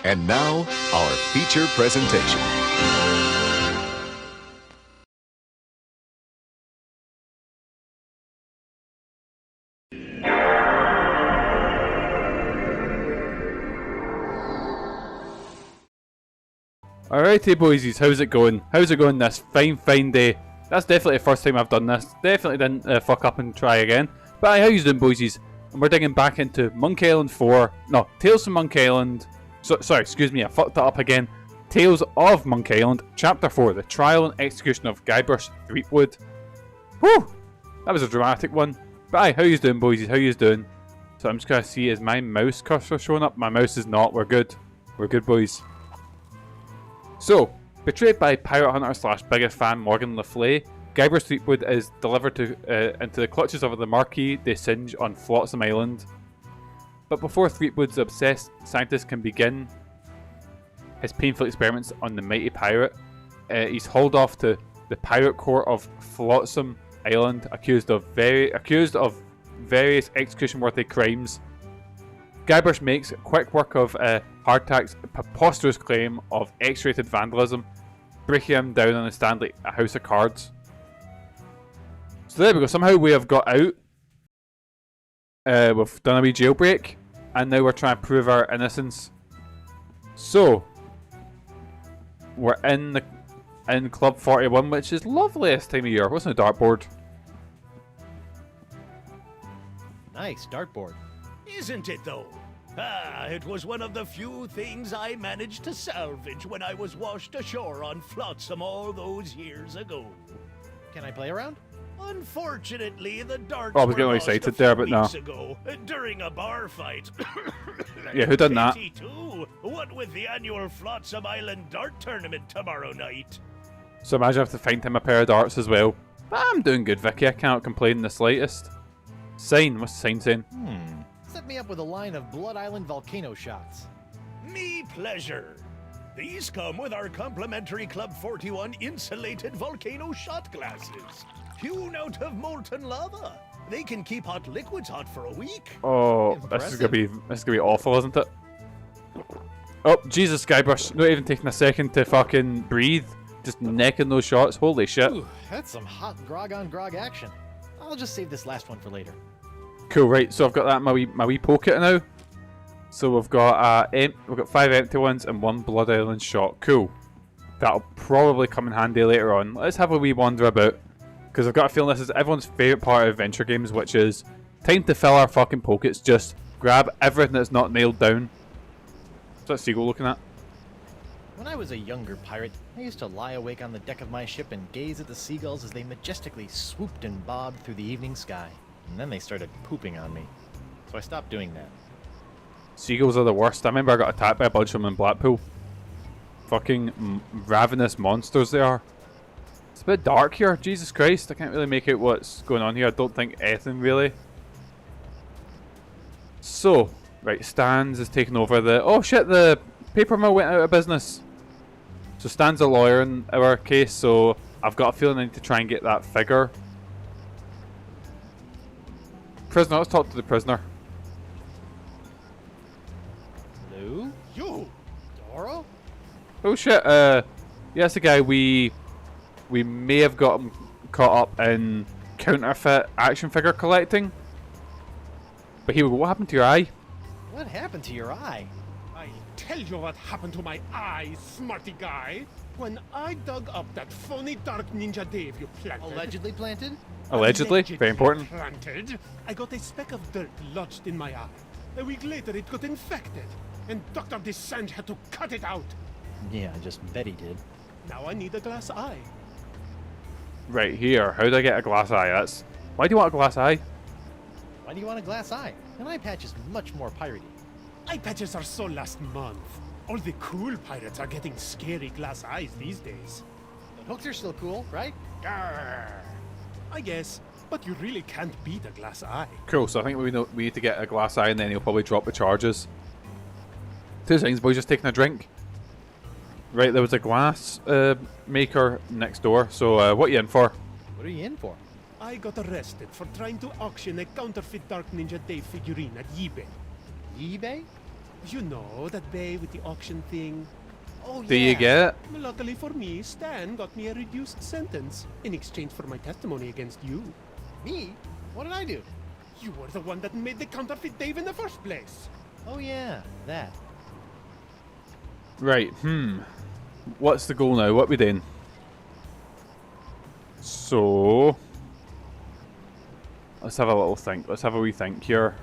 And now, our feature presentation. Alrighty boysies, how's it going? How's it going this fine day? That's definitely the first time I've done this. Definitely didn't fuck up and try again. But aye, how you doing boysies? And we're digging back into Monkey Island 4. No, Tales from Monkey Island. Sorry, excuse me, I fucked that up again. Tales of Monkey Island, Chapter 4, The Trial and Execution of Guybrush Threepwood. Whew! That was a dramatic one. But aye, how you doing boysies? How you doing? So I'm just gonna see, is my mouse cursor showing up? My mouse is not. We're good. We're good boys. So, betrayed by pirate hunter slash biggest fan Morgan Le Fay, Guybrush Threepwood is delivered into the clutches of the Marquis de Singe on Flotsam Island. But before Threepwood's obsessed scientist can begin his painful experiments on the mighty pirate, he's hauled off to the pirate court of Flotsam Island, accused of various execution-worthy crimes. Guybrush makes quick work of Hardtack's preposterous claim of X-rated vandalism, breaking him down on a stand like a house of cards. So there we go, somehow we have got out. We've done a wee jailbreak, and now we're trying to prove our innocence. So, we're in Club 41, which is lovely this time of year. What's on the dartboard? Nice dartboard. Isn't it though? It was one of the few things I managed to salvage when I was washed ashore on Flotsam all those years ago. Can I play around? Unfortunately, the darts Oh, I was were getting lost excited a few there, but no. weeks ago, during a bar fight. Yeah, who done that? 82. What with the annual Flotsam Island dart tournament tomorrow night? So imagine I have to find him a pair of darts as well. But I'm doing good, Vicky. I cannot complain in the slightest. Sign. What's the sign saying? Set me up with a line of Blood Island volcano shots. Me pleasure. These come with our complimentary Club 41 insulated volcano shot glasses. Hewn out of molten lava. They can keep hot liquids hot for a week. Oh, this is gonna be awful, isn't it? Oh, Jesus, Guybrush. Not even taking a second to fucking breathe. Just necking those shots. Holy shit. Ooh, that's some hot grog on grog action. I'll just save this last one for later. Cool, right, so I've got that in my wee pocket now. So we've got 5 empty ones and 1 Blood Island shot. Cool. That'll probably come in handy later on. Let's have a wee wander about. Because I've got a feeling this is everyone's favourite part of adventure games, which is time to fill our fucking pockets. Just grab everything that's not nailed down. What's that seagull looking at? When I was a younger pirate, I used to lie awake on the deck of my ship and gaze at the seagulls as they majestically swooped and bobbed through the evening sky. And then they started pooping on me. So I stopped doing that. Seagulls are the worst. I remember I got attacked by a bunch of them in Blackpool. Fucking ravenous monsters they are. It's a bit dark here. Jesus Christ, I can't really make out what's going on here. I don't think anything really. So, right, Stans is taking over the... Oh shit, the paper mill went out of business. So Stan's a lawyer in our case, so I've got a feeling I need to try and get that figure. Prisoner, let's talk to the prisoner. Lou? You! Doro? Oh shit, yeah, that's the guy we may have got him caught up in counterfeit action figure collecting. But here we go, what happened to your eye? What happened to your eye? I'll tell you what happened to my eye, smarty guy. When I dug up that phony Dark Ninja Dave you planted... Allegedly planted? Allegedly, very important. Planted, I got a speck of dirt lodged in my eye. A week later it got infected, and Dr. De Singe had to cut it out. Yeah, I just bet he did. Now I need a glass eye. Right here, how do I get a glass eye? That's... Why do you want a glass eye? Why do you want a glass eye? An eye patch is much more piratey. Eye patches are so last month. All the cool pirates are getting scary glass eyes these days. But hooks are still cool, right? Grrr. I guess, but you really can't beat a glass eye. Cool, so I think we need to get a glass eye and then he'll probably drop the charges. 2 seconds, boys, just taking a drink. Right, there was a glass maker next door, so what are you in for? What are you in for? I got arrested for trying to auction a counterfeit Dark Ninja Dave figurine at eBay. eBay? You know, that bay with the auction thing. Oh, Do you get it? Luckily for me, Stan got me a reduced sentence in exchange for my testimony against you. Me? What did I do? You were the one that made the counterfeit Dave in the first place. Oh yeah, that. Right, What's the goal now? What are we doing? So... let's have a little think. Let's have a wee think here.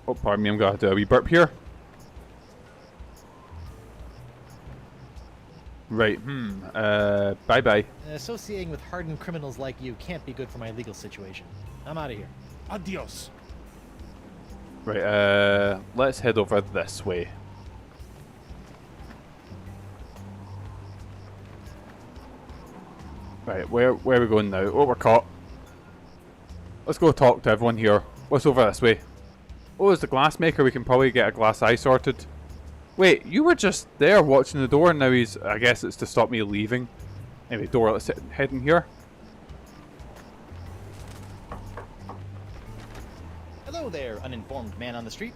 Oh, pardon me, I'm going to do a wee burp here. Right, bye-bye. Associating with hardened criminals like you can't be good for my legal situation. I'm out of here. Adios. Right, let's head over this way. Right, where are we going now? Oh, we're caught. Let's go talk to everyone here. What's over this way? Oh, it's the glass maker. We can probably get a glass eye sorted. Wait, you were just there watching the door and now he's... I guess it's to stop me leaving. Anyway, door, let's head in here. Hello there, uninformed man on the street.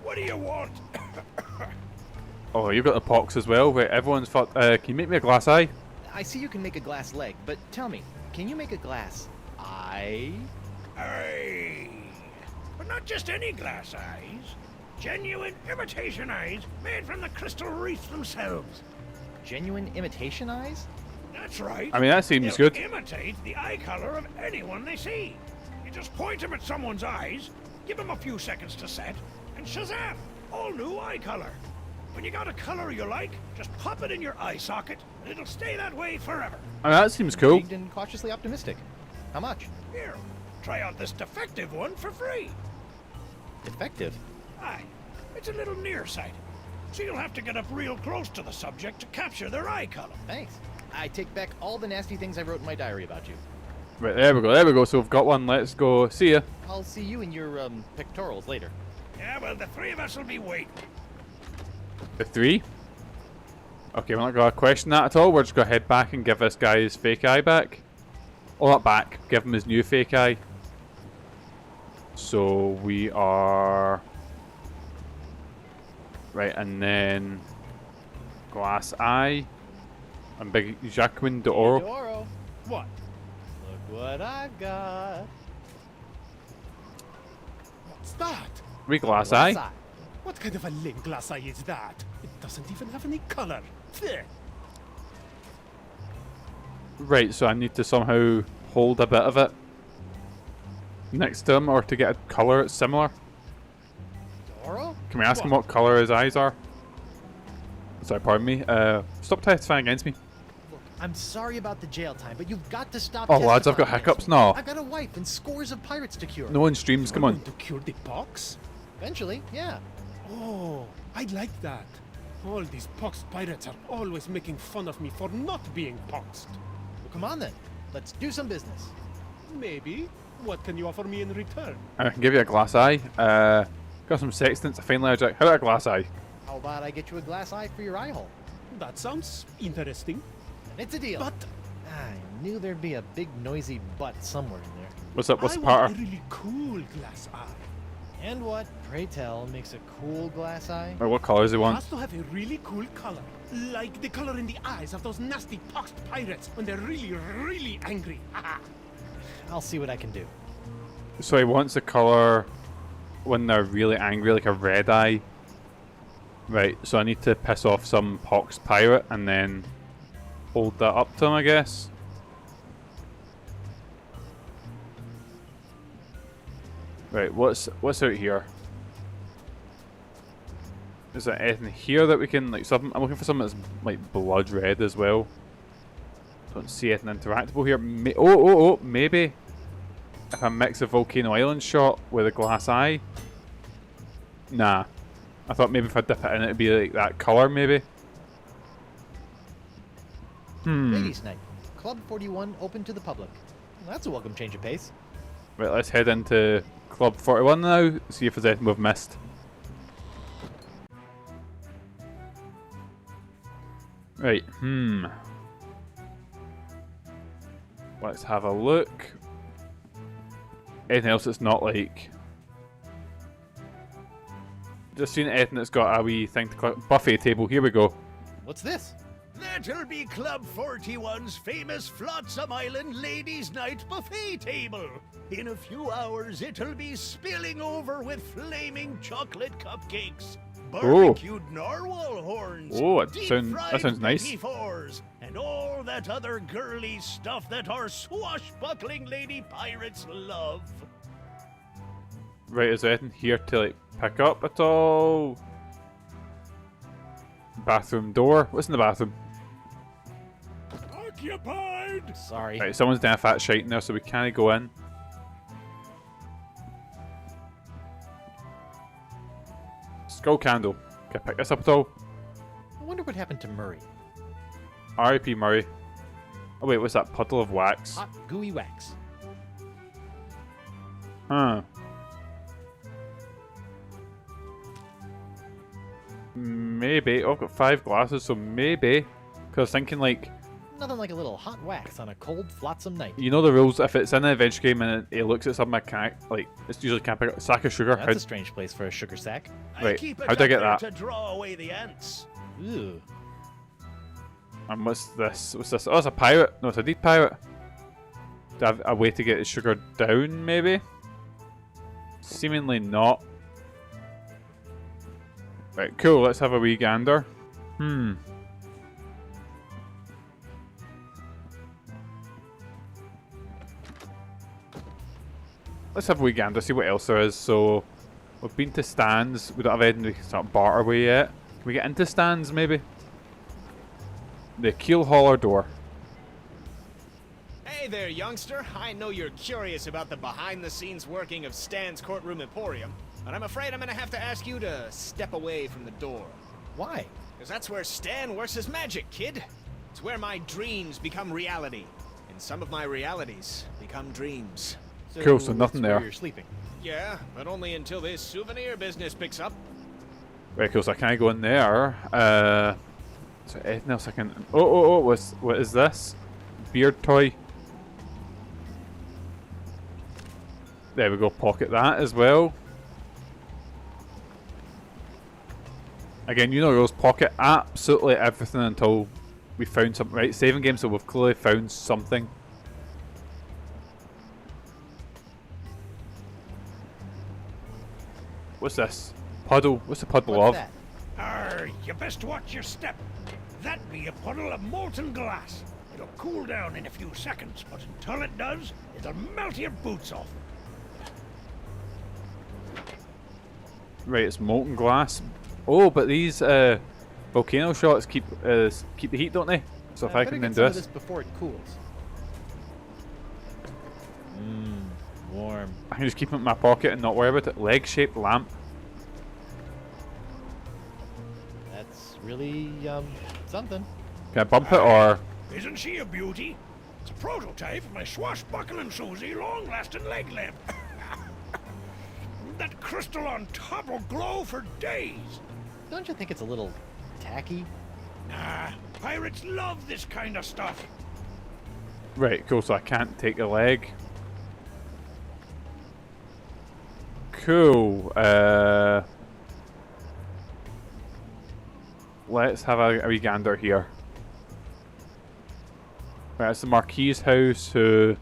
What do you want? Oh, you've got the pox as well. Wait, everyone's... can you make me a glass eye? I see you can make a glass leg, but tell me, can you make a glass eye? Aye. But not just any glass eyes. Genuine imitation eyes made from the crystal wreaths themselves. Genuine imitation eyes? That's right. I mean, that seems They'll good. imitate the eye color of anyone they see. You just point them at someone's eyes, give them a few seconds to set, and shazam! All new eye color. When you got a color you like, just pop it in your eye socket, and it'll stay that way forever. I mean, that seems cool. Intrigued and cautiously optimistic. How much? Here, try out this defective one for free. Defective? Aye, it's a little nearsighted, so you'll have to get up real close to the subject to capture their eye color. Thanks. I take back all the nasty things I wrote in my diary about you. Right, there we go. So we've got one. Let's go. See ya. I'll see you in your, pectorals later. Yeah, well, the three of us will be waiting. The three? Okay, we're not going to question that at all. We're just going to head back and give this guy his fake eye back. Oh, not back. Give him his new fake eye. So we are... right, and then... glass eye. And big Jacqueline d'Oro. Doro, What? look what I've got. What's that? Wee glass eye. What kind of a lame glass eye is that? It doesn't even have any color. Blech. Right, so I need to somehow hold a bit of it next to him, or to get a colour that's similar. Doro? Can we ask him what colour his eyes are? Sorry, pardon me. Stop testifying against me. Look, I'm sorry about the jail time, but you've got to stop Oh, lads, I've got testifying hiccups against me. now. I've got a wife and scores of pirates to cure. No one streams, come You're on. going to cure the pox? Eventually, yeah. Oh, I like that. All these poxed pirates are always making fun of me for not being poxed. Well, come on then. Let's do some business. Maybe. What can you offer me in return? I can give you a glass eye. Got some sextants, a fine logic. How about a glass eye? How about I get you a glass eye for your eye hole? That sounds interesting. And it's a deal. But I knew there'd be a big noisy butt somewhere in there. What's up? What's I the want part? a really cool glass eye. And what, pray tell, makes a cool glass eye? Right, what colour does he It want? has to have a really cool color. Like the color in the eyes of those nasty poxed pirates when they're really, really angry. I'll see what I can do. So he wants a colour when they're really angry, like a red eye. Right, so I need to piss off some pox pirate and then hold that up to him, I guess. Right, what's out here? Is there anything here that we can, like, something? I'm looking for something that's like blood red as well. Don't see anything interactable here. Maybe if I mix a Volcano Island shot with a glass eye. Nah, I thought maybe if I dip it in, it'd be like that color, maybe. Ladies' night. Club 41 open to the public. Well, that's a welcome change of pace. Right, let's head into Club 41 now. See if there's anything we've missed. Right, let's have a look. Anything else that's not like Just seen anything that's got a wee thing to click. Buffet table. Here we go. What's this? That'll be Club 41's famous Flotsam Island Ladies' Night buffet table. In a few hours, it'll be spilling over with flaming chocolate cupcakes, barbecued narwhal horns, Oh, that deep-fried sounds nice. petit fours, and all that other girly stuff that our swashbuckling lady pirates love. Right, is there anything here to like pick up at all? Bathroom door. What's in the bathroom? Occupied! Sorry. Right, someone's doing a fat shite now, so we can't go in. Skull candle. Can I pick this up at all? I wonder what happened to Murray. R.I.P. Murray. Oh wait, what's that? Puddle of wax. Hot, gooey wax. Huh. Maybe. Oh, I've got 5 glasses, so maybe. Because I was thinking, like, Nothing like a little hot wax on a cold, flotsam night. you know the rules. If it's in an adventure game and it looks at something I can't, like, it's usually can't pick up a sack of sugar. That's a strange place for a sugar sack. Wait, keep it how'd I up get there that? to draw away the ants. Ew. And what's this? What's this? Oh, it's a pirate. No, it's a deep pirate. Do I have a way to get his sugar down, maybe? Seemingly not. Right, cool. Let's have a wee gander. Let's have a wee gander, see what else there is. So, we've been to stands. We don't have anything we can start barter with yet. Can we get into stands, maybe? The keel hauler door. Hey there, youngster. I know you're curious about the behind-the-scenes working of Stan's Courtroom Emporium, but I'm afraid I'm gonna have to ask you to step away from the door. Why? Because that's where Stan works his magic, kid. It's where my dreams become reality, and some of my realities become dreams. Cool, so nothing it's where there. You're sleeping. Yeah, but only until this souvenir business picks up. Right, cool, so I can't go in there. So anything else I can... Oh, what is this? Beard toy. There we go, pocket that as well. Again, you know rules, pocket absolutely everything until we found something. Right, saving game, so we've clearly found something. What's this? Puddle. What's the puddle What's of? that? You best watch your step. That be a puddle of molten glass. It'll cool down in a few seconds, but until it does, it'll melt your boots off. Right, it's molten glass. Oh, but these volcano shots keep the heat, don't they? So if I better can get then some do of this. this before it cools. Warm. I can just keep it in my pocket and not worry about it. Leg-shaped lamp. That's really, something. Can I bump it or... Isn't she a beauty? It's a prototype of my swashbuckling Susie long-lasting leg lamp. That crystal on top will glow for days. Don't you think it's a little tacky? Nah, pirates love this kind of stuff. Right, cool, so I can't take a leg. Cool. Let's have a wee gander here. Right, it's the Marquis' house who...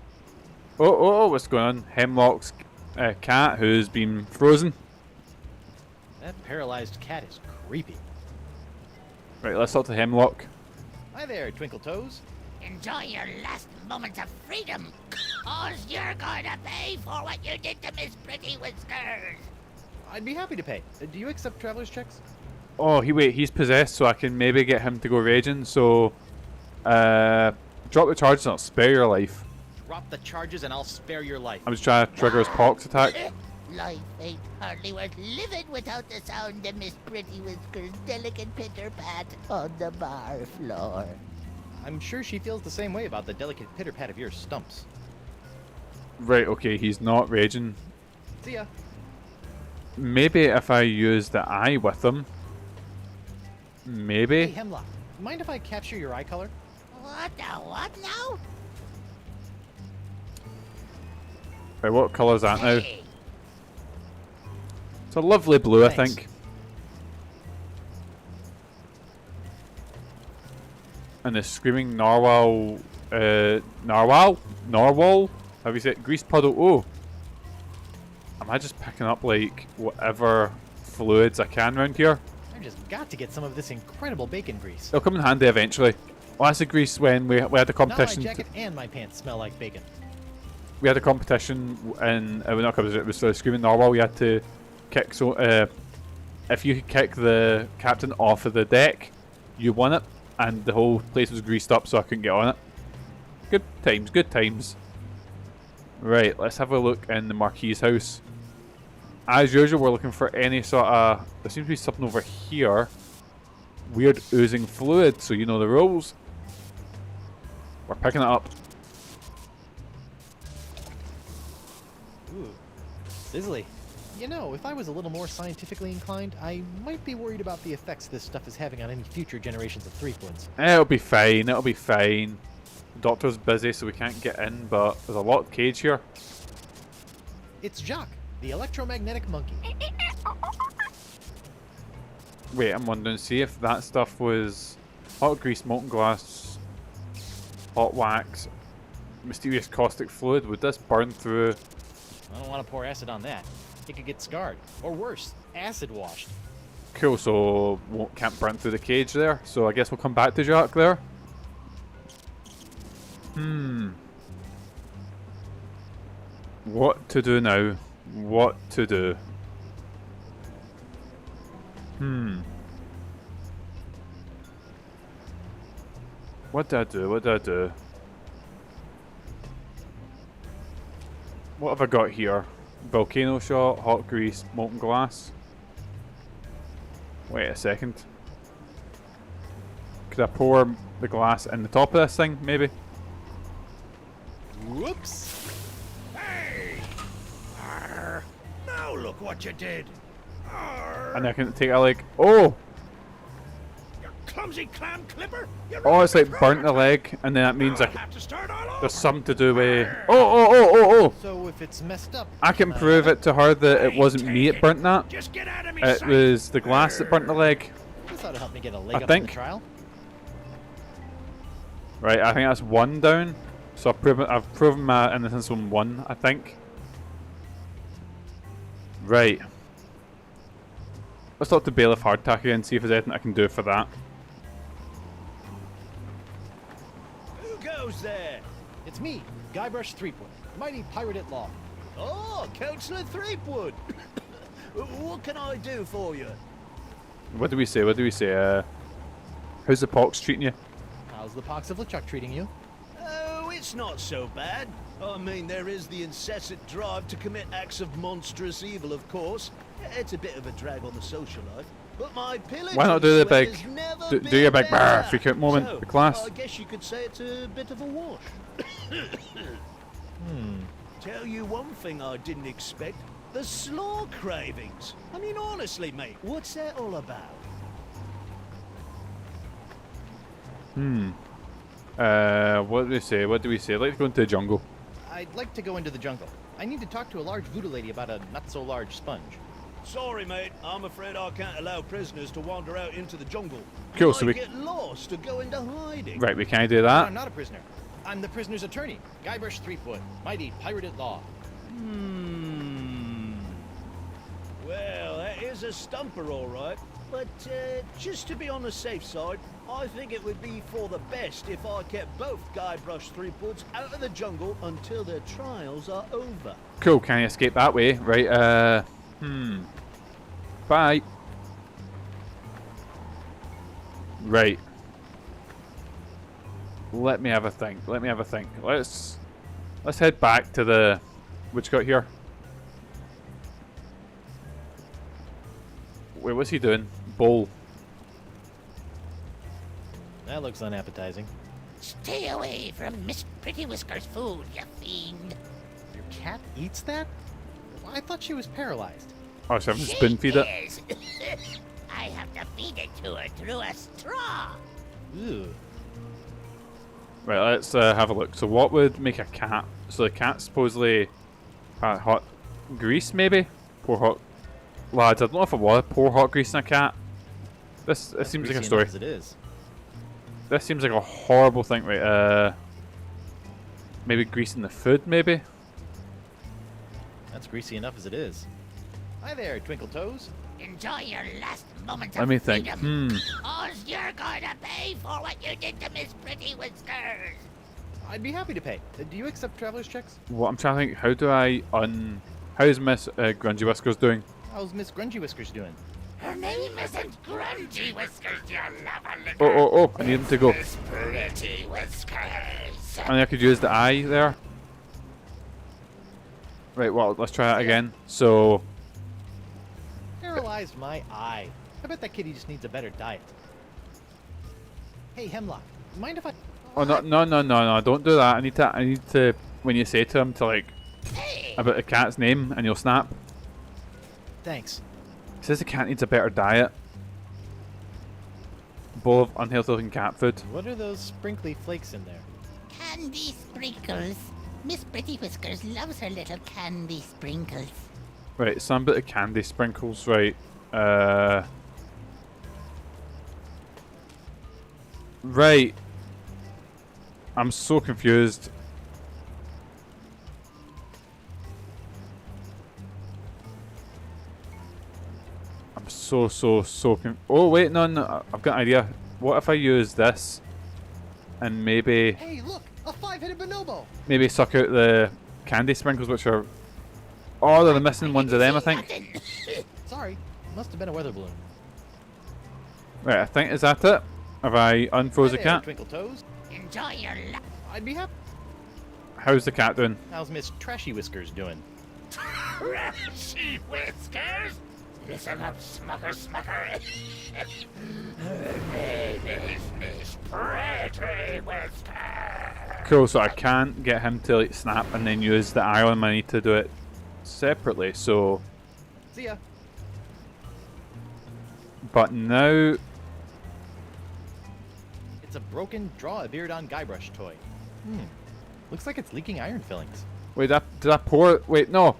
Oh, what's going on? Hemlock's cat who's been frozen. That paralyzed cat is creepy. Right, let's talk to Hemlock. Hi there, Twinkle Toes. Enjoy your last moments of freedom, cause you're gonna pay for what you did to Miss Pretty Whiskers. I'd be happy to pay. Do you accept traveler's checks? Oh, he's possessed, so I can maybe get him to go raging, so... drop the charges and I'll spare your life. Drop the charges and I'll spare your life. I'm just trying to trigger his pox attack. Life ain't hardly worth living without the sound of Miss Pretty Whiskers' delicate pitter-pat on the bar floor. I'm sure she feels the same way about the delicate pitter-pat of your stumps. Right, okay, he's not raging. See ya. Maybe if I use the eye with him. Hey, Maybe. Hemlock, mind if I capture your eye color? What the what now? Right, what colour is that now? Hey, It's a lovely blue, I Thanks. think. and the screaming narwhal, have you said grease puddle? Oh, am I just picking up like whatever fluids I can around here? I just got to get some of this incredible bacon grease. It'll come in handy eventually. Well, that's the grease when we had the competition. Now my jacket and my pants smell like bacon. We had a competition in it was the screaming narwhal. We had to kick. So if you could kick the captain off of the deck, you won it, and the whole place was greased up, so I couldn't get on it. Good times, good times. Right, let's have a look in the Marquis' house. As usual, we're looking for any sort of. There seems to be something over here. Weird oozing fluid, so you know the rules. We're picking it up. Ooh, sizzly. You know, if I was a little more scientifically inclined, I might be worried about the effects this stuff is having on any future generations of Threepwoods. It'll be fine, it'll be fine. The doctor's busy, so we can't get in, but there's a locked cage here. It's Jacques, the electromagnetic monkey. Wait, I'm wondering, see if that stuff was hot grease, molten glass, hot wax, mysterious caustic fluid. Would this burn through? I don't want to pour acid on that. It could get scarred. Or worse, acid washed. Cool, so can't burn through the cage there. So I guess we'll come back to Jacques there. What to do now? What to do? What did I do? What did I do? What have I got here? Volcano shot, hot grease, molten glass. Wait a second. Could I pour the glass in the top of this thing, maybe? Whoops! Hey! Arr. Now look what you did! Arr. And I can take it like, oh! You clumsy clam clipper! You're Oh, it's like right, burnt the leg, and then that means Now I I'll have to start all over. there's something to do with... Oh! So if it's messed up... I can prove it to her that it wasn't me that burnt that. Just get out of me It sight. was the glass that burnt the leg. This ought to help me get a leg I up in think. the trial. Right, I think that's one down. So I've proven my innocence on one, I think. Right. Let's talk to Bailiff Hardtack again and see if there's anything I can do for that. Who goes there? It's me, Guybrush Threepwood, mighty pirate at law. Oh, Councillor Threepwood. What can I do for you? What do we say? What do we say? How's the pox treating you? How's the pox of LeChuck treating you? Oh, it's not so bad. I mean, there is the incessant drive to commit acts of monstrous evil, of course. It's a bit of a drag on the social life. But my pillaging Why not do the sway big, has never do been your big better. freak out moment So, with class? I guess you could say it's a bit of a wash. Tell you one thing I didn't expect. The slaw cravings. I mean, honestly, mate, what's that all about? What do we say? What do we say? I'd like to go into the jungle. I'd like to go into the jungle. I need to talk to a large voodoo lady about a not-so-large sponge. Sorry, mate. I'm afraid I can't allow prisoners to wander out into the jungle. Cool, You so might we- get lost or go into hiding. Right, we can't do I'm that. not a prisoner. I'm the prisoner's attorney, Guybrush Threepwood, mighty pirate at law. Well, that is a stumper, all right. But just to be on the safe side, I think it would be for the best if I kept both Guybrush Threepwoods out of the jungle until their trials are over. Cool, can I escape that way? Right, Bye. Right. Let me have a think. Let me have a think. Let's head back to the... What you got here? Wait, what's he doing? Bowl. That looks unappetizing. Stay away from Miss Pretty Whisker's food, you fiend. Your cat eats that? I thought she was paralyzed. Oh, so I have to spoon feed it? Is. I have to feed it to her through a straw. Ooh. Right, let's have a look. So what would make a cat? So the cat supposedly had hot grease, maybe? Pour hot... Lads, I don't know if it was. Pour hot grease in a cat. This seems like a Greasy story. enough as it is. This seems like a horrible thing, right? Maybe greasing the food, maybe? That's greasy enough as it is. Hi there, Twinkle Toes. Enjoy your last moments Let of me think. freedom. Or you're going to pay for what you did to Miss Pretty Whiskers. I'd be happy to pay. Do you accept traveler's checks? What I'm trying to think, how do I how's Miss Grungy Whiskers doing? How's Miss Grungy Whiskers doing? Her name isn't Grungy Whiskers, you love Oh, I need him to go. Miss Pretty Whiskers. I mean, I could use the eye there. Right, well, let's try that again. So, Paralyzed my eye. I bet that kitty just needs a better diet. Hey, Hemlock, mind if I... oh no, don't do that. I need to, when you say to him to like, about the cat's name, and you'll snap. Thanks. It says the cat needs a better diet. Bowl of unhealthy looking cat food. What are those sprinkly flakes in there? Candy sprinkles. Miss Pretty Whiskers loves her little candy sprinkles. Right, some bit of candy sprinkles, right. Right. I'm so confused. I'm so oh wait, no, I've got an idea. What if I use this and maybe Hey, look! A 5-headed bonobo! maybe suck out the candy sprinkles, which are... oh, they're the missing ones of them, I think. Sorry, must have been a weather balloon. Right, I think, is that it? Have I unfroze the Hi there, cat? Twinkle Toes. Enjoy your life. I'd be happy. How's the cat doing? How's Miss Trashy Whiskers doing? Trashy Whiskers. Listen up, Smucker. Her name is Miss Pretty Whiskers. Cool, so I can't get him to like snap and then use the eye on him. I need to do it separately, so... See ya. but now... It's a broken Draw a Beard on Guybrush toy. Looks like it's leaking iron fillings. wait, did I pour... wait, no.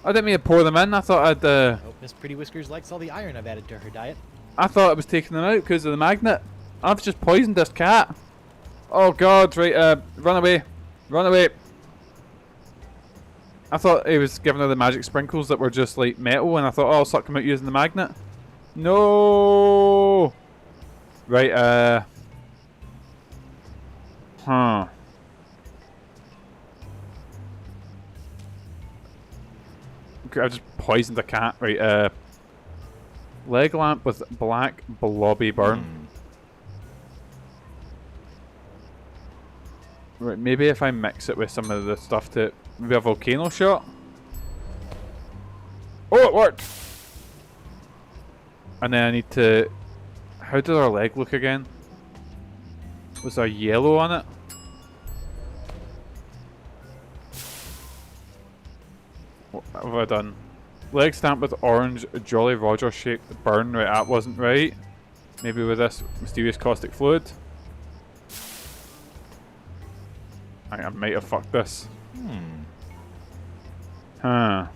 I didn't mean to pour them in. I thought I'd... Hope Miss Pretty Whiskers likes all the iron I've added to her diet. I thought I was taking them out because of the magnet. I've just poisoned this cat. Oh god, right, run away. Run away. I thought he was giving her the magic sprinkles that were just like metal, and I thought, oh, I'll suck him out using the magnet. No! Right, huh. Okay, I just poisoned the cat. Right, leg lamp with black blobby burn. Right, maybe if I mix it with some of the stuff to... maybe a volcano shot? Oh, it worked! And then I need to... how did our leg look again? Was there yellow on it? What have I done? Leg stamp with orange Jolly Roger shaped burn. Right, that wasn't right. Maybe with this mysterious caustic fluid. I might have fucked this. Huh.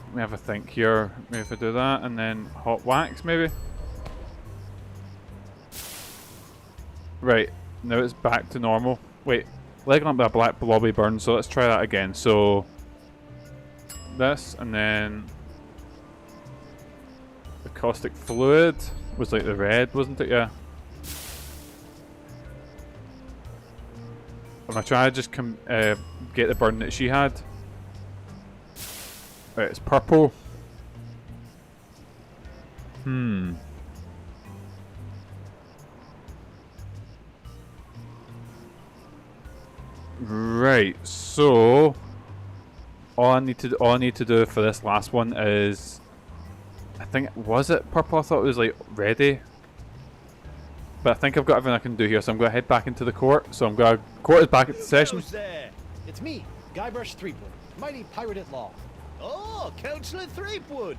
Let me have a think here. Maybe if I do that and then hot wax, maybe? Right. Now it's back to normal. Wait. Leg lamp with a black blobby burn, so let's try that again. So... this, and then... the caustic fluid was like the red, wasn't it? Yeah. I'm gonna try to just get the burn that she had. Right, it's purple. Right, so all I need to do for this last one is, I think, was it purple? I thought it was like ready. But I think I've got everything I can do here, so I'm going to head back into the court. So I'm going to... court is back at the session. Who's there? It's me, Guybrush Threepwood, mighty pirate at law. Oh, Councillor Threepwood.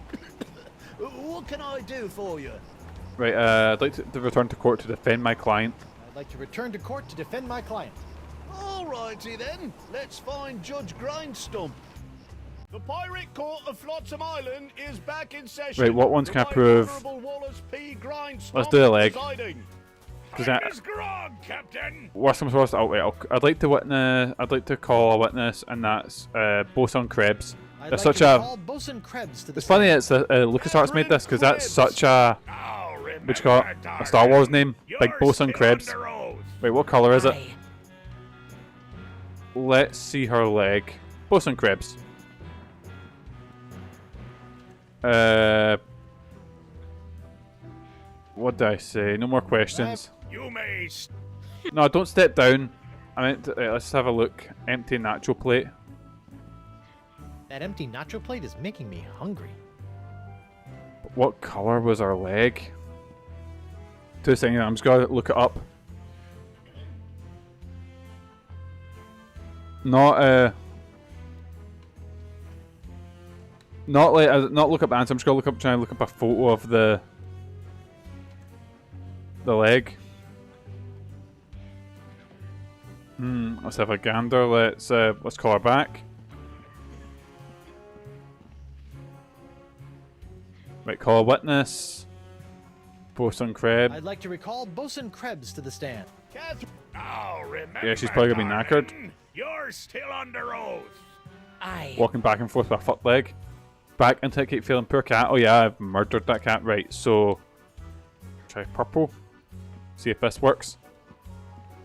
What can I do for you? Right, I'd like to return to court to defend my client. I'd like to return to court to defend my client. Alrighty then, let's find Judge Grindstump. The Pirate Court of Flotsam Island is back in session. Right, what ones can I The prove? Honourable Wallace P. Grindstone Let's do the leg. presiding. Does that- His grog, Captain. Worst comes to worst, I'd like to witness. I'd like to call a witness, and that's Bosun Krebs. I'd That's like such to a. recall Bosun Krebs to the It's funny. stand. It's LucasArts made this because that's such a. Now What you call it? A Star Wars name. Big you're Bosun still Krebs. under oath. Wait, what color is it? Aye. Let's see her leg. Bosun Krebs. What did I say? No more questions. You may No, don't step down. I meant to, let's have a look. Empty nacho plate. That empty nacho plate is making me hungry. What color was our leg? 2 seconds. I'm just gonna look it up. Not not look up the answer. I'm just gonna try and look up a photo of the leg. Let's have a gander. Let's call her back. Right, call a witness. Bosun Krebs. I'd like to recall Bosun Krebs to the stand. Catherine. Now remember, Yeah, she's probably gonna be knackered. darling, you're still under oath. Aye. Walking back and forth with a foot leg. Back into it, keep feeling poor cat. Oh yeah, I've murdered that cat. Right, so try purple. See if this works.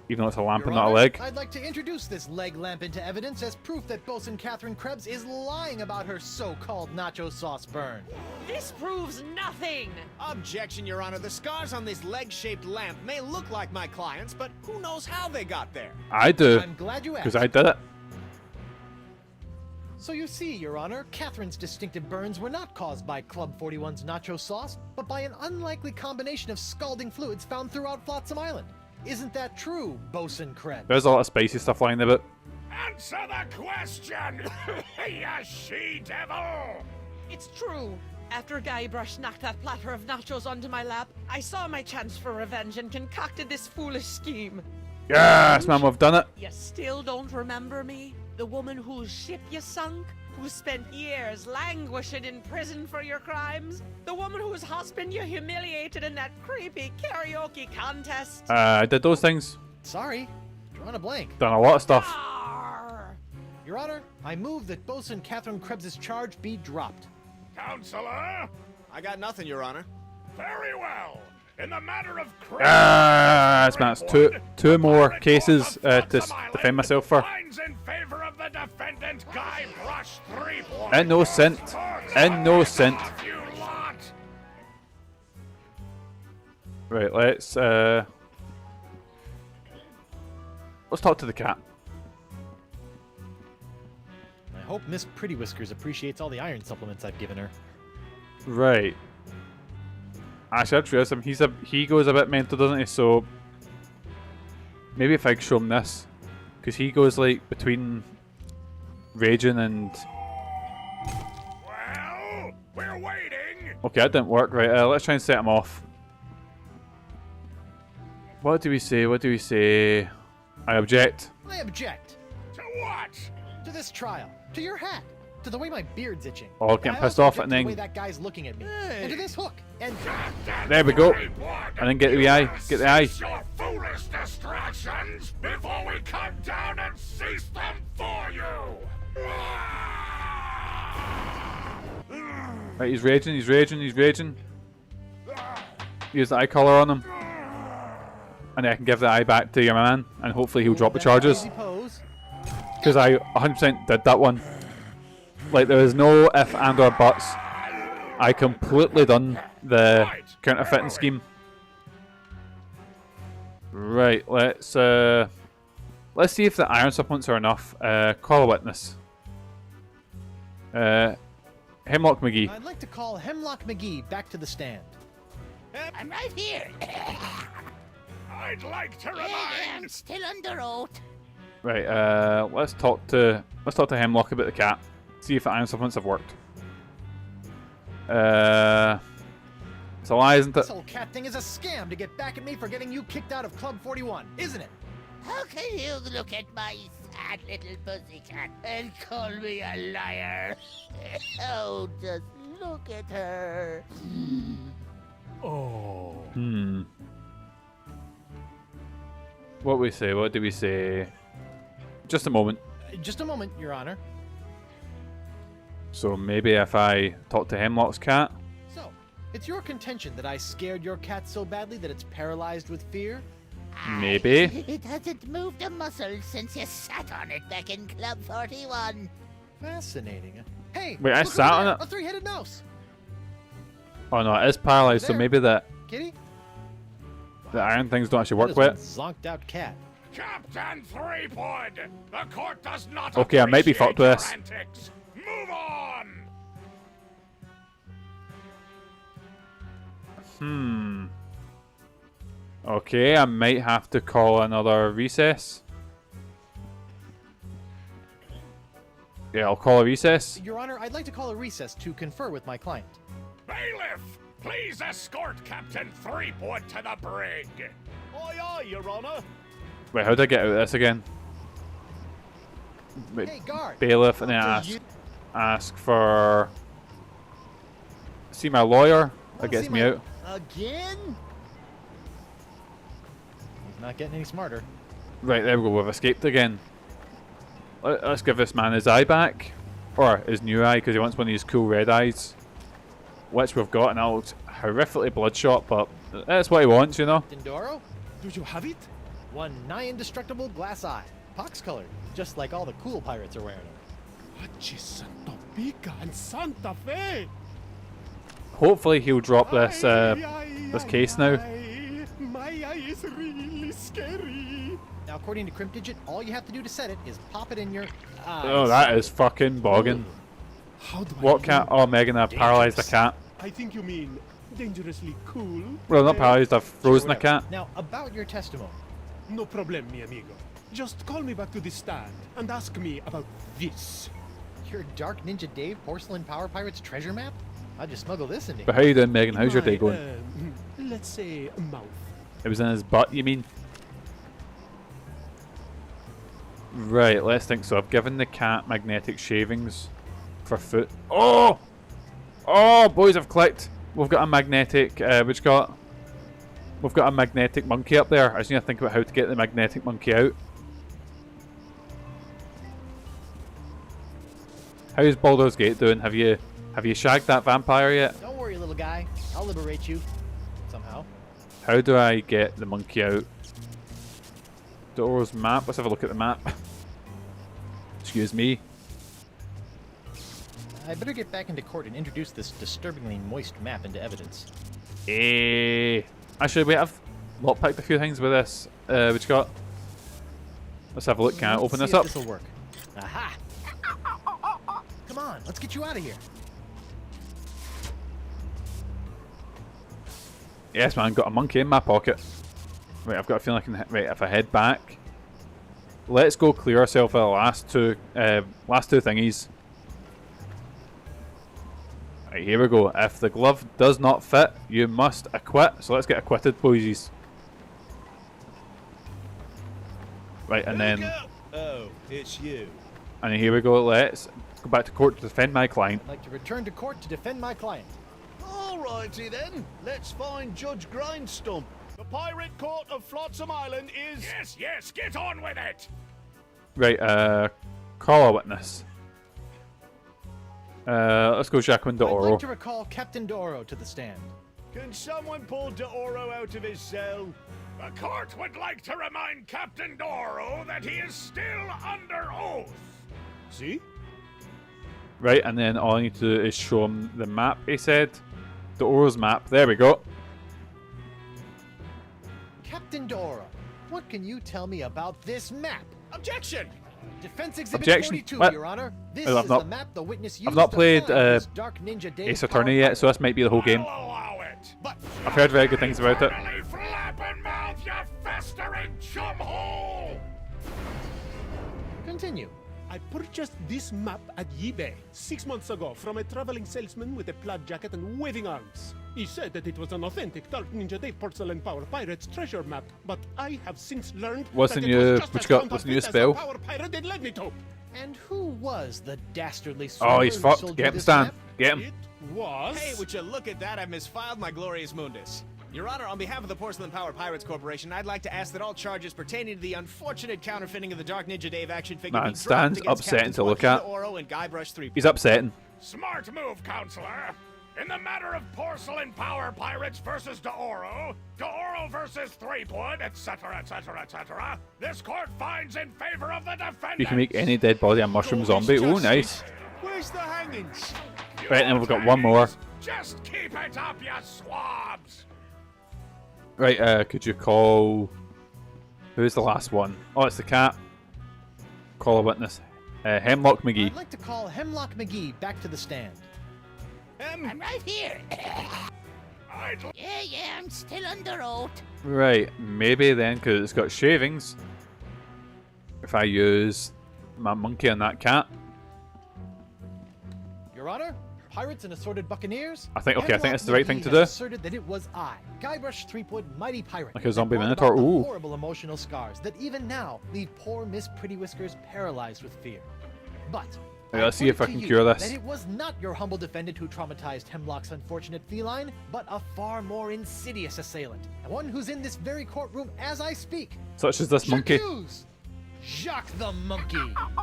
Even though it's a lamp Your and not a Honor, leg. I'd like to introduce this leg lamp into evidence as proof that Bosun Catherine Krebs is lying about her so-called nacho sauce burn. This proves nothing! Objection, Your Honor. The scars on this leg-shaped lamp may look like my client's, but who knows how they got there? I do, I'm glad you because asked. I did it. So you see, Your Honor, Catherine's distinctive burns were not caused by Club 41's nacho sauce, but by an unlikely combination of scalding fluids found throughout Flotsam Island. Isn't that true, Bosun Krebs? There's a lot of spicy stuff lying about. Answer the question, you she-devil. It's true. After Guybrush knocked that platter of nachos onto my lap, I saw my chance for revenge and concocted this foolish scheme. Yes, man, we've done it. You still don't remember me? The woman whose ship you sunk? Who spent years languishing in prison for your crimes? The woman whose husband you humiliated in that creepy karaoke contest? I did those things. Sorry, drawing a blank. Done a lot of stuff. Arr! Your Honor, I move that Bosun Catherine Krebs' charge be dropped. Counselor? I got nothing, Your Honor. Very well. In the matter of Yes, man, it's two more cases to defend myself for. finds in favor of the defendant, Guybrush Threepwood. Innocent. Innocent. You lot. Right, let's talk to the cat. I hope Miss Pretty Whiskers appreciates all the iron supplements I've given her. Right. Actually, I just realised he goes a bit mental, doesn't he? So maybe if I show him this, because he goes like between raging and. Well, we're waiting. Okay, that didn't work. Right, let's try and set him off. What do we say? What do we say? I object. I object To what? to this trial, to your hat, to the way my beard's itching. Oh, getting I pissed also off object and to then. the way that guy's looking at me, and to this hook, and There we go. And then get the eye. Get the eye. Cease your foolish distractions before we come down and seize them for you. Right, he's raging. He's raging. He's raging. Use the eye collar on him. And then I can give the eye back to your man, and hopefully he'll drop the charges. Easy pose. Because I 100% did that one. Like, there is no if and or buts. I completely done the counterfeiting scheme. Right, let's see if the iron supplements are enough. Call a witness. Hemlock McGee. I'd like to call Hemlock McGee back to the stand. I'm right here. I'd like to I'm remind. still under oath. Right, let's talk to Hemlock about the cat. See if the iron supplements have worked. It's a lie, isn't it? This whole cat thing is a scam to get back at me for getting you kicked out of Club 41, isn't it? How can you look at my sad little pussycat and call me a liar? Oh, just look at her. Oh. What we say? What do we say? Just a moment. Just a moment, Your Honor. So maybe if I talk to Hemlock's cat? So, it's your contention that I scared your cat so badly that it's paralyzed with fear? Maybe. It hasn't moved a muscle since you sat on it back in Club 41. Fascinating. Hey, Wait, I look sat over on there, it? a three-headed mouse. Oh no, it is paralyzed, so There. maybe the Kitty? iron things don't actually work That with is one zonked out cat. Captain Threepwood, the court does not Okay, I might be fucked with this. antics. Move on. Okay, I might have to call another recess. Yeah, I'll call a recess. Your Honor, I'd like to call a recess to confer with my client. Bailiff, please escort Captain Threepwood to the brig. Aye, aye, Your Honor. Wait, how do I get out of this again? Wait, Hey, guard. bailiff, and then ask for... See my lawyer? That gets me out. Again? He's not getting any smarter. Right, there we go. We've escaped again. Let's give this man his eye back. Or his new eye, because he wants one of these cool red eyes. Which we've got, and that looks horrifically bloodshot, but that's what he wants, you know? Dindoro? Do you have it? One nigh indestructible glass eye. Pox-colored, just like all the cool pirates are wearing them. Hachi Santo Pica and Santa Fe! Hopefully he'll drop this this case now. My eye is really scary. Now, according to Crimp Digit, all you have to do to set it is pop it in your eyes. Oh, that is fucking bogging. How do What I cat? look? Oh, Megan, I've paralysed a cat. I think you mean dangerously cool. Well, not Eh, paralysed, I've frozen a Whatever. cat. Now, about your testimony. No problem, mi amigo. Just call me back to the stand and ask me about this. Your Dark Ninja Dave Porcelain Power Pirates treasure map? I'd just smuggle this in. But how you doing, Megan? How's your day My, going? let's say mouth. It was in his butt, you mean? Right, let's think. So I've given the cat magnetic shavings for foot. Oh! Oh, boys, I've clicked. We've got a magnetic, we've got a magnetic monkey up there. I just need to think about how to get the magnetic monkey out. How's Baldur's Gate doing? Have you shagged that vampire yet? Don't worry, little guy. I'll liberate you. Somehow. How do I get the monkey out? Doro's map. Let's have a look at the map. Excuse me. I better get back into court and introduce this disturbingly moist map into evidence. Actually, wait, I've lockpicked a few things with this. What you got? Let's have a look. Can I open Let's this see if up? This'll work. Aha! Come on, let's get you out of here. Yes, man, got a monkey in my pocket. Wait, I've got a feeling I can. Right, if I head back, let's go clear ourselves of the last two thingies. Right, here we go. If the glove does not fit, you must acquit. So let's get acquitted, boysies. Right, and then Oh, it's you. and then here we go. Let's go back to court to defend my client. I'd like to return to court to defend my client. Alrighty then, let's find Judge Grindstump. The pirate court of Flotsam Island is... Yes, yes, get on with it! Right, call a witness. Let's go Jacqueline I'd like D'Oro. to recall Captain D'Oro to the stand. Can someone pull D'Oro out of his cell? The court would like to remind Captain D'Oro that he is still under oath. See? Right, and then all I need to do is show him the map, he said. D'Oro's map. There we go. Captain D'Oro, what can you tell me about this map? Objection! Defense Exhibit Objection. 42, What? Your Honor. This I've is not- the map the witness used I've not to played, find this Dark Ninja Dave Ace Power Attorney yet, so Pirate. this might be the whole game. I'll allow it. But I've heard very good things about it. eternally flap and mouth, you festering chumhole! Continue. I purchased this map at eBay 6 months ago from a traveling salesman with a plaid jacket and waving arms. He said that it was an authentic Dark Ninja Day Porcelain Power Pirates treasure map, but I have since learned What's that the it new- was just what as you got? What's the new counterfeit as the spell? Power Pirate they led me to. And who was the dastardly Oh, he's swindler who fucked. sold Get you him, this Stan. map? Get him. It was... Hey, would you look at that? I've misfiled my glorious mundus. Your Honor, on behalf of the Porcelain Power Pirates Corporation, I'd like to ask that all charges pertaining to the unfortunate counterfeiting of the Dark Ninja Dave action figure Man, be dropped Stan's against upsetting Captains to look Joaquin at. Oro and Guybrush Threepwood. He's upsetting. Smart move, Counselor. In the matter of Porcelain Power Pirates versus D'Oro versus Threepwood, etc., etc., etc., this court finds in favor of the defendant. You can make any dead body a mushroom zombie. Oh, nice. Where's the hangings? Right, and we've got one more. Just keep it up, you swabs. Right, could you call... Who's the last one? Oh, it's the cat. Call a witness. Hemlock McGee. I'd like to call Hemlock McGee back to the stand. I'm right here. Yeah, I'm still under oath. Right, maybe then, because it's got shavings. If I use my monkey on that cat. Your Honor, pirates and assorted buccaneers. I think Hemlock that's the right thing McGee to has do. Asserted that it was I, Guybrush Threepwood, mighty pirate. Like a zombie that brought minotaur, about the ooh. horrible emotional scars that even now leave poor Miss Pretty Whiskers paralyzed with fear. But Right, let's see if I put it can to cure you this. That it was not your humble defendant who traumatized Hemlock's unfortunate feline, but a far more insidious assailant, and one who's in this very courtroom as I speak. Such as this monkey. J'accuse Jacques the monkey.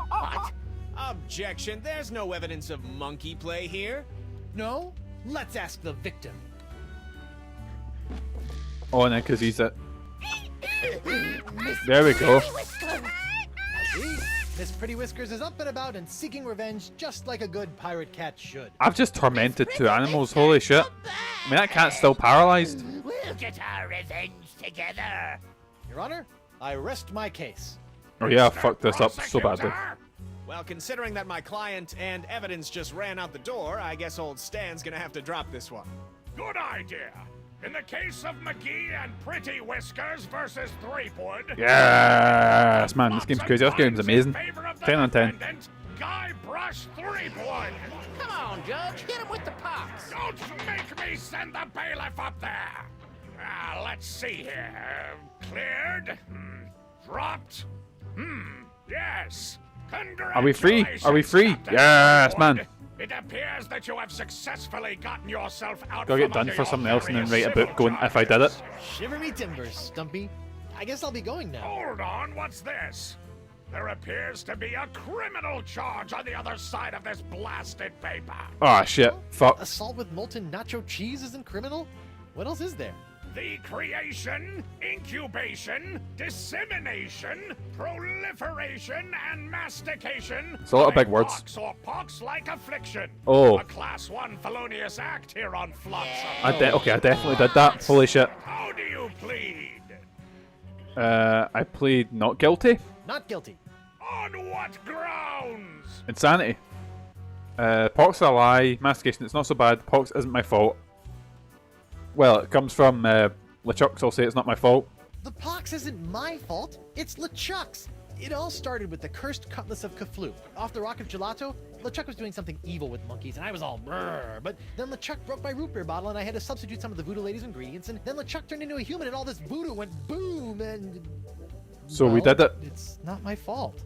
What? Objection. There's no evidence of monkey play here. No? Let's ask the victim. Oh, and then because he's it. There we go. See? Miss Pretty Whiskers is up and about and seeking revenge just like a good pirate cat should. I've just tormented two animals. Holy shit. I mean, that cat's still paralyzed. We'll get our revenge together. Your Honor, I rest my case. Oh yeah, I fucked this up so badly. Well, considering that my client and evidence just ran out the door, I guess old Stan's gonna have to drop this one. Good idea. In the case of McGee and Pretty Whiskers versus Threepwood. Yes, man, this game's crazy. This game's amazing. 10 on 10. Guybrush Threepwood. Come on, Judge. Hit him with the pox. Don't make me send the bailiff up there. Let's see here. Cleared. Dropped. Yes. Are we free? Are we free? Captain Yes, Threepwood. man. It appears that you have successfully gotten yourself out. Gotta get from done under for your something else and then various write a book civil going, if I did it. charges. Shiver me timbers, Stumpy. I guess I'll be going now. Hold on, what's this? There appears to be a criminal charge on the other side of this blasted paper. Oh shit. Fuck. Assault with molten nacho cheese isn't criminal? What else is there? The creation, incubation, dissemination, proliferation, and mastication. It's a lot of a big words. Pox or pox-like affliction. Oh. A Class 1 felonious act here on Flotsam. Okay, I definitely did that. Holy shit. How do you plead? I plead not guilty. Not guilty. On what grounds? Insanity. Pox is a lie. Mastication, it's not so bad. Pox isn't my fault. Well, it comes from LeChuck, so I'll say it's not my fault. The pox isn't my fault. It's LeChuck's. It all started with the cursed cutlass of Cthulhu. Off the Rock of Gelato, LeChuck was doing something evil with monkeys, and I was all brrr. But then LeChuck broke my root beer bottle, and I had to substitute some of the voodoo lady's ingredients, and then LeChuck turned into a human, and all this voodoo went boom, and... So we did it. It's not my fault.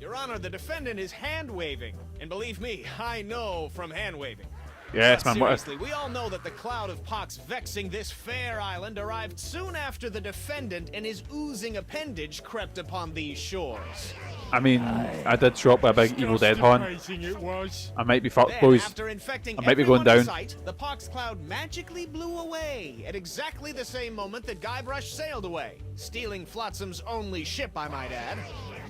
Your Honor, the defendant is hand-waving. And believe me, I know from hand-waving. Yes, But man. What seriously, we all know that the cloud of pox vexing this fair island arrived soon after the defendant and his oozing appendage crept upon these shores. I mean, I did show up with a big Evil Dead horn. It was. I might be fucked, Then, boys. after infecting I might be everyone going in down. sight, the pox cloud magically blew away at exactly the same moment that Guybrush sailed away, stealing Flotsam's only ship, I might add.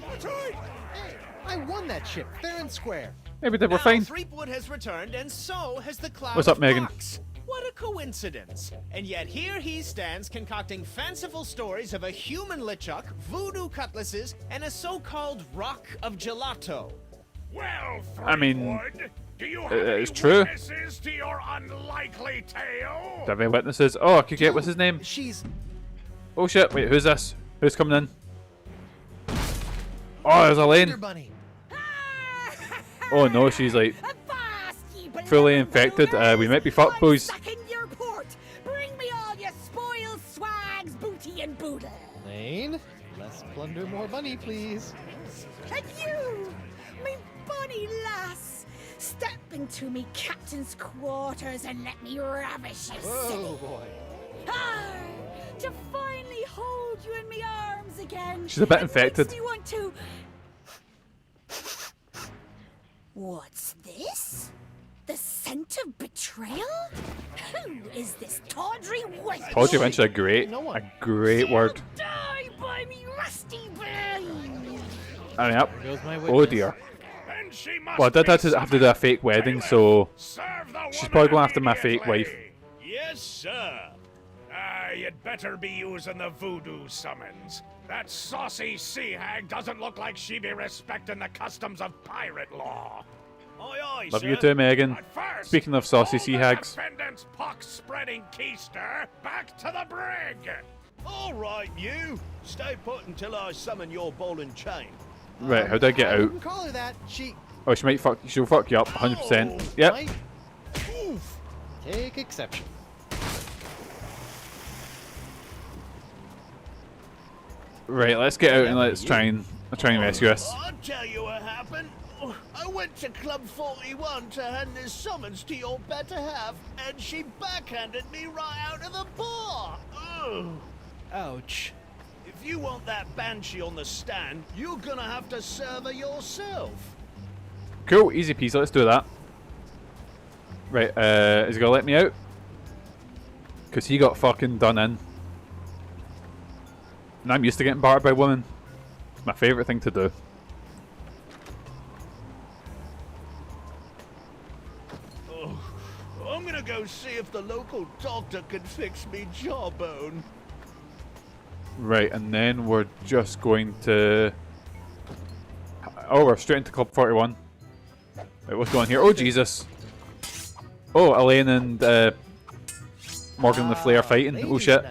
That's right. Hey, I won that ship, fair and square. Maybe they were Now fine. Threepwood has returned, and so has the cloud What's up, of Megan? pox. What a coincidence. And yet here he stands concocting fanciful stories of a human LeChuck, voodoo cutlasses, and a so-called rock of gelato. Well, I mean, Threepwood, do you have it's any true. witnesses to your unlikely tale? Do I have any witnesses? Oh, I could get, what's his name? She's... Oh shit, wait, who's this? Who's coming in? Oh, there's Elaine. Wonder Bunny. Oh no, she's like fully infected. We might be fucked, boys. Stuck in your port. more bunny, please. And you, me bonny lass, step into me captain's quarters and let me ravish you, silly. Oh boy. Arr, to finally hold you in me arms again. She's a bit it infected. Makes me want to... What's this? The scent of betrayal? Who is this tawdry wench? Tawdry wench is a great word. Die by me rusty blade! And yep. There goes my Oh witness. dear. And she must Well, I did be have to do a fake wedding, so Serve the she's woman probably going after my fake wife. immediately. Yes, sir. You'd better be using the voodoo summons. That saucy sea hag doesn't look like she be respecting the customs of pirate law. Aye, aye, Love sir. you too, Megan. But first, Speaking of saucy all sea the hags. defendant's pox-spreading keister back to the brig. All right, you. Stay put until I summon your ball and chain. Right, how do I get I out? wouldn't call her that. Oh, she'll fuck you up, 100%. Yep. Might. Oof. Take exception. Right, let's get out and let's try and rescue us. I'll tell you what happened. I went to Club 41 to hand this summons to your better half, and she backhanded me right out of the bar. Ugh. Ouch. If you want that banshee on the stand, you're gonna have to serve her yourself. Cool, easy peasy, let's do that. Right, is he gonna let me out? Because he got fucking done in. And I'm used to getting barred by women. It's my favourite thing to do. Oh, I'm gonna go see if the local doctor can fix me jawbone. Right, and then we're just going to... Oh, we're straight into Club 41. Right, what's going on here? Oh, Jesus. Oh, Elaine and Morgan the Flare fighting. Oh, shit.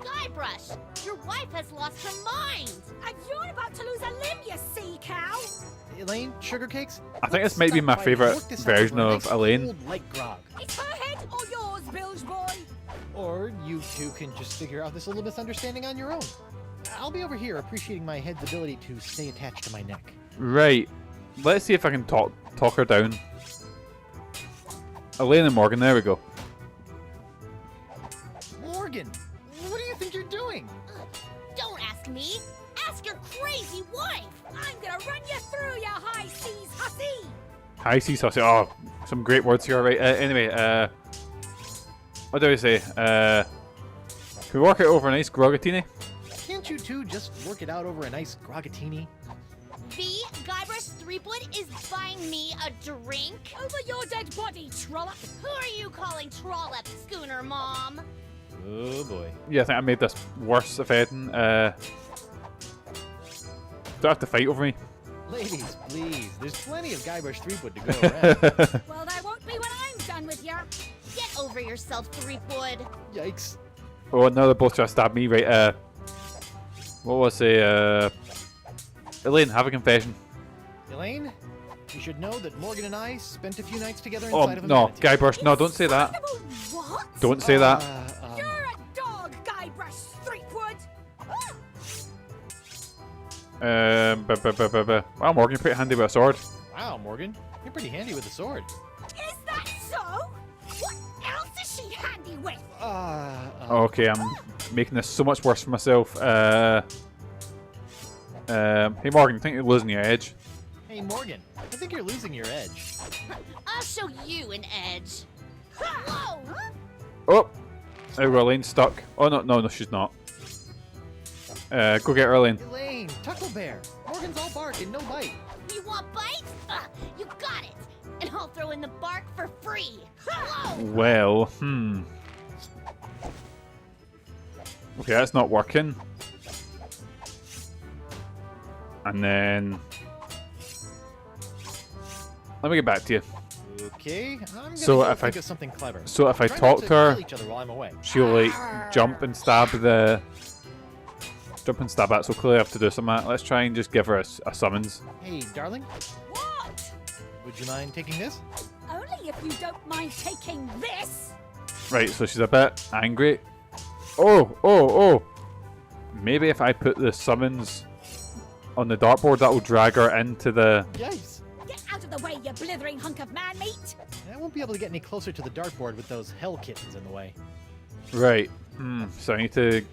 Guybrush, your wife has lost her mind. And you're about to lose a limb, you sea cow! Elaine, sugar cakes? I think this might be my favourite version of Elaine. Light grog. It's her head or yours, bilge boy! Or you two can just figure out this little misunderstanding on your own. I'll be over here appreciating my head's ability to stay attached to my neck. Right. Let's see if I can talk her down. Elaine and Morgan, there we go. Morgan, what do you think you're doing? Don't ask me. Ask your crazy wife. I'm gonna run you through, you high seas hussy! High seas hussy. Oh, some great words here, right? Anyway, what do I say? Can we work it over a nice grogatini? Can't you two just work it out over a nice grogatini? V, Guybrush Threepwood is buying me a drink. Over your dead body, trollop! Who are you calling Trollop, Schooner Mom? Oh boy. Yeah, I think I made this worse if anything. Don't have to fight over me. Ladies, please. There's plenty of Guybrush Threepwood to go around. Well, there won't be when I'm done with you. Get over yourself, Threepwood. Yikes. Oh, now they're both trying to stab me, right? What was it? Elaine, have a confession. Elaine, you should know that Morgan and I spent a few nights together Oh, inside of a no, manatee. Guybrush, no, don't say that. What? Don't say that. You're a dog, Guybrush Threepwood! Wow, Morgan, you're pretty handy with a sword. Wow, Morgan, you're pretty handy with a sword. Is that so? What else is she handy with? Okay, I'm making this so much worse for myself. Hey Morgan, I think you're losing your edge. Hey, Morgan, I think you're losing your edge. I'll show you an edge. Whoa! Oh! There we go, Elaine's stuck. Oh, no, she's not. Go get her, Elaine. Elaine, Tuckle Bear. Morgan's all bark and no bite. You want bites? You got it. And I'll throw in the bark for free. Whoa! Well, Okay, that's not working. And then... Let me get back to you. Okay, I'm gonna So go if think I- of something clever. So if I Try not talk to to her, kill each other while I'm away. she'll like jump and stab the... Jump and stab at, so clearly I have to do something. Let's try and just give her a summons. Hey, darling, What? would you mind taking this? Only if you don't mind taking this. Right, so she's a bit angry. Oh! Maybe if I put the summons on the dartboard, that will drag her into the... Yikes! Get out of the way, you blithering hunk of man meat! I won't be able to get any closer to the dartboard with those hell kittens in the way. Right. So I need to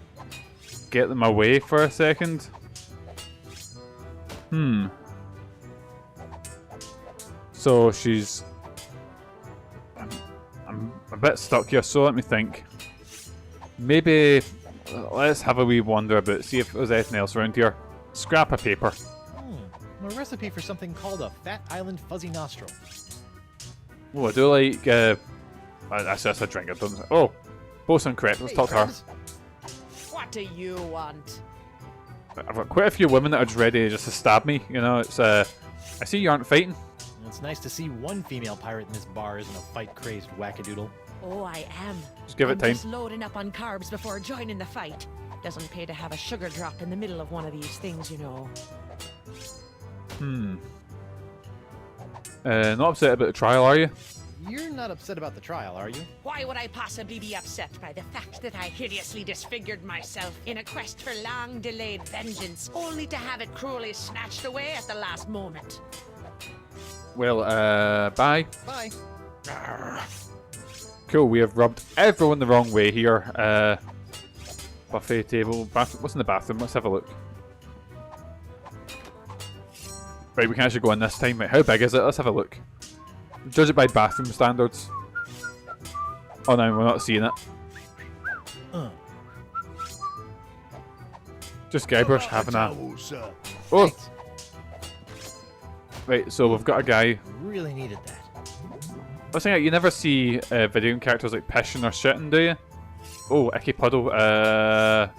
get them away for a second. So she's... I'm a bit stuck here, so let me think. Maybe let's have a wee wander about, see if there's anything else around here. Scrap of paper. A recipe for something called a Fat Island Fuzzy Nostril. Oh, I do like... that's a drink, I don't... Oh! Bosun correct, let's talk to her. What do you want? I've got quite a few women that are just ready just to stab me, you know, it's... I see you aren't fighting. It's nice to see one female pirate in this bar isn't a fight-crazed wackadoodle. Oh, I am. Just give it time. Just loading up on carbs before joining the fight. Doesn't pay to have a sugar drop in the middle of one of these things, you know. Not upset about the trial, are you? You're not upset about the trial, are you? Why would I possibly be upset by the fact that I hideously disfigured myself in a quest for long-delayed vengeance, only to have it cruelly snatched away at the last moment? Well, bye. Bye. Cool, we have rubbed everyone the wrong way here. Buffet table, what's in the bathroom? Let's have a look. Right, we can actually go in this time. Right, how big is it? Let's have a look. Judge it by bathroom standards. Oh no, we're not seeing it. Just Guybrush having a... Oh! Right, so we've got a guy... Really needed that. Let's think, you never see video game characters like pissing or shitting, do you? Oh, icky puddle. Right,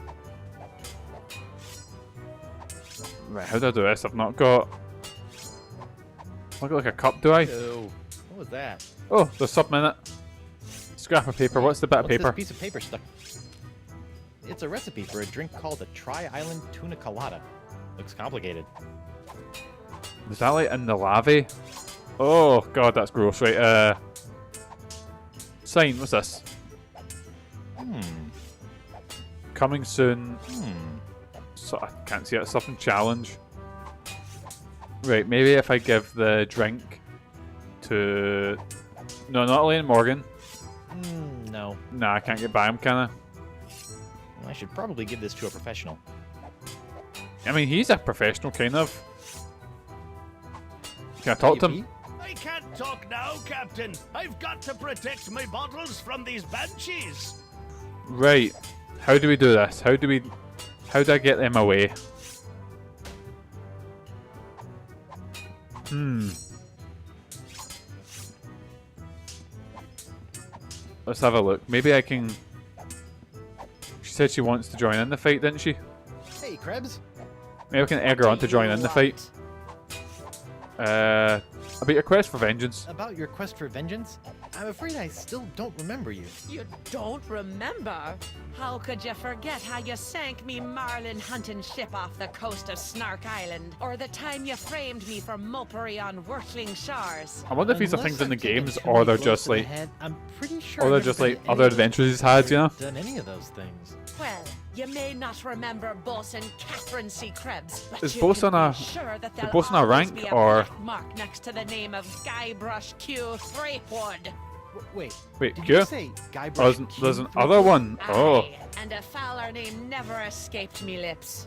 how do I do this? I've not got... I've got like a cup, do I? Oh, what was that? Oh, there's something in it. Scrap of paper. What's the bit of paper? This piece of paper stuck? It's a recipe for a drink called a Tri-Island Tuna Colada. Looks complicated. Is that like in the lava? Oh god, that's gross. Right, sign, what's this? Coming soon. So, I can't see it. Something challenge. Right, maybe if I give the drink to... No, not Elaine Morgan. No. Nah, I can't get by him, can I? Well, I should probably give this to a professional. I mean, he's a professional, kind of. Can I talk to him? I can't talk now, Captain. I've got to protect my bottles from these banshees. Right. How do we do this? How do I get them away? Let's have a look. Maybe I can... She said she wants to join in the fight, didn't she? Hey, Krebs. Maybe I can egg her on to join in the fight. About your quest for vengeance. About your quest for vengeance? I'm afraid I still don't remember you. You don't remember? How could you forget how you sank me marlin hunting ship off the coast of Snark Island? Or the time you framed me for mopery on Wurtling Shores? I wonder if these are things in the games, or they're just like... I'm pretty sure or they're just like other adventures he's had, you know? Done any of those things. Well, you may not remember Bosun Catherine C. Krebs, but Is you Bosun can a... be sure that Is there'll Bosun a always rank, be a or... black mark next to the name of Guybrush Threepwood. Wait, Wait, did Q? you say Guybrush There's an other one. Oh. Aye, and a fouler name never escaped me lips.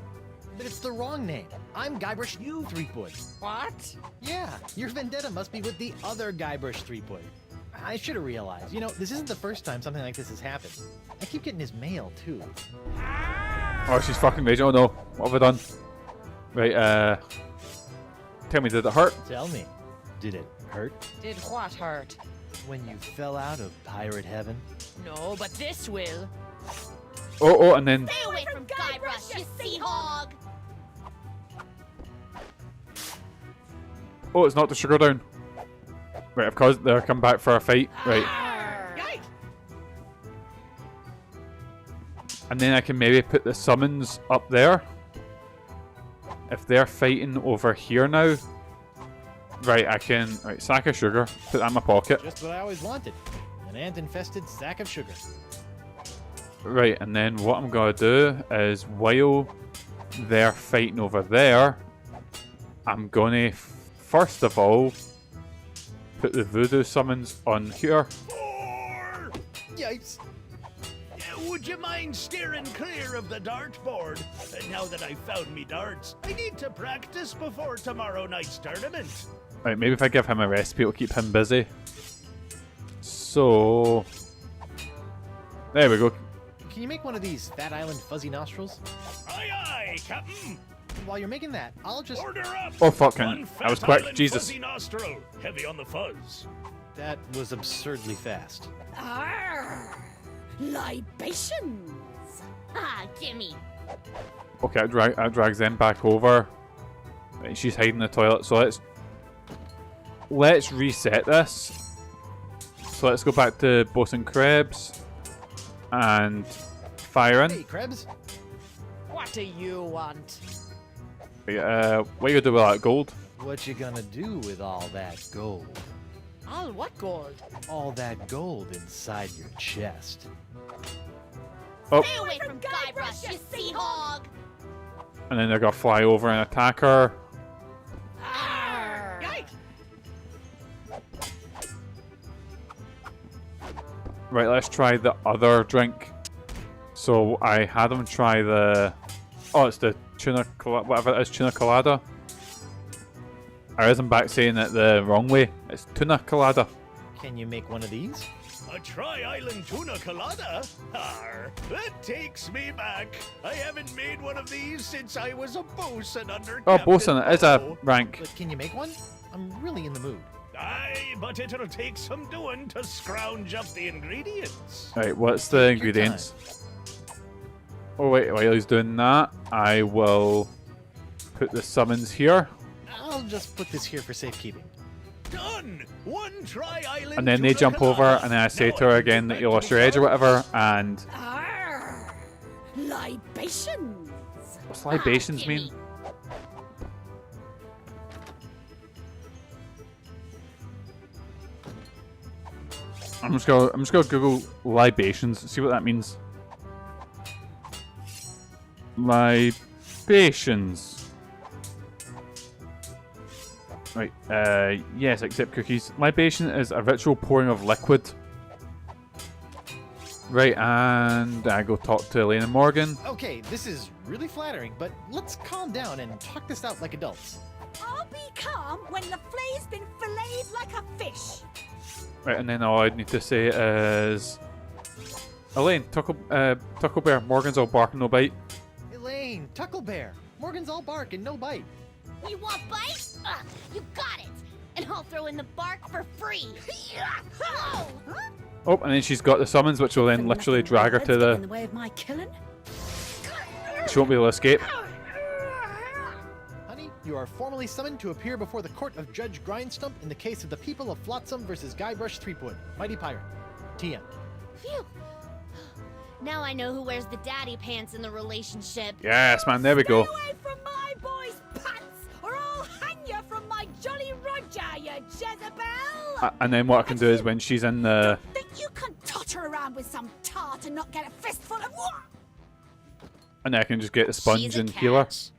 But it's the wrong name. I'm Guybrush Threepwood. What? Yeah, your vendetta must be with the other Guybrush Threepwood. I should have realized. You know, this isn't the first time something like this has happened. I keep getting his mail, too. Oh, she's fucking raging. Oh no. What have I done? Right, tell me, did it hurt? Tell me, did it hurt? Did what hurt? When you fell out of pirate heaven? No, but this will. Oh, and then... Stay away from Guybrush, you sea hog! Oh, it's knocked the sugar down. Right, of course, they're come back for a fight. Right. Yikes! And then I can maybe put the summons up there. If they're fighting over here now. Right, I can... Right, sack of sugar. Put that in my pocket. Just what I always wanted. An ant-infested sack of sugar. Right, and then what I'm going to do is while they're fighting over there, I'm gonna first of all put the voodoo summons on here. Yikes. Would you mind steering clear of the dartboard? Now that I've found me darts, I need to practice before tomorrow night's tournament. Right, maybe if I give him a recipe, it'll keep him busy. So there we go. Can you make one of these Fat Island fuzzy nostrils? Aye, aye, Captain. While you're making that, I'll just... Order up. Oh fucking! One I was Fat quick. Island Jesus. Fuzzy nostril, heavy on the fuzz. That was absurdly fast. Arr! Libations! Ah, gimme. Okay, that drags them back over. Right, she's hiding in the toilet. So let's reset this. So let's go back to Bosun Krebs and firing. Hey, Krebs. What do you want? Right, what are you gonna do with that gold? What you gonna do with all that gold? All what gold? All that gold inside your chest. Oh, Stay away from Guybrush, you sea hog! and then they're gonna fly over and attack her. Arr! Yikes! Right, let's try the other drink. So I had them try the... Oh, it's the tuna... whatever it is, tuna colada. I am back saying it the wrong way. It's tuna colada. Can you make one of these? A Tri-Island Tuna Colada? Arr, that takes me back. I haven't made one of these since I was a bosun under Oh, Captain bosun, it is a Mo. rank. But can you make one? I'm really in the mood. Aye, but it'll take some doing to scrounge up the ingredients. Right, what's the ingredients? Oh wait, while he's doing that, I will put the summons here. I'll just put this here for safekeeping. Done! One Tri-Island And then they Tuna jump over, Colada. and then I say Now to her I'll again get that you back lost to your edge or the whatever, and... Arr! Libations! What's libations mean? I'm just gonna Google libations, see what that means. Libations. Right, yes, except cookies. Libation is a ritual pouring of liquid. Right, and I go talk to Elaine and Morgan. Okay, this is really flattering, but let's calm down and talk this out like adults. I'll be calm when the flay's been filleted like a fish. Right, and then all I need to say is... Elaine, Tuckle Bear, Morgan's all bark and no bite. Elaine, Tucklebear, Morgan's all bark and no bite. You want bite? You got it! And I'll throw in the bark for free! Oh! Oh, and then she's got the summons, which will then literally drag her to In the... the way of my killing. She won't be able to escape. Honey, you are formally summoned to appear before the court of Judge Grindstump in the case of the people of Flotsam versus Guybrush Threepwood, Mighty Pirate. TM. Phew! Now I know who wears the daddy pants in the relationship. Yes, man, there we go. Stay away from my boy's pants, or I'll hang you from my Jolly Roger, you Jezebel! And then what I can do is when she's in the... Think you can totter around with some tart and not get a fistful of what? And then I can just get the sponge She's a and heal her. catch.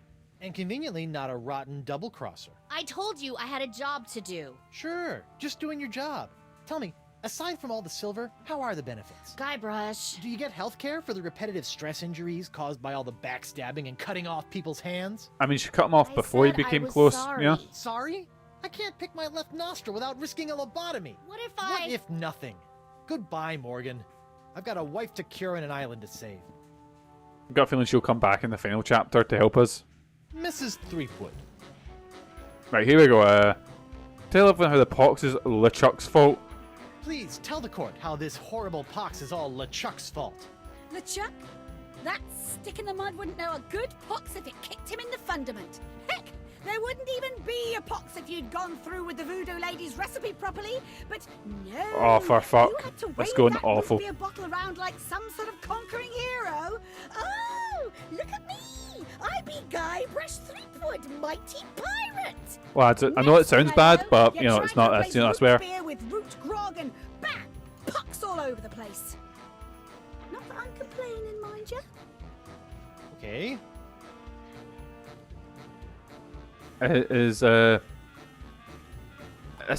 And conveniently, not a rotten double crosser. I told you I had a job to do. Sure, just doing your job. Tell me, aside from all the silver, how are the benefits? Guybrush. Do you get health care for the repetitive stress injuries caused by all the backstabbing and cutting off people's hands? I mean, she cut him off I before he said I became was close. sorry. Yeah. Sorry? I can't pick my left nostril without risking a lobotomy. What if What if nothing? Goodbye, Morgan. I've got a wife to cure and an island to save. I've got a feeling she'll come back in the final chapter to help us. Mrs. Threepwood. Right, here we go. Tell everyone how the pox is LeChuck's fault. Please tell the court how this horrible pox is all LeChuck's fault. LeChuck, that stick in the mud wouldn't know a good pox if it kicked him in the fundament. Heck, there wouldn't even be a pox if you'd gone through with the voodoo lady's recipe properly. But no, Oh, for fuck. you had to Let's wave go in that awful. root beer bottle around like some sort of conquering hero. Oh, look at me! I be Guybrush Threepwood, mighty pirate. Lads, I know it sounds bad, but, you know, tried it's not, to that's, you know, I raise swear. root beer with root grog and bam, pox all over the place. Not that I'm complaining, mind you. Okay. is this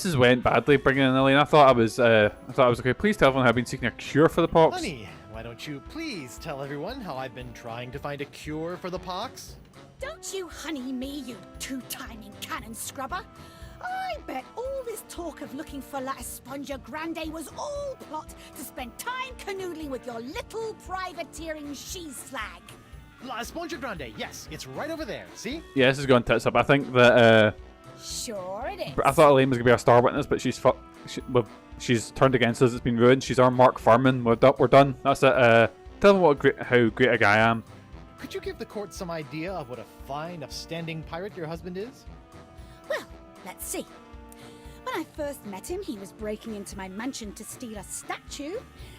has went badly bringing in Elaine. I thought I was okay. Please tell everyone I've been seeking a cure for the pox. Honey, why don't you please tell everyone how I've been trying to find a cure for the pox? Don't you honey me, you two-timing cannon scrubber. I bet all this talk of looking for La Esponja Grande was all plot to spend time canoodling with your little privateering she-slag. La Esponja Grande, yes, it's right over there, see? Yeah, this is going tits up. I think that Sure it is. I thought Elaine was gonna be our star witness, but she's turned against us. It's been ruined. She's our Mark Furman. We're done. That's it. Tell them how great a guy I am. Could you give the court some idea of what a fine, upstanding pirate your husband is? Well, let's see. When I first met him, he was breaking into my mansion to steal a statue.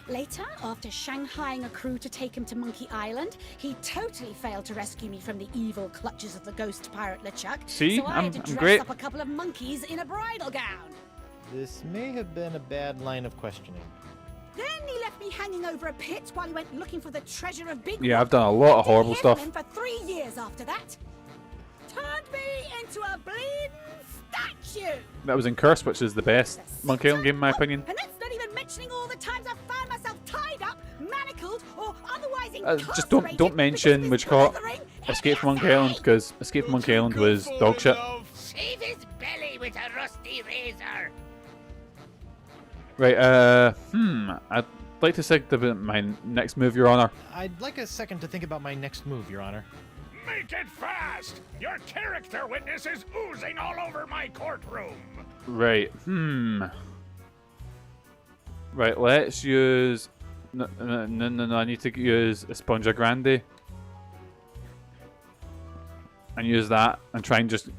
Later, after shanghaiing a crew to take him to Monkey Island, he totally failed to rescue me from the evil clutches of the ghost pirate LeChuck. See? So I had to I'm dress great. up a couple of monkeys in a bridal gown. This may have been a bad line of questioning. Then he left me hanging over a pit while he went looking for the treasure of Big Yeah, Rock. I've done a lot of horrible Hid stuff. him for 3 years after that. Turned me into a bleeding statue. That was in Curse, which is the best Monkey Island game in my opinion. And that's not even mentioning all the times I've found myself tied up, manacled, or otherwise Just don't mention which caught Escape from Monkey Island, because Escape from Monkey Island was dog shit. Shave his belly with a rusty razor. Right, I'd like to say my next move, Your Honor. I'd like a second to think about my next move, Your Honor. Make it fast! Your character witness is oozing all over my courtroom! Right, Right, let's use... No, I need to use Esponja Grande. And use that, and try and just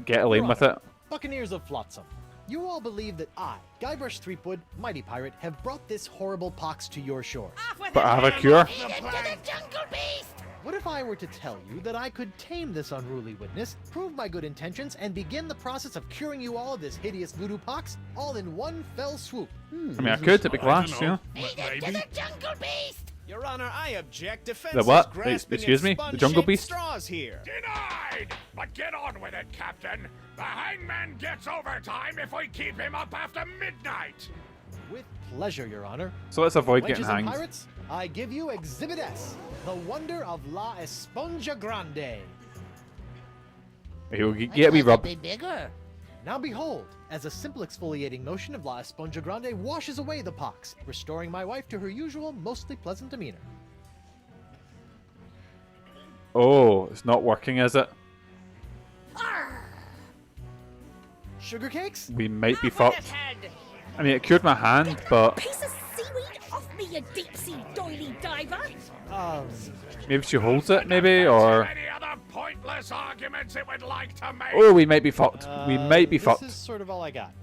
get Elaine with it. Buccaneers of Flotsam, you all believe that I, Guybrush Threepwood, Mighty Pirate, have brought this horrible pox to your shore. But I have a cure. Feed it to the jungle beast! What if I were to tell you that I could tame this unruly witness, prove my good intentions, and begin the process of curing you all of this hideous voodoo pox, all in one fell swoop? I mean, I could, to be class, you know. Feed it to the jungle beast! Your Honor, I object. Defense The what? is grasping Excuse at me? The Jungle sponge-shaped Beast? straws here. Denied! But get on with it, Captain! The hangman gets overtime if we keep him up after midnight! With pleasure, Your Honor. So let's avoid getting Wenches and hanged. pirates, I give you Exhibit S, the wonder of La Esponja Grande. He'll get me rub. Be bigger. Now behold, as a simple exfoliating motion of La Esponja Grande washes away the pox, restoring my wife to her usual, mostly pleasant demeanor. Oh, it's not working, is it? Sugar cakes? We might be fucked. I mean, it cured my hand, but Piece of seaweed off me, you deep-sea doily diver. maybe she holds it, maybe, or... Any other pointless arguments it would like to make? Oh, we might be fucked. We might be fucked. This is sort of all I got.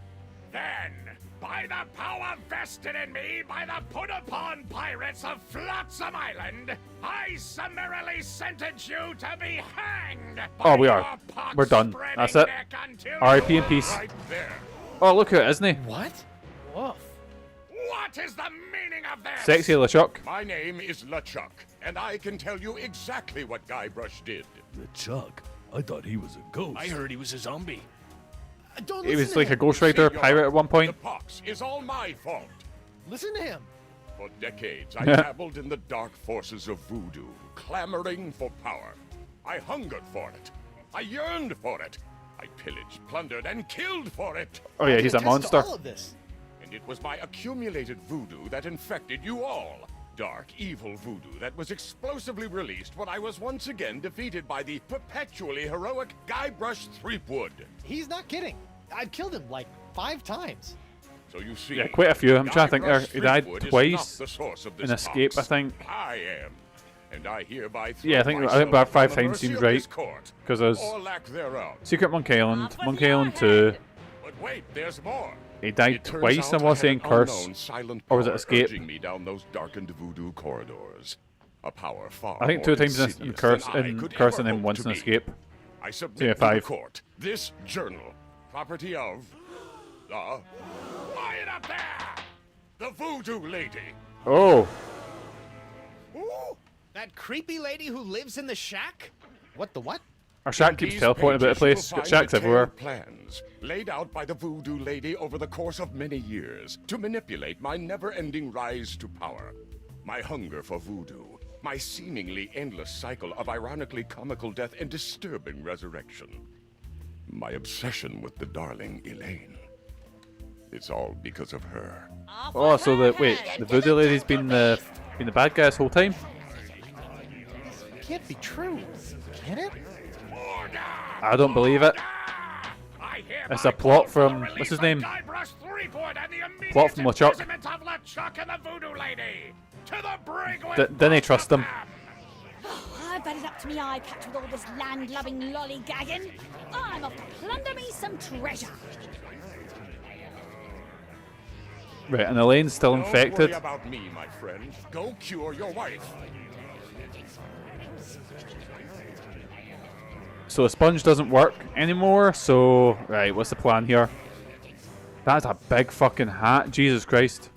Then, by the power vested in me by the put-upon pirates of Flotsam Island, I summarily sentence you to be hanged. Oh, we are. We're done. That's it. R.I.P. in peace. Right there. Oh, look who it is, isn't he? What? Woof. What is the meaning of this? Sexy LeChuck. My name is LeChuck, and I can tell you exactly what Guybrush did. LeChuck? I thought he was a ghost. I heard he was a zombie. Don't He listen was to like a him. Ghost Rider Senor, pirate at one point. The pox is all my fault. Listen to him. For decades, I dabbled in the dark forces of voodoo, clamoring for power. I hungered for it. I yearned for it. I pillaged, plundered, and killed for it. Oh yeah, I he's can a attest to monster. all of this. And it was my accumulated voodoo that infected you all. Dark, evil voodoo that was explosively released when I was once again defeated by the perpetually heroic Guybrush Threepwood. He's not kidding. I've killed him like 5 times. So you see, Yeah, quite a few. I'm trying to think there. Guybrush He died Threepwood is twice not the source of in this Escape, I pox. think. I am. And I hereby Yeah, I think myself about 5 upon the times mercy seems of right. this court, Because there's or lack thereof. Secret Monkey Island, Off with Monkey your Island head. 2. But wait, there's more. He died It turns twice, I out was had saying an Curse. unknown silent Or was it power Escape? urging me down those darkened voodoo corridors. A power far I think more 2 times in insidious Curse, than I in could Curse ever and then hope once to in be. Escape. I submit yeah, to 5. the court this journal, property of the... Quiet up there! The voodoo lady. Oh, Ooh, That creepy lady who lives in the shack? What the what? Our shack keeps These teleporting about the pages place. you will Got find shacks everywhere. detailed plans laid out by the voodoo lady over the course of many years to manipulate my never-ending rise to power. My hunger for voodoo, my seemingly endless cycle of ironically comical death and disturbing resurrection. My obsession with the darling Elaine. It's all because of her. Oh, so the voodoo lady's been the bad guy this whole time? Can't be true, can it? I don't believe it. It's a plot from what's his name? Guybrush Threepwood and the Plot from LeChuck. imprisonment of LeChuck and the voodoo lady. To the brig with Didn't he trust them? I've had it up to me eye patch with all this land-loving lollygagging. I'm off to plunder me some treasure. Right, and Elaine's still Don't infected. worry about me, my friend. Go cure your wife. So the sponge doesn't work anymore, so... Right, what's the plan here? That's a big fucking hat, Jesus Christ.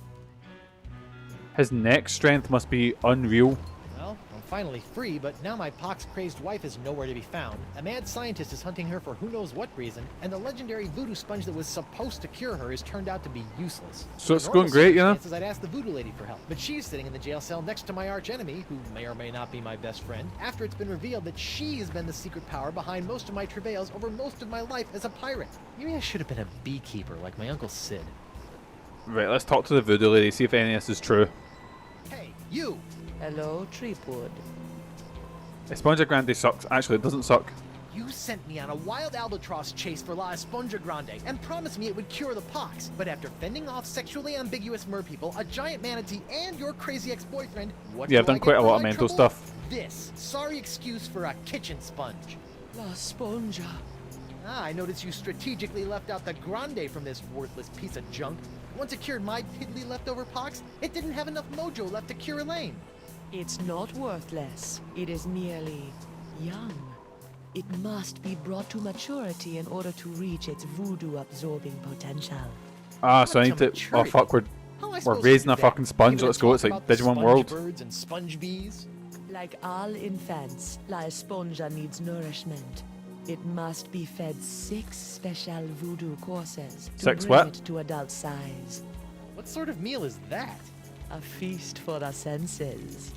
His neck strength must be unreal. Well, I'm finally free, but now my pox-crazed wife is nowhere to be found. A mad scientist is hunting her for who knows what reason, and the legendary voodoo sponge that was supposed to cure her has turned out to be useless. So it's In going normal great, you know? circumstances, I'd ask the voodoo lady for help, but she's sitting in the jail cell next to my archenemy, who may or may not be my best friend, after it's been revealed that she has been the secret power behind most of my travails over most of my life as a pirate. Maybe I should have been a beekeeper like my Uncle Sid. Right, let's talk to the voodoo lady, see if any of this is true. Hey, you! Hello, Threepwood. Esponja Grande sucks. Actually, it doesn't suck. You sent me on a wild albatross chase for La Esponja Grande and promised me it would cure the pox. But after fending off sexually ambiguous merpeople, a giant manatee, and your crazy ex-boyfriend, what Yeah, do I've done I get quite a for lot of my mental trouble? stuff. This. Sorry excuse for a kitchen sponge. La Sponja. Ah, I noticed you strategically left out the Grande from this worthless piece of junk. Once it cured my piddly leftover pox, it didn't have enough mojo left to cure Elaine. It's not worthless. It is merely young. It must be brought to maturity in order to reach its voodoo-absorbing potential. Ah, so I need What to to... Oh maturity? fuck, How am I we're supposed to raising do a that? fucking sponge. Even Let's to go. talk It's like about the Digimon sponge World. birds and sponge bees? Like all infants, La Esponja needs nourishment. It must be fed 6 special voodoo courses to 6 bring what? it to adult size. What sort of meal is that? A feast for the senses.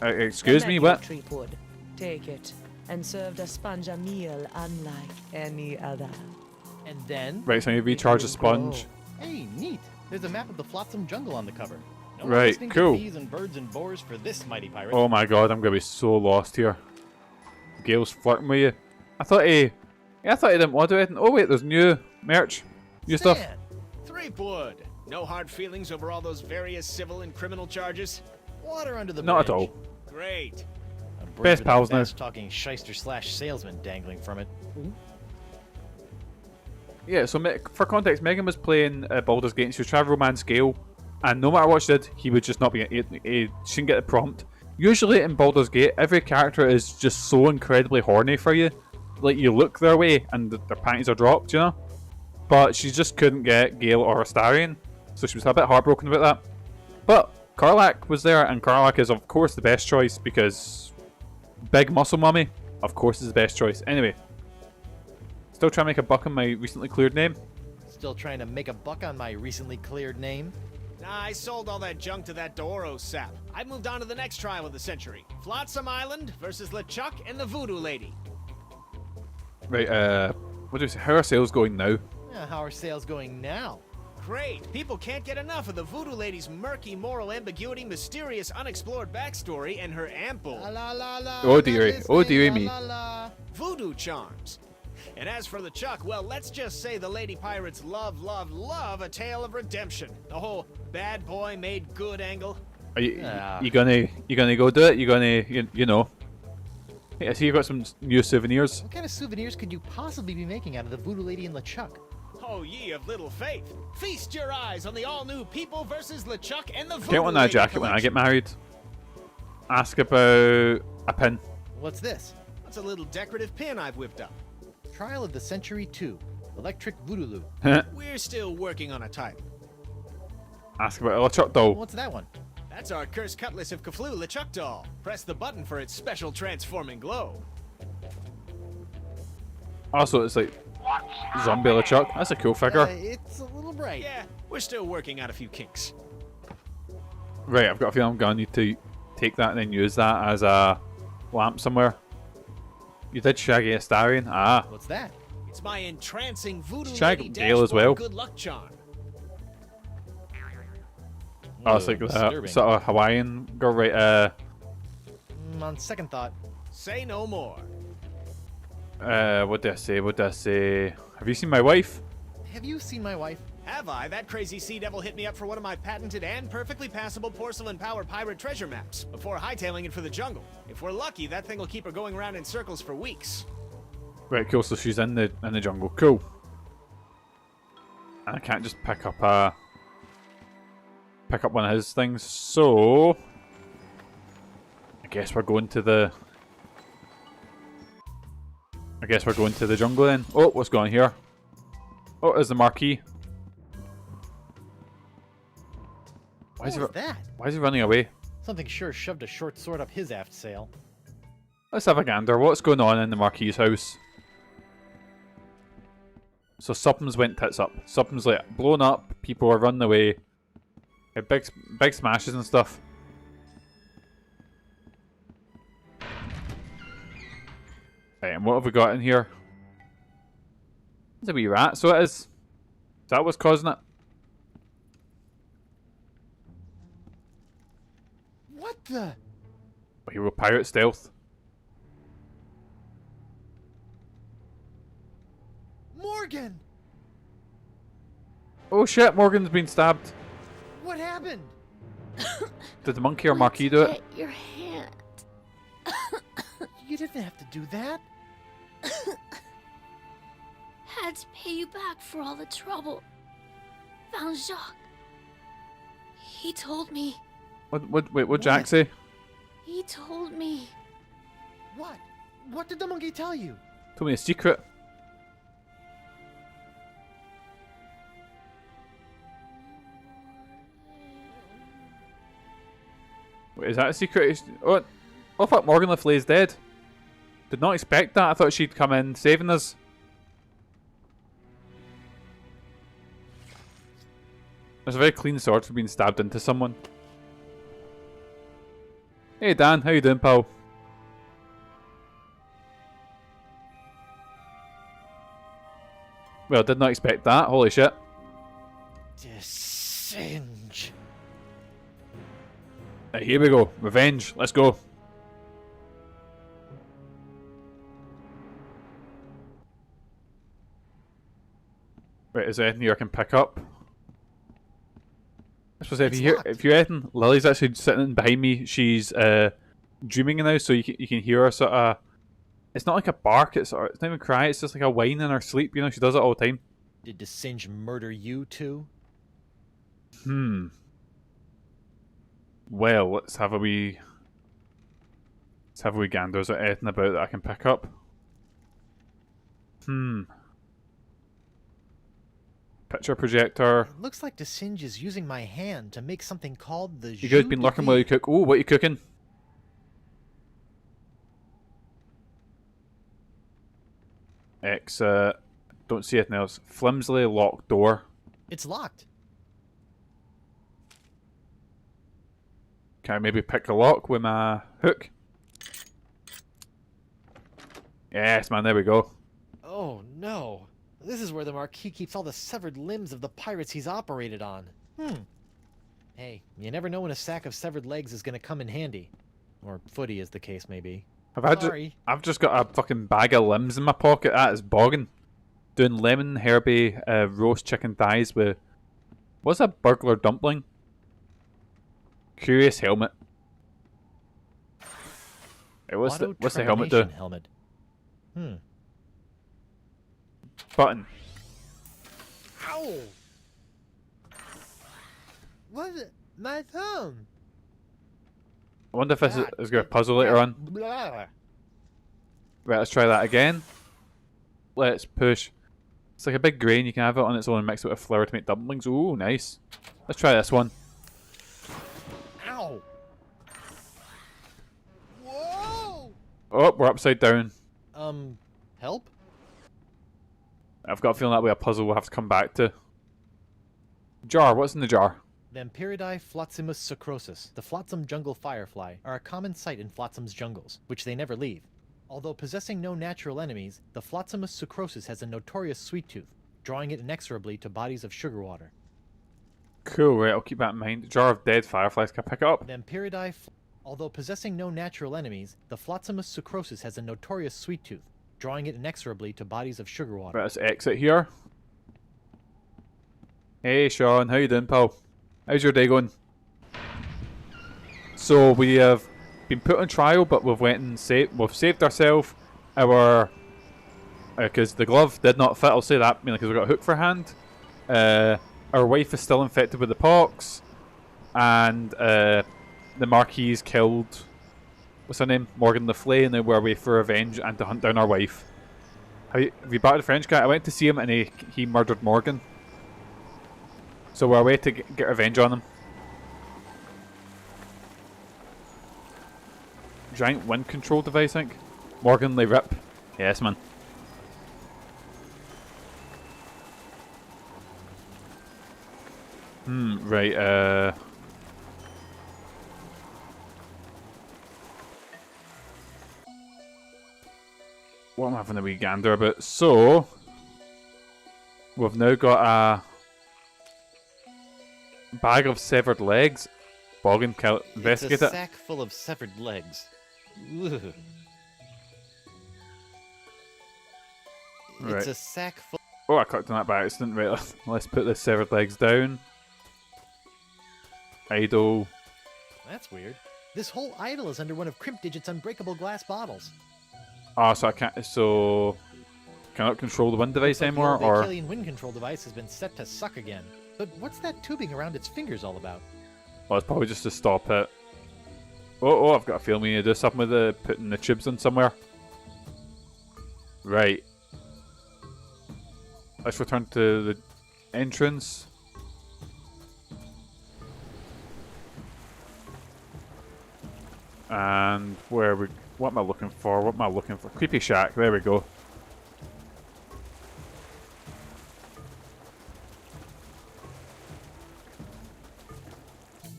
Excuse The me, menu, what? Threepwood. Take it, and serve the sponge a meal unlike any other. And then? Right, so I need to recharge the sponge. Hey, neat. There's a map of the Flotsam jungle on the cover. No more Right, listening to cool. bees and birds and boars for this mighty pirate. Oh my god, I'm gonna be so lost here. Gale's flirting with you. I thought he didn't want to do anything. Oh wait, there's new merch, new stuff. Stan! Threepwood. No hard feelings over all those various civil and criminal charges? Water under the Not at bridge. all. Great. A bridge Best with a pals now. fast-talking shyster/salesman dangling from it. Yeah, so for context, Megan was playing Baldur's Gate. She was trying to romance Gale, and no matter what she did, he would just not be. He shouldn't get the prompt. Usually in Baldur's Gate, every character is just so incredibly horny for you. Like, you look their way and their panties are dropped, you know? But she just couldn't get Gale or Astarion, so she was a bit heartbroken about that. But Karlach was there, and Karlach is, of course, the best choice because Big Muscle Mummy, of course, is the best choice. Anyway, still trying to make a buck on my recently cleared name. Still trying to make a buck on my recently cleared name? Nah, I sold all that junk to that Doro sap. I moved on to the next trial of the century. Flotsam Island versus LeChuck and the Voodoo Lady. Right, what do we say? How are sales going now? Yeah, how are sales going now? Great. People can't get enough of the Voodoo Lady's murky moral ambiguity, mysterious unexplored backstory, and her ample Oh dearie, oh dearie me. voodoo charms. And as for LeChuck, well, let's just say the lady pirates love a tale of redemption. The whole bad boy made good angle. Are you gonna go do it? You gonna you know? Hey, I see you got some new souvenirs. What kind of souvenirs could you possibly be making out of the Voodoo Lady and LeChuck? Oh, ye of little faith. Feast your eyes on the all-new People versus LeChuck and the Voodoo Get one that Lady jacket when I get collection. married. Ask about a pin. What's this? That's a little decorative pin I've whipped up. Trial of the Century 2. Electric Voodoo. We're still working on a title. Ask about a LeChuck doll. What's that one? That's our cursed cutlass of Cthulhu LeChuck doll. Press the button for its special transforming glow. Also, it's like zombie LeChuck. That's a cool figure. It's a little bright. Yeah, we're still working out a few kinks. Right, I've got a feeling I'm gonna need to take that and then use that as a lamp somewhere. You did Shaggy Astarion? Ah. What's that? It's my entrancing voodoo Shag lady Gale as dashboard well. good luck charm. Oh, it's like that sort of Hawaiian girl, right? On second thought. Say no more. What did I say? What did I say? Have you seen my wife? Have you seen my wife? Have I? That crazy sea devil hit me up for one of my patented and perfectly passable porcelain power pirate treasure maps before hightailing it for the jungle. If we're lucky, that thing will keep her going around in circles for weeks. Right, cool. So she's in the jungle. Cool. And I can't just pick up one of his things. So I guess we're going to the jungle then. Oh, what's going on here? Oh, there's the Marquis. Why is that? Why is he running away? Something sure shoved a short sword up his aft sail. Let's have a gander. What's going on in the Marquis' house? So something's went tits up. Something's like blown up. People are running away. Big smashes and stuff. Right, and what have we got in here? It's a wee rat, so it is. Is that what's causing it? What the? Hero pirate stealth. Morgan! Oh shit, Morgan's been stabbed. What happened? Did the monkey or Marquis do it? Get your hand. You didn't have to do that. Had to pay you back for all the trouble. Found Jacques. He told me. What Jack say? He told me. What? What did the monkey tell you? Told me a secret. Wait, is that a secret? Oh fuck, Morgan Le Fay's dead. Did not expect that. I thought she'd come in saving us. There's a very clean sword for being stabbed into someone. Hey Dan, how you doing, pal? Well, did not expect that. Holy shit. De Singe. Right, here we go. Revenge. Let's go. Right, is there anything here I can pick up? I suppose if you're anything, Lily's actually sitting behind me. She's dreaming now, so you can hear her sort of. It's not like a bark. It's not even cry. It's just like a whine in her sleep. You know, she does it all the time. Did De Singe murder you too? Well, let's have a wee gander. Is there anything about that I can pick up? Picture projector. It looks like De Singe is using my hand to make something called the. You guys been lurking while you cook. Oh, what are you cooking? Exit. Don't see anything else. Flimsily locked door. It's locked. Can I maybe pick the lock with my hook? Yes, man, there we go. Oh no. This is where the Marquis keeps all the severed limbs of the pirates he's operated on. Hey, you never know when a sack of severed legs is going to come in handy. Or footy, as the case may be. I've just got a fucking bag of limbs in my pocket. That is bogging. Doing lemon, herby, roast chicken thighs with... What's a burglar dumpling? Curious helmet. Hey, what's the helmet do? Helmet. Button. Ow! What's it? My thumb! I wonder if this is going to be a puzzle later on. Blah. Right, let's try that again. Let's push. It's like a big grain. You can have it on its own and mix it with flour to make dumplings. Ooh, nice. Let's try this one. Ow! Whoa! Oh, we're upside down. Help? I've got a feeling that'll be a puzzle we'll have to come back to. Jar, what's in the jar? Vampiridae Flotsimus sucrosus, the Flotsam jungle firefly, are a common sight in Flotsam's jungles, which they never leave. Although possessing no natural enemies, the Flotsimus sucrosus has a notorious sweet tooth, drawing it inexorably to bodies of sugar water. Cool, right, I'll keep that in mind. Jar of dead fireflies, can I pick it up? Vampiridae. Although possessing no natural enemies, the Flotsimus sucrosus has a notorious sweet tooth, drawing it inexorably to bodies of sugar water. Right, let's exit here. Hey Sean, how you doing, pal? How's your day going? So we have been put on trial, but we've went and saved ourselves our because the glove did not fit. I'll say that mainly because we got a hook for hand. Our wife is still infected with the pox, and the Marquis killed, what's her name, Morgan Le Fay, and now we're away for revenge and to hunt down our wife. Have you battled the French guy? I went to see him and he murdered Morgan. So we're away to get revenge on him. Giant wind control device, I think. Morgan Le Rip. Yes, man. Right, what am I having a wee gander about? So, we've now got a bag of severed legs. Boggin, investigate it's a it. sack full of severed legs. Ugh. Right. It's a sack full. Oh, I clicked on that by accident. Right, let's put the severed legs down. Idol. That's weird. This whole idol is under one of Crimp Digit's unbreakable glass bottles. Oh, so I can't. So cannot control the wind device anymore, The or Achillean wind control device has been set to suck again. But what's that tubing around its fingers all about? well, it's probably just to stop it. Oh, I've got a feeling we need to do something with the putting the tubes in somewhere. Right. Let's return to the entrance. And where we? What am I looking for? What am I looking for? Creepy shack. There we go.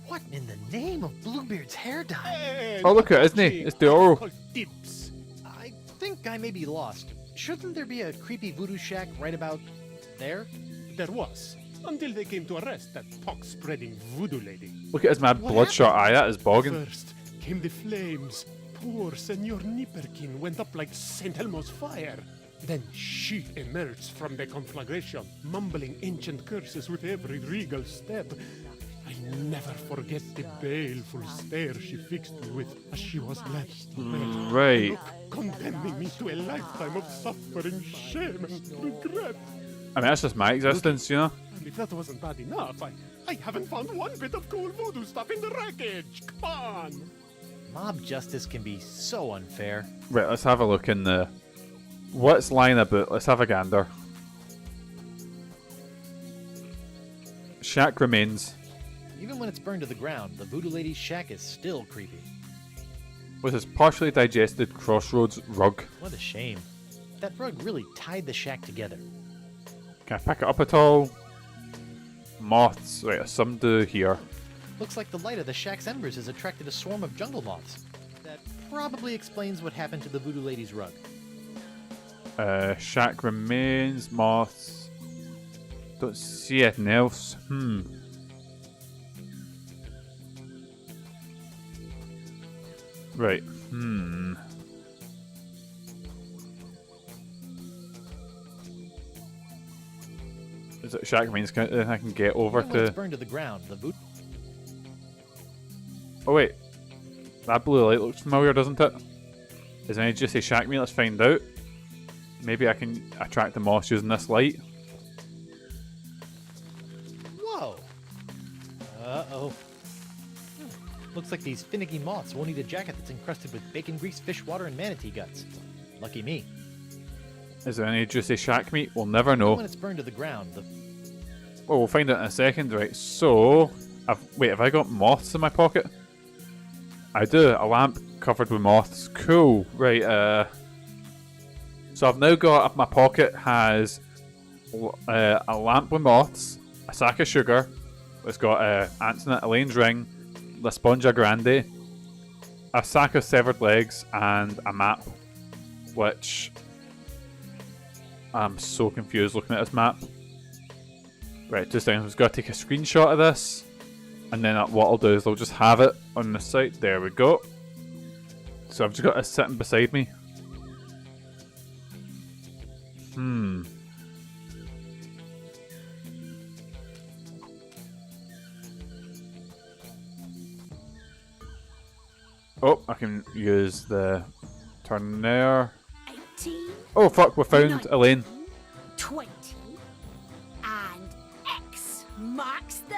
What in the name of Bluebeard's hair dye? Oh, look at it, isn't he? It's the Oro. I think I may be lost. Shouldn't there be a creepy voodoo shack right about there? There was, until they came to arrest that pox-spreading voodoo lady. Look at his mad bloodshot eye. That is bogging. First came the flames. Poor Senor Nipperkin went up like St. Elmo's fire. Then she emerged from the conflagration, mumbling ancient curses with every regal step. I never forget the baleful stare she fixed me with as she was led to bed. Right. Look, condemning me to a lifetime of suffering, shame, and regret. I mean, that's just my existence, you know? And if that wasn't bad enough, I haven't found one bit of cool voodoo stuff in the wreckage. Come on! Mob justice can be so unfair. Right, let's have a look in the... What's lying about? Let's have a gander. Shack remains. Even when it's burned to the ground, the voodoo lady's shack is still creepy. With his partially digested crossroads rug. What a shame. That rug really tied the shack together. Can I pick it up at all? Moths. Right, some do here. Looks like the light of the shack's embers has attracted a swarm of jungle moths. That probably explains what happened to the voodoo lady's rug. Shack remains, moths. Don't see anything else. Right. Is it shack remains? I can get over Even when it's to. burned to the ground, the voodoo. Oh wait, that blue light looks familiar, doesn't it? Is it just a shack me? Let's find out. Maybe I can attract the moths using this light. Whoa! Uh-oh. Looks like these finicky moths won't eat a jacket that's encrusted with bacon grease, fish water, and manatee guts. Lucky me. Is there any juicy shack meat? We'll never know. When it's burned to the ground, the... Well, we'll find out in a second, right? So, wait, have I got moths in my pocket? I do. A lamp covered with moths. Cool. Right, so I've now got, my pocket has a lamp with moths, a sack of sugar. It's got ants in it, Elaine's ring, La Spongia Grande, a sack of severed legs, and a map. Which I'm so confused looking at this map. Right, just saying, I've just got to take a screenshot of this, and then what I'll do is I'll just have it on the site. There we go. So I've just got it sitting beside me. Oh, I can use the turn there. 18. Oh fuck, we found Elaine. 20. And X marks the...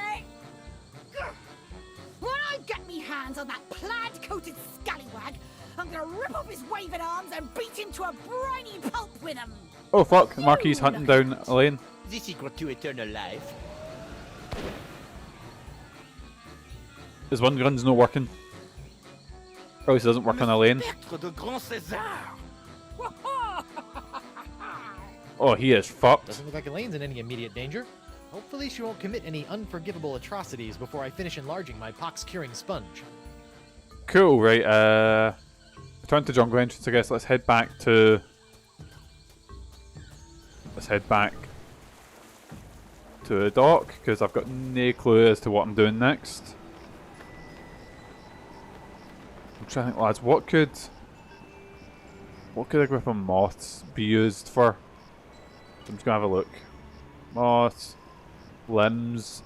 When I get me hands on that plaid-coated scallywag, I'm gonna rip off his waving arms and beat him to a briny pulp with them. Oh fuck, the Marquis is hunting down Elaine. The secret to eternal life. His one gun's not working. Oh, this doesn't work on Elaine. Oh, he is fucked. Doesn't look like Elaine's in any immediate danger. Hopefully she won't commit any unforgivable atrocities before I finish enlarging my pox-curing sponge. Cool, right, return to jungle entrance, I guess. Let's head back to... Let's head back to the dock, because I've got no clue as to what I'm doing next. I'm trying to think, lads, what could a group of moths be used for? I'm just gonna have a look. Moths, limbs.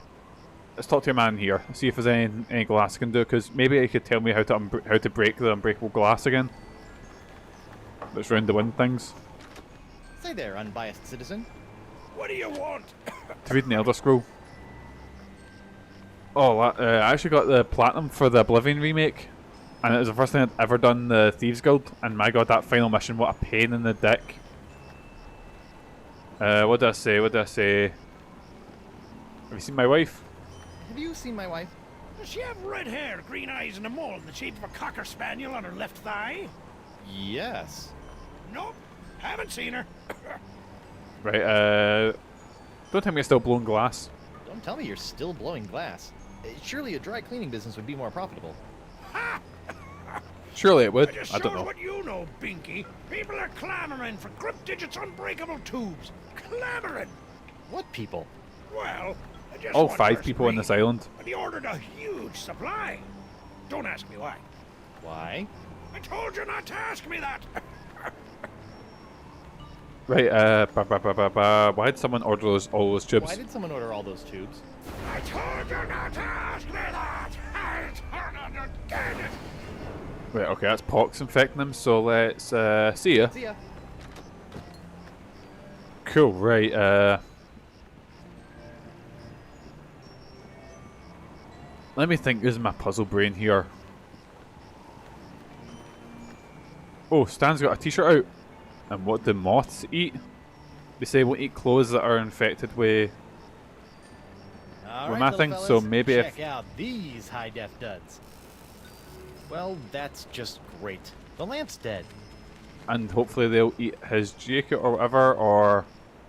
Let's talk to a man here. See if there's any glass I can do, because maybe he could tell me how to break the unbreakable glass again. That's round the wind things. Say there, unbiased citizen. What do you want? To read an Elder Scroll. Oh, I actually got the platinum for the Oblivion remake, and it was the first thing I'd ever done the Thieves Guild, and my god, that final mission, what a pain in the dick. What did I say? What did I say? Have you seen my wife? Have you seen my wife? Does she have red hair, green eyes, and a mole in the shape of a cocker spaniel on her left thigh? Yes. Nope, haven't seen her. Right, don't tell me you're still blowing glass. Don't tell me you're still blowing glass. Surely a dry cleaning business would be more profitable. Ha! Surely it would. It just I don't shows know. what you know, Binky. People are clamoring for Crypt Digits unbreakable tubes. Clamoring! What people? Well, I just All want 5 first people on rate, this island. But he ordered a huge supply. Don't ask me why. Why? I told you not to ask me that. Right, why did someone order all those tubes? Why did someone order all those tubes? I told you not to ask me that. I told you again. Right, okay, that's pox infecting them, so let's see ya. See ya. Cool, right, let me think using my puzzle brain here. Oh, Stan's got a t-shirt out. And what do moths eat? They say won't eat clothes that are infected with Alright, my little thing, fellas, so maybe check out these high-def duds. Well, that's just great. The lamp's dead. and hopefully they'll eat his jacket or whatever, or...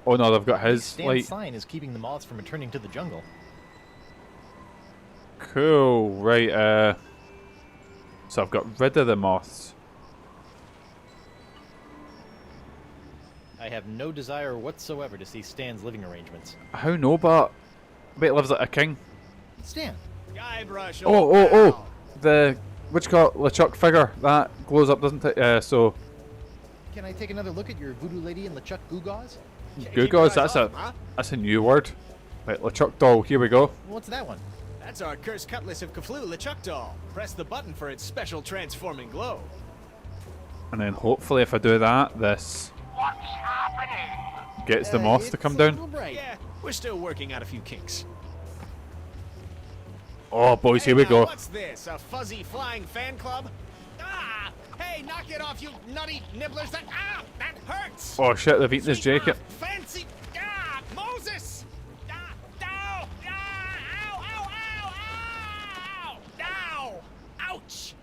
Oh no, they've got his Stan's light. sign is keeping the moths from returning to the jungle. Cool, right, so I've got rid of the moths. I have no desire whatsoever to see Stan's living arrangements. How no, but... I bet he lives like a king. Stan! Guybrush, Oh! The... What you call it? LeChuck figure. That glows up, doesn't it? So... Can I take another look at your voodoo lady and LeChuck Goo-Gaws? Goo-Gaws, that's a new word. Right, LeChuck doll, here we go. What's that one? That's our cursed cutlass of Kaflu, LeChuck doll. Press the button for its special transforming glow. And then hopefully if I do that, this... What's happening? Gets the moths to come down. Yeah, we're still working out a few kinks. Oh boys, here we go. What's this? A fuzzy flying fan club? Ah! Hey, knock it off, you nutty nibblers! That hurts! Oh shit, they've eaten his Sweet jacket. Fancy! Ah! Moses! Ah! Ow! Ah! Ow! Ow! Ow! Ow! Ow! Ouch!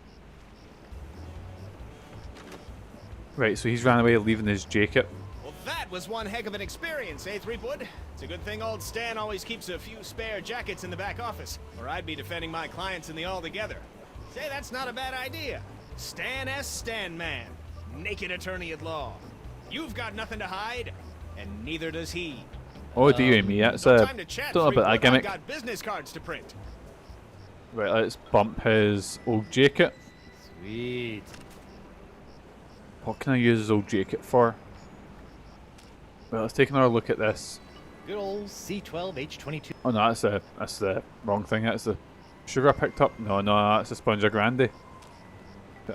Right, so he's ran away leaving his jacket. Well, that That was one heck of an experience, eh, Threepwood? It's a good thing old Stan always keeps a few spare jackets in the back office, or I'd be defending my clients in the Altogether. Say, that's not a bad idea. Stan S. Stanman, naked attorney at law. You've got nothing to hide, and neither does he. Oh, dear me, that's no a... time to chat, don't know about that gimmick. I've got business cards to print. Right, let's bump his old jacket. Sweet. What can I use his old jacket for? Well, let's take another look at this. Good old C12H22. Oh no, that's the wrong thing. That's the sugar I picked up. No, that's a Sponge Grande.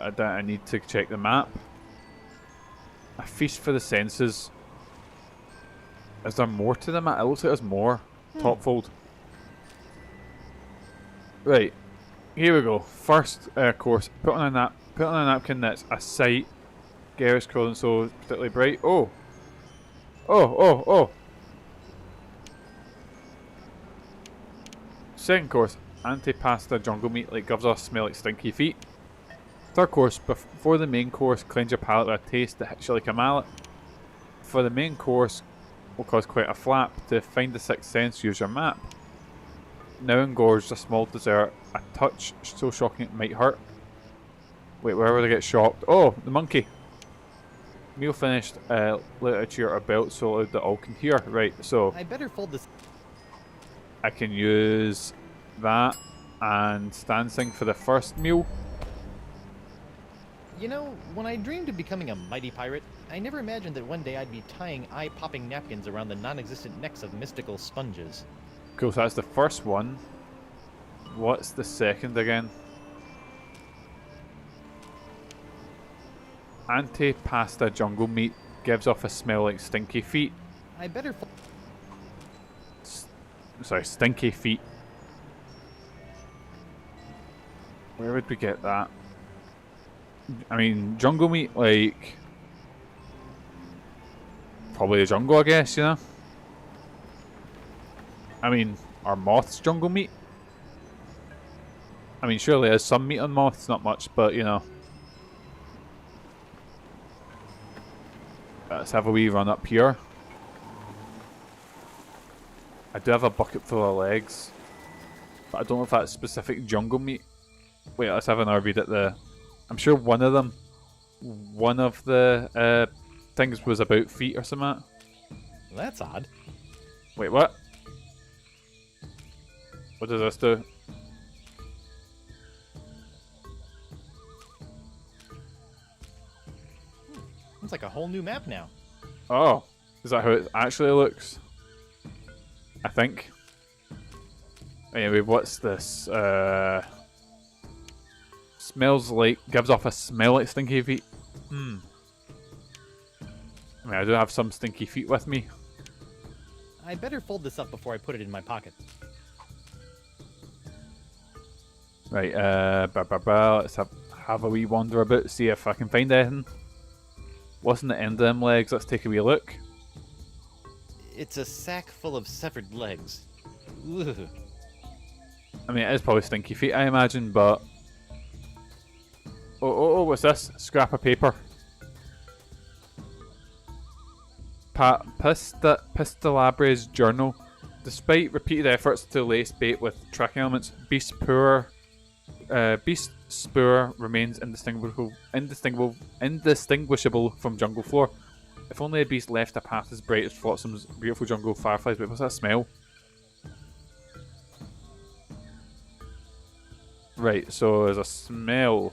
I need to check the map. A feast for the senses. Is there more to the map? It looks like there's more. Topfold. Right, here we go. First course. Put on a napkin that's a sight. Garrus scrolling so particularly bright. Oh. Second course, antipasta jungle meat like gives off smell like stinky feet. Third course, before the main course, cleanse your palate with a taste that hits you like a mallet. For the main course, will cause quite a flap. To find the sixth sense, use your map. Now engorged, a small dessert, a touch so shocking it might hurt. Wait, where would I get shocked? Oh, the monkey. Meal finished, literature or belt so loud that all can hear. Right, so I better fold this. I can use that and dancing for the first meal. You know, when I dreamed of becoming a mighty pirate, I never imagined that one day I'd be tying eye-popping napkins around the non-existent necks of mystical sponges. Cool, so that's the first one. What's the second again? Antipasta jungle meat gives off a smell like stinky feet. I better Sorry, stinky feet. Where would we get that? I mean, jungle meat, like... probably the jungle, I guess, you know? I mean, are moths jungle meat? I mean, surely there's some meat on moths, not much, but, you know. Let's have a wee run up here. I do have a bucket full of legs, but I don't know if that's specific jungle meat. Wait, let's have another read at the... I'm sure one of the things was about feet or something. Well, that's odd. Wait, what? What does this do? It's like a whole new map now. Oh, is that how it actually looks? I think. Anyway, what's this? Smells like, gives off a smell like stinky feet. I mean, I do have some stinky feet with me. I better fold this up before I put it in my pocket. Right, let's have a wee wander about, see if I can find anything. What's in the end of them legs? Let's take a wee look. It's a sack full of severed legs. Ugh. I mean, it is probably stinky feet, I imagine, but... Oh, what's this? Scrap of paper. Pistalabre's journal. Despite repeated efforts to lace bait with tracking elements, Beast's spoor remains indistinguishable from jungle floor. If only a beast left a path as bright as Flotsam's beautiful jungle fireflies. Wait, what's that smell? Right, so there's a smell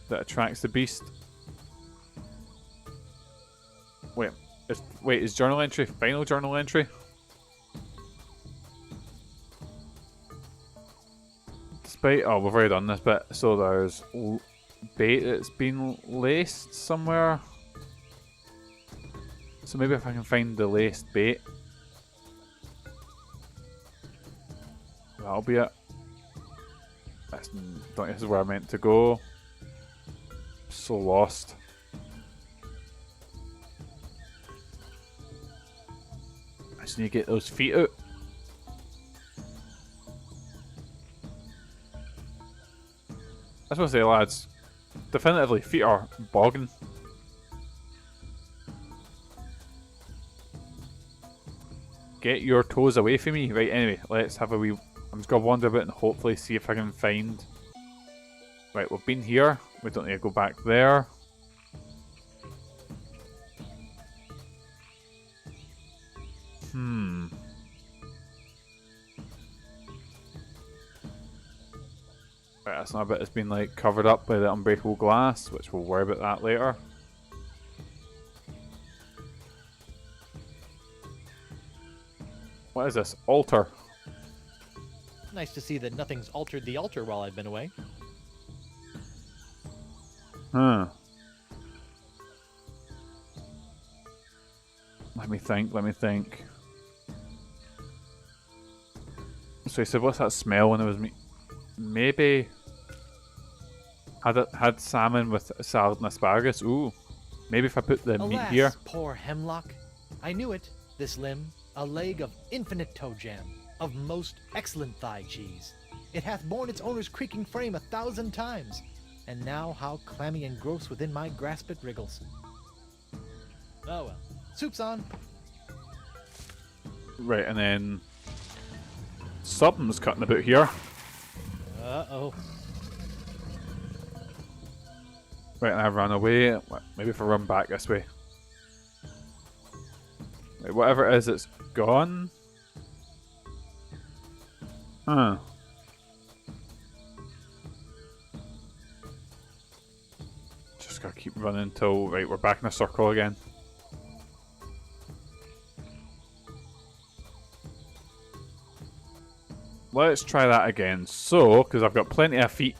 that attracts the beast. Wait, is journal entry final journal entry? Oh, we've already done this bit. So there's bait that's been laced somewhere. So maybe if I can find the laced bait, that'll be it. I don't think this is where I meant to go. So lost. I just need to get those feet out. I was going to say, lads, definitively feet are bogging. Get your toes away from me. Right, anyway, let's have a wee... I'm just going to wander a bit and hopefully see if I can find... Right, we've been here. We don't need to go back there. Right, that's not a bit that's been like covered up by the unbreakable glass, which we'll worry about that later. What is this? Altar. Nice to see that nothing's altered the altar while I've been away. Huh. Let me think. So he said, what's that smell when it was me? Maybe had salmon with salad and asparagus. Ooh. Maybe if I put the meat here. Poor hemlock. I knew it. This limb, a leg of infinite toe jam, of most excellent thigh cheese. It hath borne its owner's creaking frame 1,000 times, and now how clammy and gross within my grasp it wriggles. Oh well. Soup's on. Right, and then something's cutting about here. Uh-oh. Right, and I ran away. Maybe if I run back this way. Right, whatever it is, it's gone. Huh. Just gotta keep running until, right, we're back in a circle again. Let's try that again. So, because I've got plenty of feet.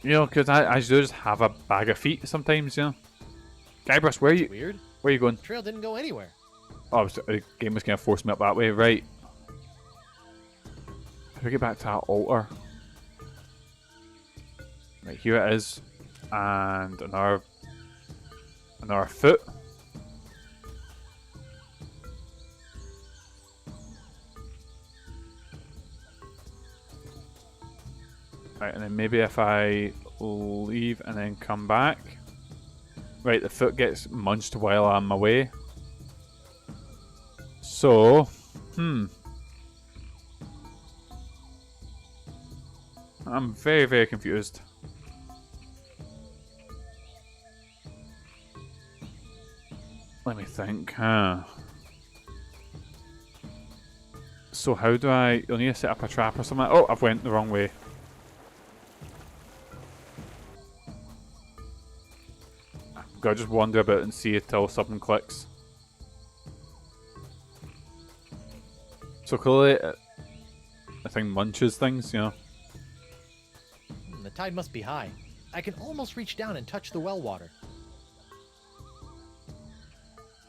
You know, because I just have a bag of feet sometimes, you know. Guybrush, where are you? Weird. Where are you going? The trail didn't go anywhere. Oh, the game was going to force me up that way. Right. How do we get back to that altar? Right, here it is. And another foot. Right, and then maybe if I leave and then come back. Right, the foot gets munched while I'm away. So, I'm very, very confused. Let me think, So how do you'll need to set up a trap or something. Oh, I've went the wrong way. Gotta just wander about and see it till something clicks. So clearly, I think munches things, you know. The tide must be high. I can almost reach down and touch the well water.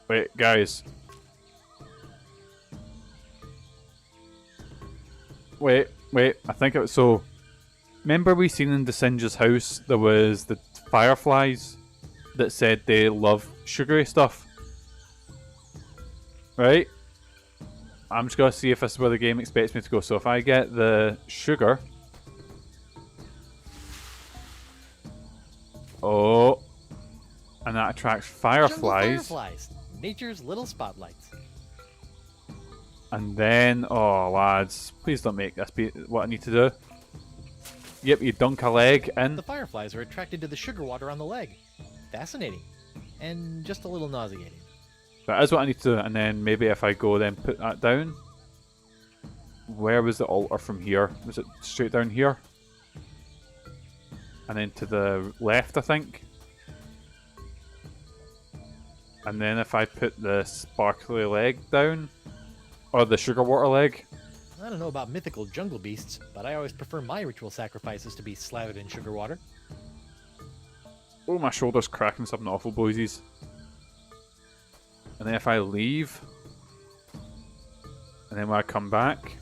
Wait, guys. Wait, I think it was so... Remember we seen in De Singe's house, there was the fireflies that said they love sugary stuff? Right? I'm just gonna see if this is where the game expects me to go. So if I get the sugar... Oh... And that attracts fireflies. Fireflies, nature's little spotlights. And then, oh lads, please don't make this be what I need to do. Yep, you dunk a leg in. The fireflies are attracted to the sugar water on the leg. Fascinating. And just a little nauseating. That is what I need to do, and then maybe if I go then put that down. Where was the altar from here? Was it straight down here? And then to the left, I think. And then if I put the sparkly leg down, or the sugar water leg. I don't know about mythical jungle beasts, but I always prefer my ritual sacrifices to be slathered in sugar water. Oh, my shoulder's cracking something awful, boysies. And then if I leave, and then when I come back,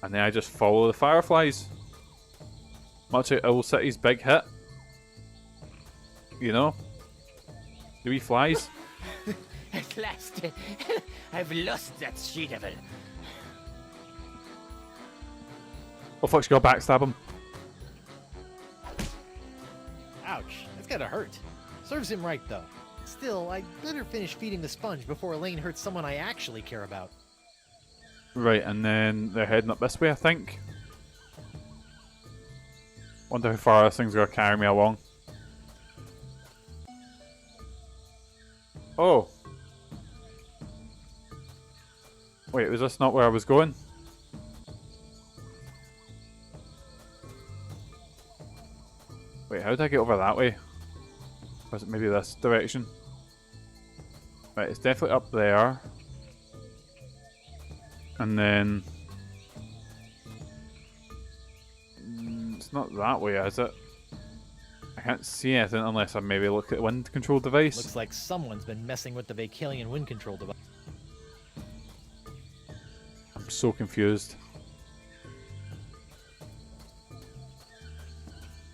and then I just follow the fireflies. Much like Owl City's big hit. You know? The wee flies. At last, I've lost that she-devil. Oh fuck, she gotta backstab him. Ouch, that's gotta hurt. Serves him right though. Still, I'd better finish feeding the sponge before Elaine hurts someone I actually care about. Right, and then they're heading up this way, I think. Wonder how far this thing's gonna carry me along. Oh! Wait, was this not where I was going? Wait, how did I get over that way? Or is it maybe this direction? Right, it's definitely up there. And then... it's not that way, is it? I can't see anything unless I maybe look at the wind control device. Looks like someone's been messing with the Vacalian wind control device. I'm so confused.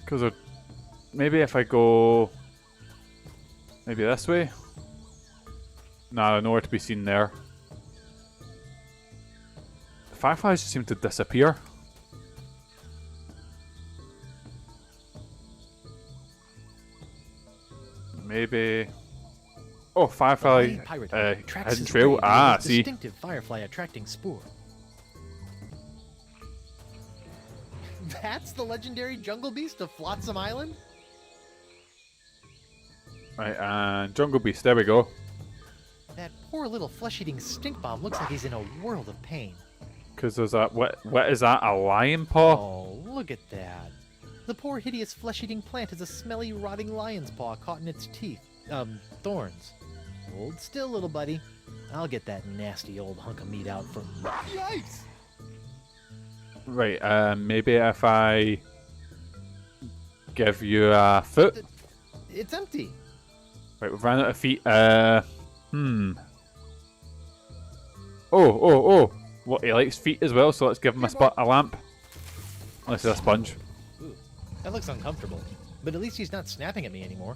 Because maybe if I go... maybe this way? Nah, nowhere to be seen there. The fireflies just seem to disappear. Maybe... oh, firefly hidden trail. Ah, see. Distinctive firefly attracting spoor. That's the legendary jungle beast of Flotsam Island? Right, and jungle beast, there we go. That poor little flesh-eating stink bomb looks like he's in a world of pain. Because there's that, what is that, a lion paw? Oh, look at that. The poor hideous flesh-eating plant is a smelly, rotting lion's paw caught in its teeth. Thorns. Hold still, little buddy. I'll get that nasty old hunk of meat out from... Yikes! Right, maybe if I give you a foot? It's empty. Right, we've ran out of feet. Oh. What, he likes feet as well, so let's give him a lamp. Unless it's a sponge. Ooh, that looks uncomfortable. But at least he's not snapping at me anymore.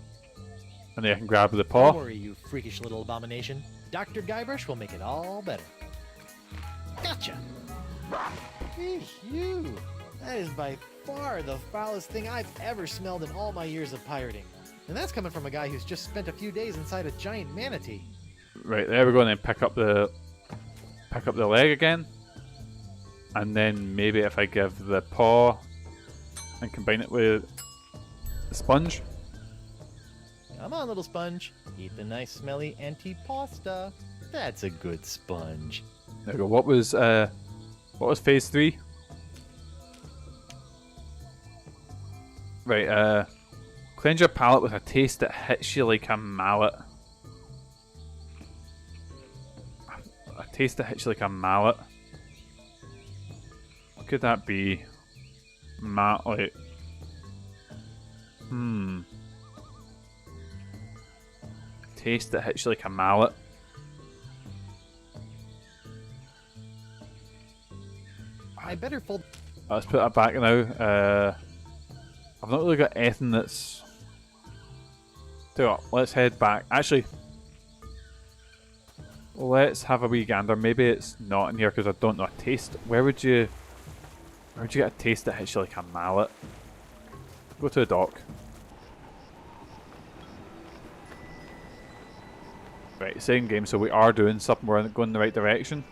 And then I can grab the paw. Don't worry, you freakish little abomination. Dr. Guybrush will make it all better. Gotcha! Eesh, you! That is by far the foulest thing I've ever smelled in all my years of pirating. And that's coming from a guy who's just spent a few days inside a giant manatee. Right, there we go, and then pick up the leg again. And then maybe if I give the paw and combine it with the sponge. Come on, little sponge. Eat the nice smelly antipasta. That's a good sponge. There we go. What was phase 3? Right, cleanse your palate with a taste that hits you like a mallet. A taste that hits you like a mallet. What could that be? Like... taste that hits you like a mallet. I better fold... let's put that back now. I've not really got anything that's... tell you what, let's head back. Actually, let's have a wee gander. Maybe it's not in here because I don't know a taste. Where would you get a taste that hits you like a mallet? Go to the dock. Right, same game, so we are doing something. We're going in the right direction.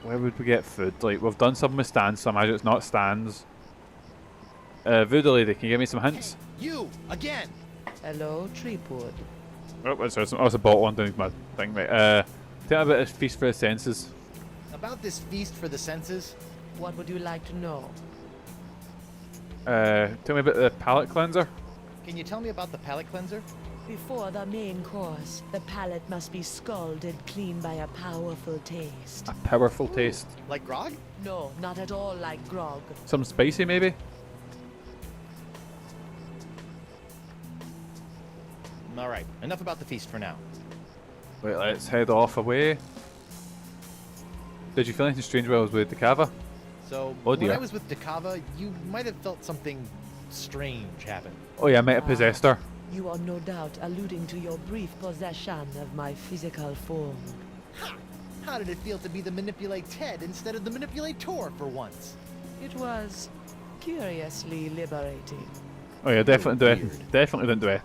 Where would we get food? Like, we've done something with stands, so I imagine it's not stands. Voodoo lady, can you give me some hints? You! Again! Hello, Threepwood. Oh, what's there? Oh, it's a bottle underneath my thing, mate. Tell me about this feast for the senses. About this feast for the senses? What would you like to know? Tell me about the palate cleanser. Can you tell me about the palate cleanser? Before the main course, the palate must be scalded clean by a powerful taste. A powerful taste. Like grog? No, not at all like grog. Some spicy, maybe? Alright, enough about the feast for now. Wait, let's head off away. Did you feel anything strange while I was with the Cava? So, Oh, when dear. I was with Dakava, you might have felt something strange happen. Oh yeah, I might have possessed her. You are no doubt alluding to your brief possession of my physical form. Ha! How did it feel to be the Manipulate head instead of the Manipulator for once? It was curiously liberating. Oh yeah, definitely do it. Definitely didn't do it.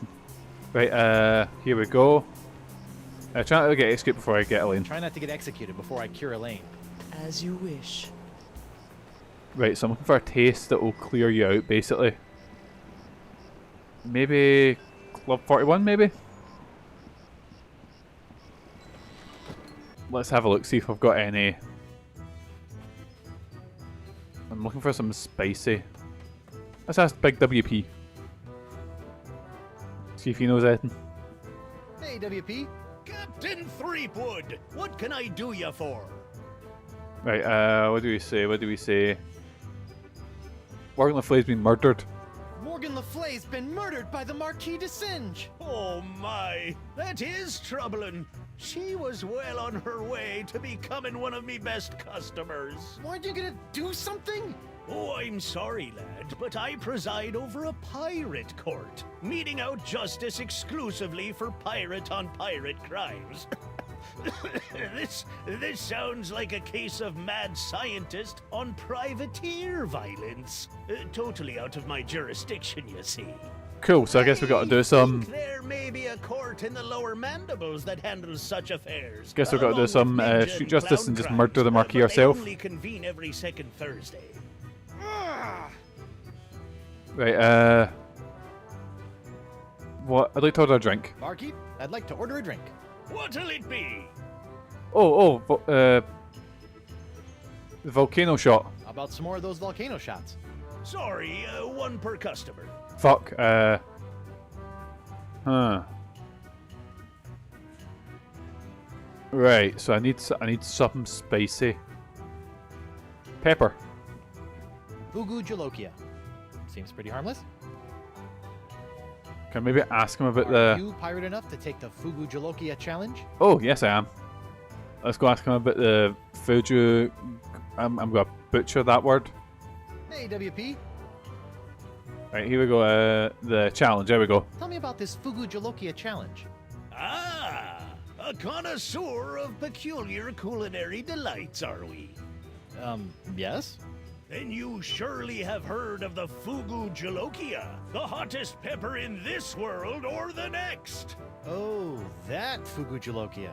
Right, here we go. Try not to get executed before I get Elaine. Try not to get executed before I cure Elaine. As you wish. Right, so I'm looking for a taste that will clear you out, basically. Maybe Club 41, maybe? Let's have a look, see if I've got any. I'm looking for some spicy. Let's ask Big WP. See if he knows anything. Hey, WP. Captain Threepwood, what can I do you for? Right, what do we say? What do we say? Morgan Le Fay's been murdered. Morgan Le Fay's been murdered by the Marquis de Singe. Oh my, that is troubling. She was well on her way to becoming one of me best customers. Weren't you gonna do something? Oh, I'm sorry, lad, but I preside over a pirate court, meting out justice exclusively for pirate-on-pirate crimes. This sounds like a case of mad scientist on privateer violence. Totally out of my jurisdiction, you see. Cool, so I guess we got to do some... There may be a court in the lower mandibles that handles such affairs. Guess we've got to do along some with ninja street and justice clown and just crimes, murder the Marquis but herself. They only convene every second Thursday. Right, what? I'd like to order a drink. Marquis, I'd like to order a drink. What'll it be? The volcano shot. How about some more of those volcano shots? Sorry, one per customer. Fuck, Right, so I need something spicy. Pepper. Fugu Jolokia. Seems pretty harmless. Can I maybe ask him about Are the... you pirate enough to take the Fugu Jolokia challenge? Oh, yes I am. Let's go ask him about the Fuju... I'm going to butcher that word. Hey, WP. Right, here we go. The challenge, there we go. Tell me about this Fugu Jolokia challenge. Ah, a connoisseur of peculiar culinary delights, are we? Yes? Then you surely have heard of the Fugu Jolokia, the hottest pepper in this world or the next. Oh, that Fugu Jolokia.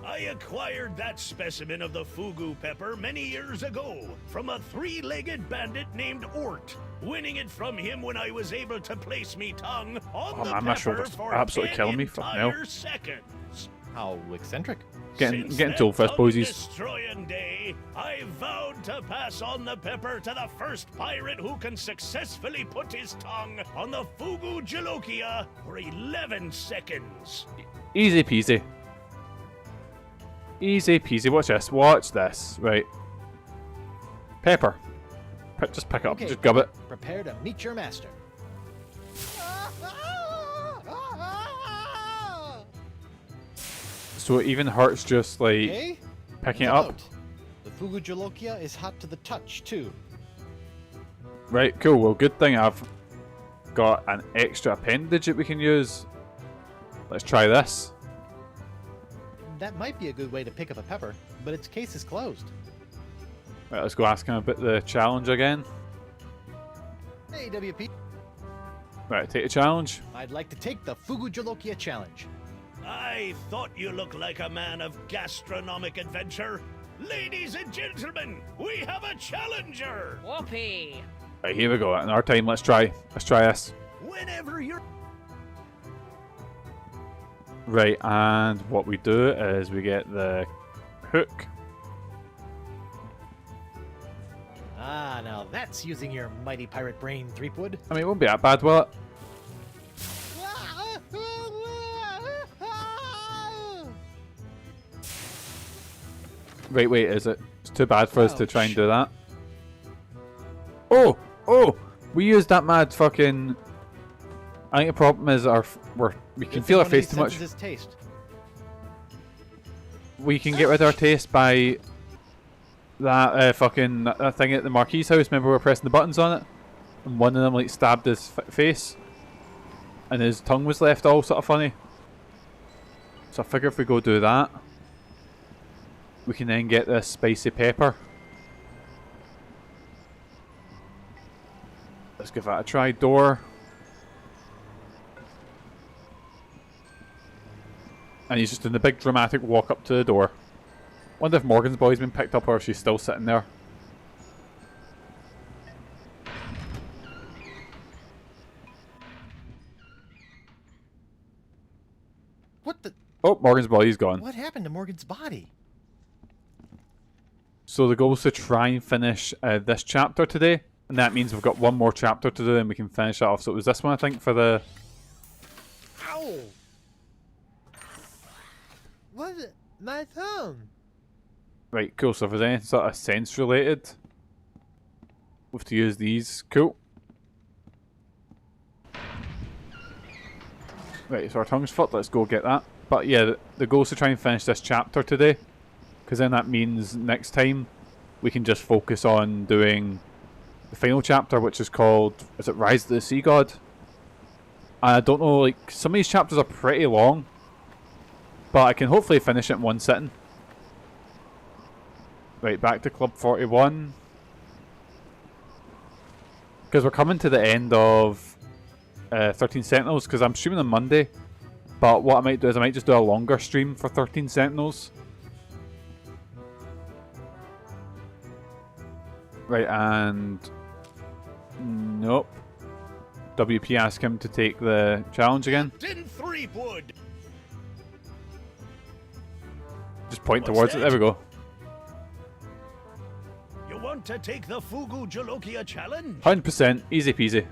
I acquired that specimen of the Fugu pepper many years ago from a three-legged bandit named Ort, winning it from him when I was able to place me tongue on the man, my pepper shoulder's for absolutely 10 killing me, fucking hell. entire seconds. How eccentric. Getting Since told that first, boysies. destroying day, I vowed to pass on the pepper to the first pirate who can successfully put his tongue on the Fugu Jolokia for 11 seconds. Easy peasy. Easy peasy. Watch this. Watch this. Right. Pepper. Just pick it up. Okay, Just gub it. Prepare to meet your master. So it even hurts just like Okay? picking it Look up. out. The Fugu Jolokia is hot to the touch, too. Right, cool. Well, good thing I've got an extra appendage that we can use. Let's try this. That might be a good way to pick up a pepper, but its case is closed. Right, let's go ask him about the challenge again. Hey, WP. Right, take the challenge. I'd like to take the Fugu Jolokia challenge. I thought you looked like a man of gastronomic adventure. Ladies and gentlemen, we have a challenger! Whoopee! Right, here we go. In our time, let's try. Let's try this. Whenever you're... Right, and what we do is we get the hook. Ah, now that's using your mighty pirate brain, Threepwood. I mean, it won't be that bad, will it? Right, wait, is it? It's too bad for us to try and do that. Oh! Oh! We used that mad fucking... I think the problem is we can feel our face too much. Taste. We can get rid of our taste by that fucking that thing at the Marquis' house. Remember we were pressing the buttons on it? And one of them like stabbed his face. And his tongue was left all sort of funny. So I figure if we go do that, we can then get this spicy pepper. Let's give that a try. Door. And he's just doing the big dramatic walk up to the door. Wonder if Morgan's boy's been picked up or if she's still sitting there. What the? Oh, Morgan's body's gone. What happened to Morgan's body? So the goal is to try and finish this chapter today. And that means we've got one more chapter to do and we can finish that off. So it was this one, I think, for the... Ow! What? My thumb! Right, cool. So if there's anything sort of sense related, we have to use these. Cool. Right, so our tongue's fucked. Let's go get that. But yeah, the goal is to try and finish this chapter today. Because then that means next time we can just focus on doing the final chapter, which is called... Is it Rise of the Sea God? I don't know, like, some of these chapters are pretty long. But I can hopefully finish it in one sitting. Right, back to Club 41. Because we're coming to the end of 13 Sentinels, because I'm streaming on Monday. But what I might do is I might just do a longer stream for 13 Sentinels. Right, and... Nope. WP asked him to take the challenge again. Captain Threepwood! Just point towards it, there we go. You want to take the Fugu Jolokia challenge? 100%, easy peasy.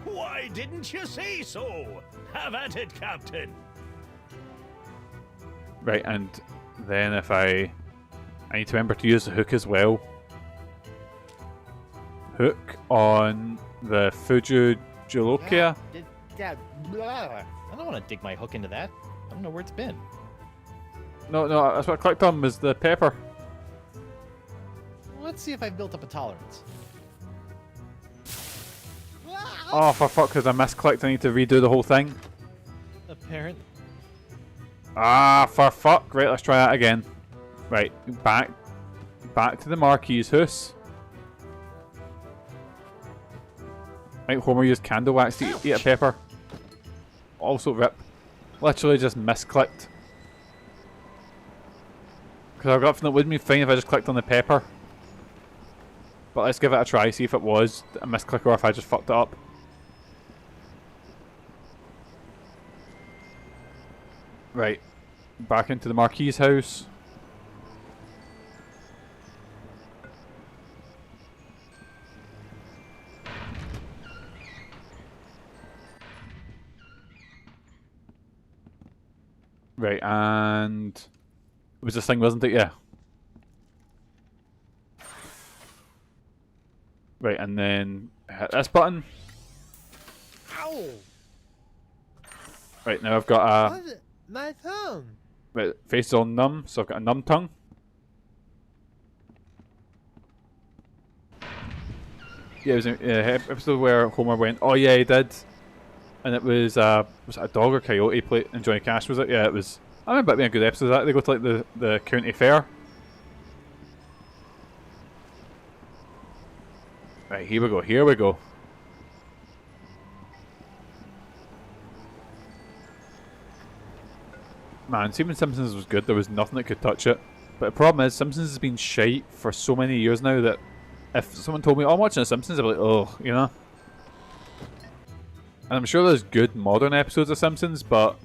Why didn't you say so? Have at it, Captain. Right, and then if I need to remember to use the hook as well. Hook on the Fugu Jolokia. I don't want to dig my hook into that. I don't know where it's been. No, that's what I clicked on was the pepper. Let's see if I've built up a tolerance. Oh, for fuck, because I misclicked. I need to redo the whole thing. Apparent. Ah, for fuck. Right, let's try that again. Right, back to the Marquis' house. Right, Homer used candle wax to eat a pepper. Also rip. Literally just misclicked. Because I've got a feeling it would be fine if I just clicked on the pepper. But let's give it a try, see if it was a misclick or if I just fucked it up. Right. Back into the Marquis' house. Right, and... It was this thing, wasn't it? Yeah. Right, and then hit this button. Ow! Right, now I've got a... My thumb! Right, face is all numb, so I've got a numb tongue. Yeah, it was an episode where Homer went, oh yeah, he did. And it was it a dog or coyote plate and Johnny Cash, was it? Yeah, it was... I remember it being a good episode of that. They go to like the county fair. Right, here we go. Man, see when Simpsons was good, there was nothing that could touch it. But the problem is, Simpsons has been shite for so many years now that if someone told me, oh, I'm watching The Simpsons, I'd be like, oh, you know? And I'm sure there's good modern episodes of Simpsons, but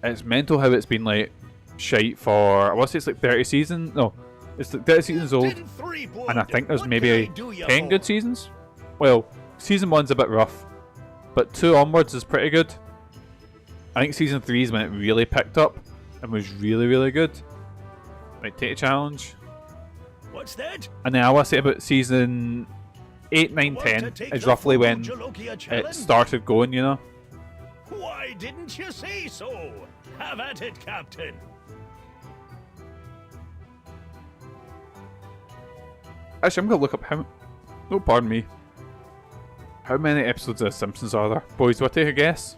it's mental how it's been like shite for, I want to say it's like 30 seasons. No, it's like 30 seasons old. And I think there's maybe 10 good seasons. Well, season 1's a bit rough, but 2 onwards is pretty good. I think season 3 is when it really picked up and was really, really good. Right, take a challenge. What's that? And then I want to say about season 8, 9, 10 is roughly when it started going, you know? Why didn't you say so? Have at it, Captain. Actually, I'm going to look up how... No, pardon me. How many episodes of Simpsons are there? Boys, do I take a guess?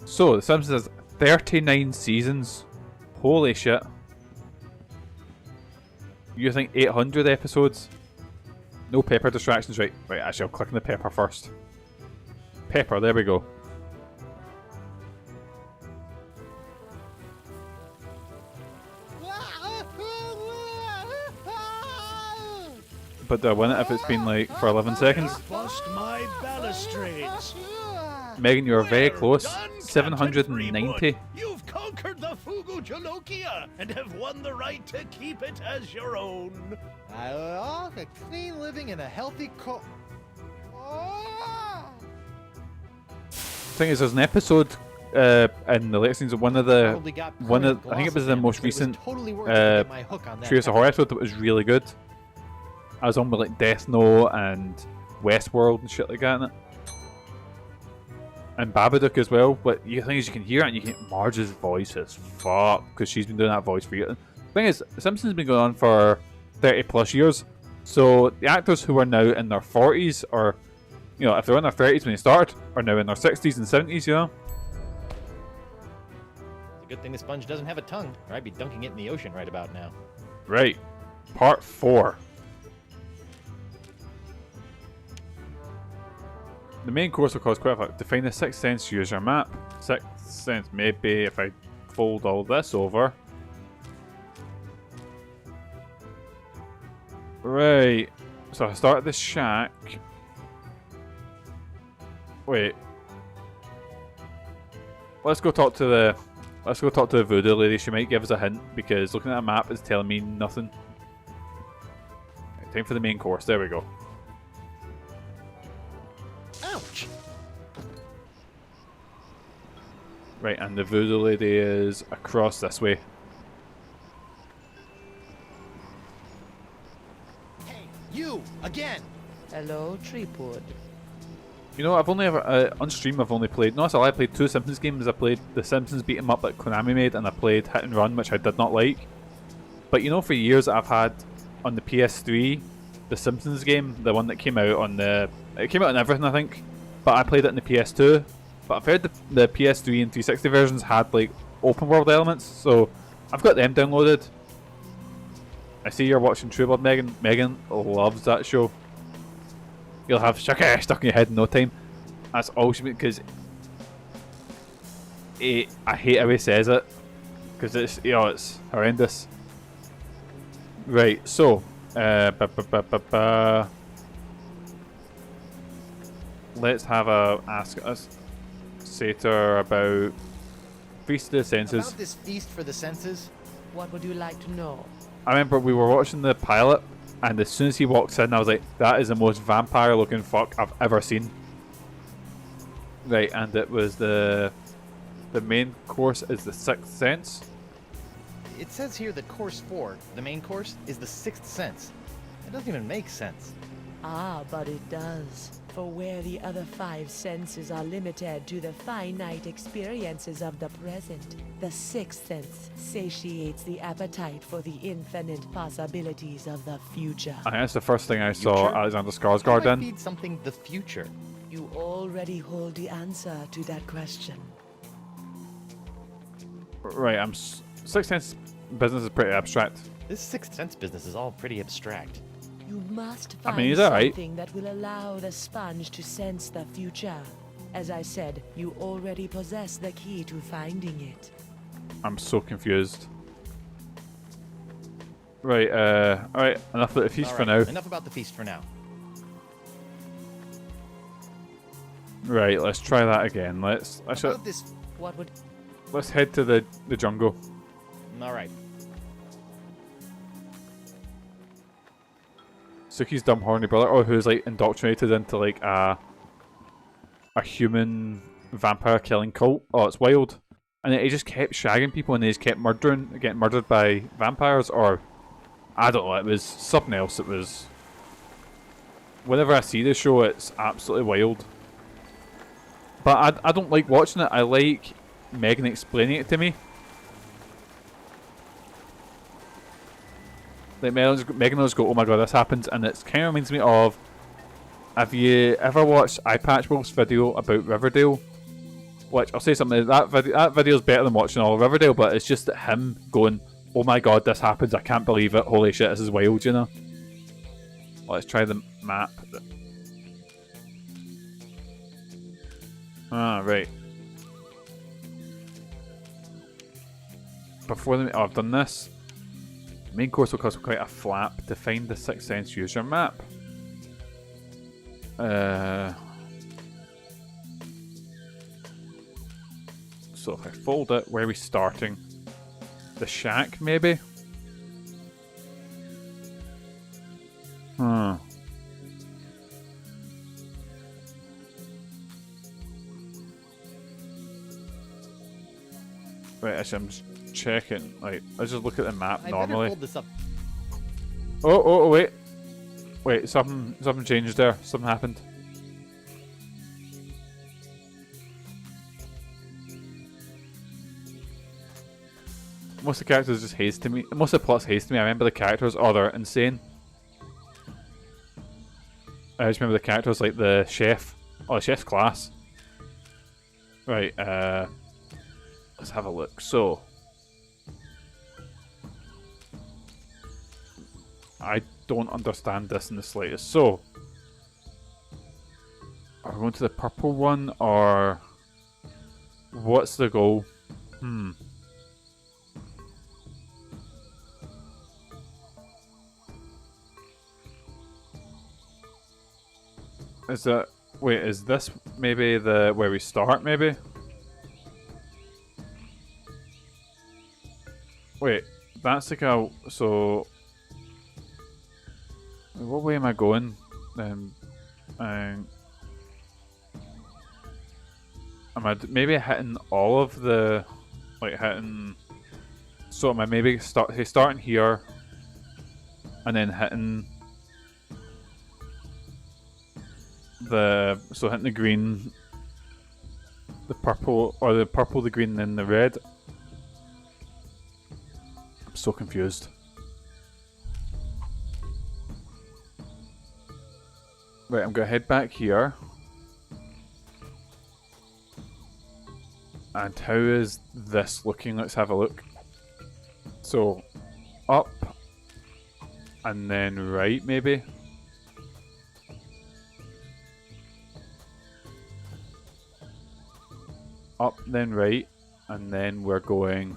So, The Simpsons has 39 seasons. Holy shit. You think 800 episodes? No pepper distractions, right? Right, actually I'll click on the pepper first. Pepper, there we go. But do I win it if it's been like for 11 seconds? Bust my balustrades. Megan, you are very Well close. done, 790. Captain Threepwood. You've conquered the Fugu Jalokia and have won the right to keep it as your own. A clean living and a healthy Thing is, there's an episode in the latest season of I think it was the most recent Treehouse of Horror episode that was really good. I was on with like Death Note and Westworld and shit like that in it. And Babadook as well, but the thing is you can hear it and you can hear Marge's voice as fuck, because she's been doing that voice for years. The thing is, Simpsons has been going on for 30 plus years, so the actors who are now in their 40s, or, you know, if they're in their 30s when they started, are now in their 60s and 70s, you know? It's a good thing the sponge doesn't have a tongue, or I'd be dunking it in the ocean right about now. Right. Part 4. The main course will cause quite a lot. To find the Sixth Sense, use your map. Sixth Sense, maybe if I fold all this over. Right. So I start at the shack. Wait. Let's go talk to the voodoo lady. She might give us a hint, because looking at a map is telling me nothing. Right, time for the main course. There we go. Ouch! Right, and the voodoo lady is across this way. Hey, you! Again! Hello, Threepwood. You know, I've only ever, on stream I've only played, no, so I played 2 Simpsons games. I played the Simpsons beat 'em up that Konami made, and I played Hit and Run, which I did not like. But you know, for years I've had, on the PS3, the Simpsons game, the one that came out on the... It came out on everything, I think. But I played it on the PS2. But I've heard the PS3 and 360 versions had, like, open world elements, so I've got them downloaded. I see you're watching True Blood, Megan. Megan loves that show. You'll have Shaka stuck in your head in no time. That's all she means, because I hate how he says it, because it's, you know, it's horrendous. Right, so let's have a ask us Satyr about Feast of the Senses. About this feast for the senses? What would you like to know? I remember we were watching the pilot, and as soon as he walks in, I was like, that is the most vampire-looking fuck I've ever seen. Right, and it was the main course is the Sixth Sense. It says here that course 4, the main course, is the Sixth Sense. It doesn't even make sense. Ah, but it does. For where the other 5 senses are limited to the finite experiences of the present, the Sixth Sense satiates the appetite for the infinite possibilities of the future. I think that's the first thing I saw Alexander Skarsgård How in. do I feed something the future? You already hold the answer to that question. Right, Sixth Sense business is pretty abstract. This Sixth Sense business is all pretty abstract. You must I find mean, he's alright. something that will allow the sponge to sense the future. As I said, you already possess the key to finding it. I'm so confused. Right, alright, enough of the feast for now. Enough about the feast for now. Right, let's try that again. Let's About this... What would... let's head to the jungle. Alright. Suki's dumb horny brother, or who's like indoctrinated into like a human vampire killing cult. Oh, it's wild. And he just kept shagging people, and he just kept getting murdered by vampires, or I don't know, it was something else. It was, whenever I see this show, it's absolutely wild. But I don't like watching it. I like Megan explaining it to me. Like Megan will just go, oh my god, this happens, and it kind of reminds me of, have you ever watched iPatchWolf's video about Riverdale? Which, I'll say something, that video is better than watching all of Riverdale, but it's just him going, oh my god, this happens, I can't believe it, holy shit, this is wild, you know? Let's try them. map. Ah, right. Before the... Oh, I've done this. Main course will cost quite a flap to find the Sixth Sense user map. So if I fold it, where are we starting? The shack, maybe? Hmm. Right, actually, I'm just checking. Like, I just look at the map I normally. better hold this up. Oh, wait. Wait, something changed there. Something happened. Most of the characters just haste me. Most of the plots haste me. I remember the characters. Oh, they're insane. I just remember the characters like the chef. Oh, the chef's class. Right, let's have a look. So, I don't understand this in the slightest. So, are we going to the purple one, or what's the goal? Is that... Wait, is this maybe the where we start, maybe? Wait, that's like a... So... What way am I going? Am I maybe hitting all of the... Like, hitting... So am I maybe starting here, and then hitting... hitting the green, the purple, or the purple, the green, then the red. I'm so confused. Right, I'm gonna head back here. And how is this looking? Let's have a look. So, up, and then right, maybe. Up, then right, and then we're going...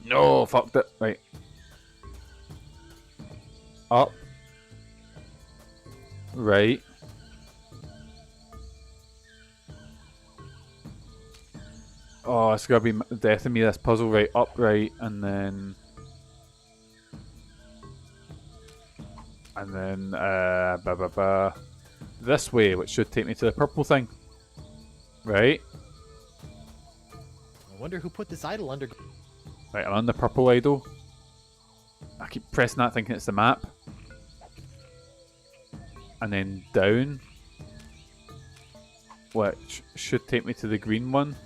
No, fucked it. Right. Up. Right. Oh, it's gonna be the death of me, this puzzle. Right, up, right, and then... And then, this way, which should take me to the purple thing. Right. I wonder who put this idol under... Right, I'm on the purple idol. I keep pressing that thinking it's the map. And then down. Which should take me to the green one.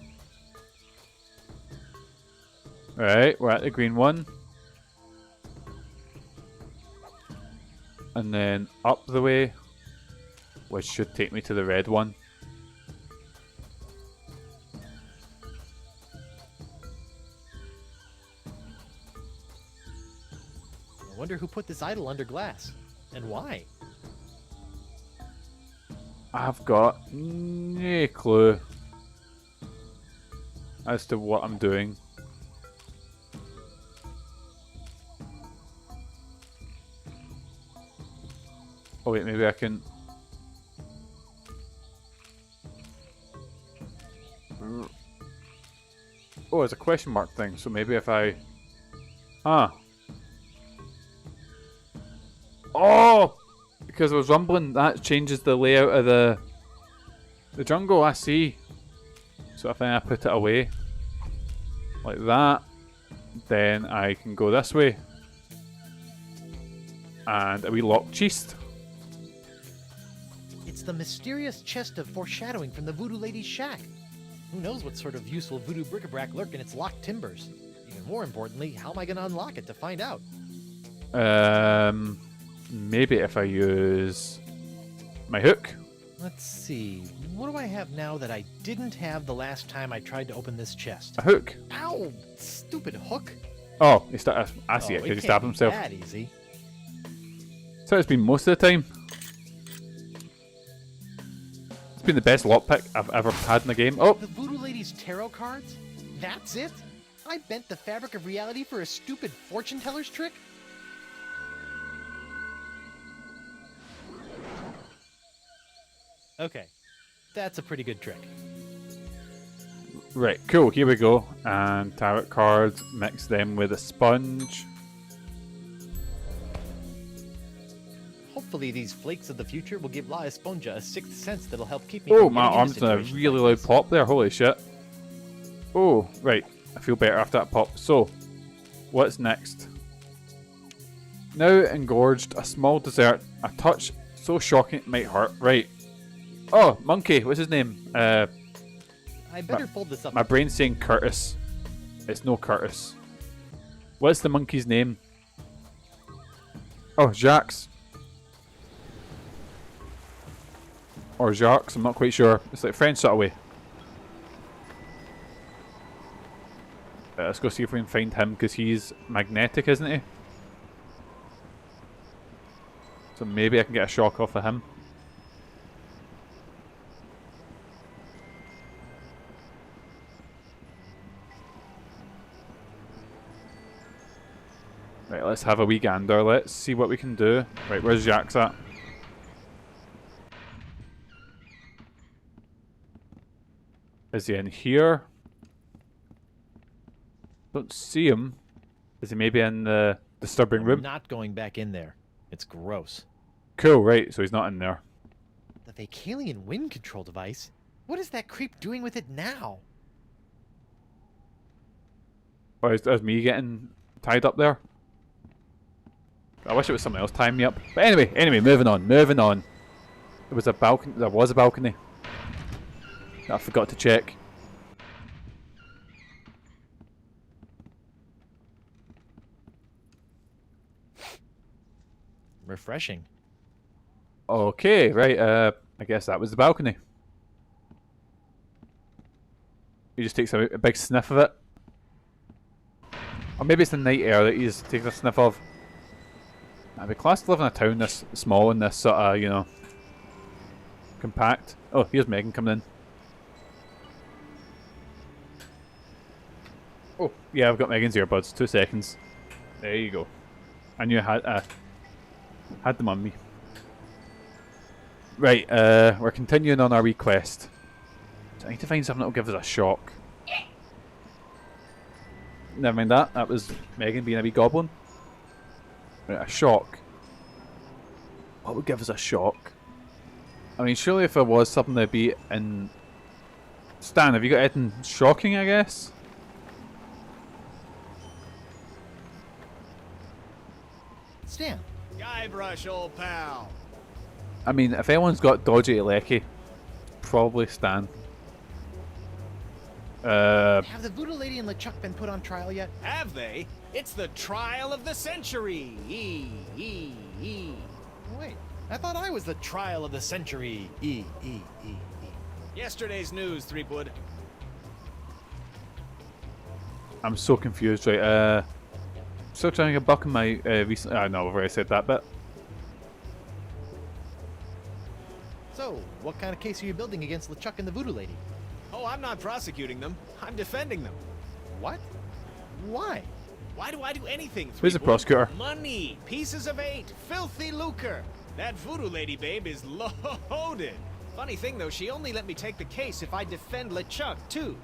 Right, we're at the green one. And then up the way. Which should take me to the red one. I wonder who put this idol under glass, and why? I've got no clue as to what I'm doing. Oh wait, maybe I can... Oh, it's a question mark thing, so maybe if I... Ah. Oh! Because I was rumbling, that changes the layout of the jungle, I see. So if I put it away, like that, then I can go this way. And a wee locked chest. It's the mysterious chest of foreshadowing from the Voodoo Lady's shack. Who knows what sort of useful voodoo bric-a-brac lurk in its locked timbers? Even more importantly, how am I going to unlock it to find out? Maybe if I use my hook. Let's see. What do I have now that I didn't have the last time I tried to open this chest? A hook. Ow! Stupid hook. Oh, I see it. It Did he stab can't be himself? that easy. So it's been most of the time. been the best lockpick I've ever had in the game. Oh! The Voodoo Lady's tarot cards? That's it? I bent the fabric of reality for a stupid fortune teller's trick? Okay, that's a pretty good trick. Right, cool, here we go. And tarot cards, mix them with a sponge. Hopefully these flakes of the future will give La Esponja a sixth sense that'll help keep me Oh, from my getting into arm's done a situations really like loud this. pop there, holy shit. Oh, right, I feel better after that pop. So, what's next? Now engorged, a small dessert, a touch so shocking it might hurt. Right. Oh, monkey, what's his name? I better fold this up. My brain's saying Curtis. It's no Curtis. What's the monkey's name? Oh, Jacques. Or Jacques, I'm not quite sure. It's like French sort of way. Let's go see if we can find him, because he's magnetic, isn't he? So maybe I can get a shock off of him. Right, let's have a wee gander. Let's see what we can do. Right, where's Jacques at? Is he in here? Don't see him. Is he maybe in the disturbing room? I'm not going back in there. It's gross. Cool, right, so he's not in there. The Vacalian wind control device? What is that creep doing with it now? Or is me getting tied up there? I wish it was someone else tying me up. But anyway, moving on. There was a balcony. There was a balcony. I forgot to check. Refreshing. Okay, right, I guess that was the balcony. He just takes a big sniff of it. Or maybe it's the night air that he's taking a sniff of. I'd be classed to live in a town this small and this sort of, you know, compact. Oh, here's Megan coming in. Oh, yeah, I've got Megan's earbuds. 2 seconds. There you go. I knew I had them on me. Right, we're continuing on our wee quest. So I need to find something that'll give us a shock. Never mind that. That was Megan being a wee goblin. Right, a shock. What would give us a shock? I mean, surely if there was something that'd be in... Stan, have you got anything shocking, I guess? Stan. Guybrush, old pal. I mean, if anyone's got dodgy Lecky, probably Stan. Have the Voodoo Lady and LeChuck been put on trial yet? Have they? It's the trial of the century. Wait, I thought I was the trial of the century. Yesterday's news, Threepwood. I'm so confused, right? Still trying to get buck in my recent... no, I've already said that bit. So, what kind of case are you building against LeChuck and the Voodoo Lady? Oh, I'm not prosecuting them. I'm defending them. What? Why? Why do I do anything, Who's the Threepwood? prosecutor? Money, pieces of 8, filthy lucre. That Voodoo Lady babe is loaded. Funny thing though, she only let me take the case if I defend LeChuck too.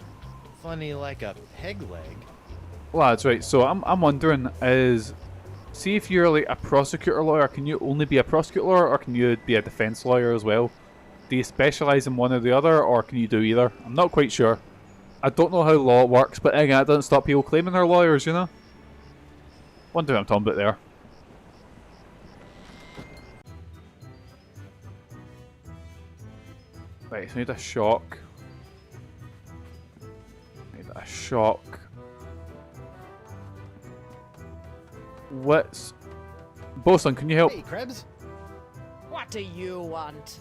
Funny like a peg leg. Lads, right, so I'm wondering is... See if you're like a prosecutor lawyer, can you only be a prosecutor lawyer or can you be a defense lawyer as well? Do you specialise in one or the other or can you do either? I'm not quite sure. I don't know how law works, but again, it doesn't stop people claiming they're lawyers, you know? Wonder what I'm talking about there. Right, so I need a shock. Need a shock. What's... Bosun, can you help? Hey, Krebs. What do you want?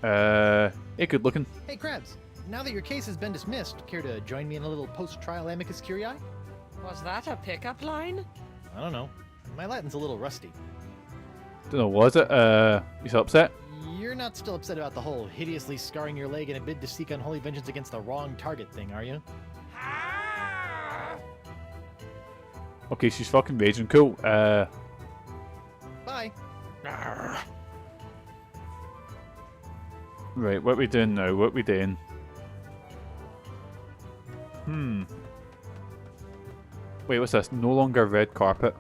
Hey, good looking. Hey, Krebs. Now that your case has been dismissed, care to join me in a little post-trial amicus curiae? Was that a pickup line? I don't know. My Latin's a little rusty. Don't know, was it? You so upset? You're you're not still upset about the whole hideously scarring your leg in a bid to seek unholy vengeance against the wrong target thing, are you? Okay, she's fucking raging. Cool. Bye. Right, what we doing now? What we doing? Wait, what's this? No longer red carpet.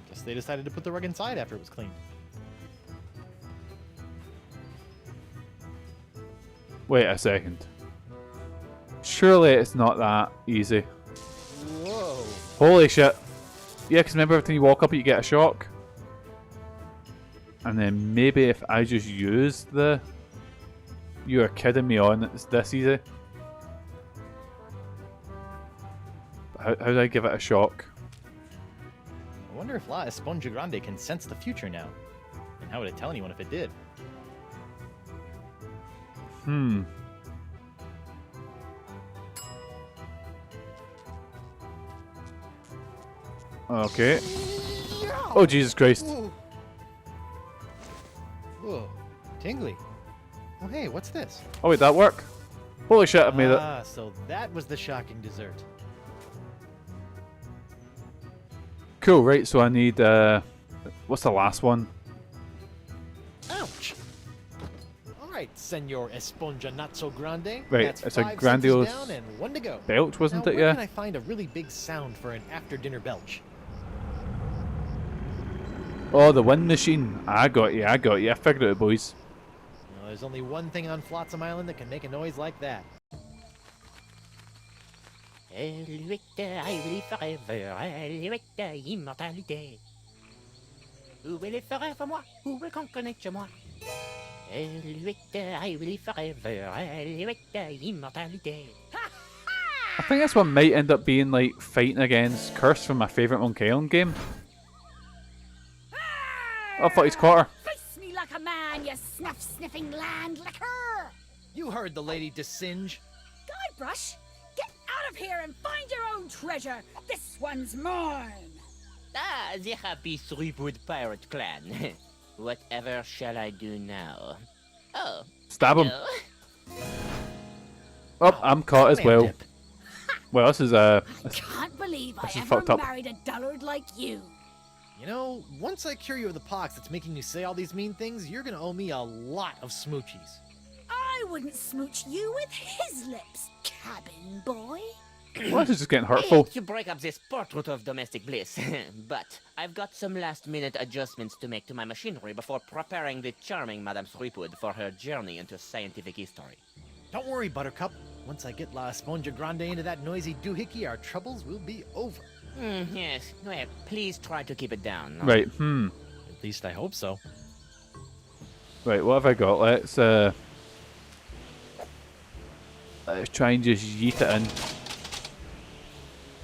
Guess they decided to put the rug inside after it was cleaned. Wait a second. Surely it's not that easy. Whoa. Holy shit. Yeah, because remember every time you walk up it you get a shock? And then maybe if I just use the... You are kidding me on, it's this easy? How do I give it a shock? I wonder if La Esponja Grande can sense the future now. And how would it tell anyone if it did? Okay. Oh, Jesus Christ. Whoa. Tingly. Oh, hey, what's this? Oh, wait, that work? Holy shit, I've made it. Ah, so that was the shocking dessert. Cool, right, so I need, what's the last one? Ouch! Alright, Senor Esponja Not So Grande. Right, That's it's a 5 grandiose senses down and 1 to go. belch, wasn't Now, it? where Yeah. can I find a really big sound for an after-dinner belch? Oh, the wind machine. I got you, I figured it out, boys. Well, there's only one thing on Flotsam Island that can make a noise like that. I will forever, immortality. Who will forever moi? Who will conquer nature moi? I will forever, immortality. I think this one might end up being like fighting against Curse from my favourite Monkey Island game. Oh, I thought he's caught her. Face me like a man, you snuff-sniffing land licker! You heard the Lady de Singe. Guybrush, get out of here and find your own treasure. This one's mine. Ah, the happy Threepwood pirate clan. Whatever shall I do now? Oh. Stab him. No. Oh, I'm caught as well. Well, this is Can't believe I this is ever fucked up. married a dullard like you. You know, once I cure you of the pox that's making you say all these mean things, you're gonna owe me a lot of smoochies. I wouldn't smooch you with his lips, cabin boy. Well, this is just getting hurtful. To break up this portrait of domestic bliss, but I've got some last-minute adjustments to make to my machinery before preparing the charming Madame Threepwood for her journey into scientific history. Don't worry, Buttercup. Once I get La Esponja Grande into that noisy doohickey, our troubles will be over. Yes, well, please try to keep it down. Right, At least I hope so. Right, what have I got? Let's try and just yeet it in.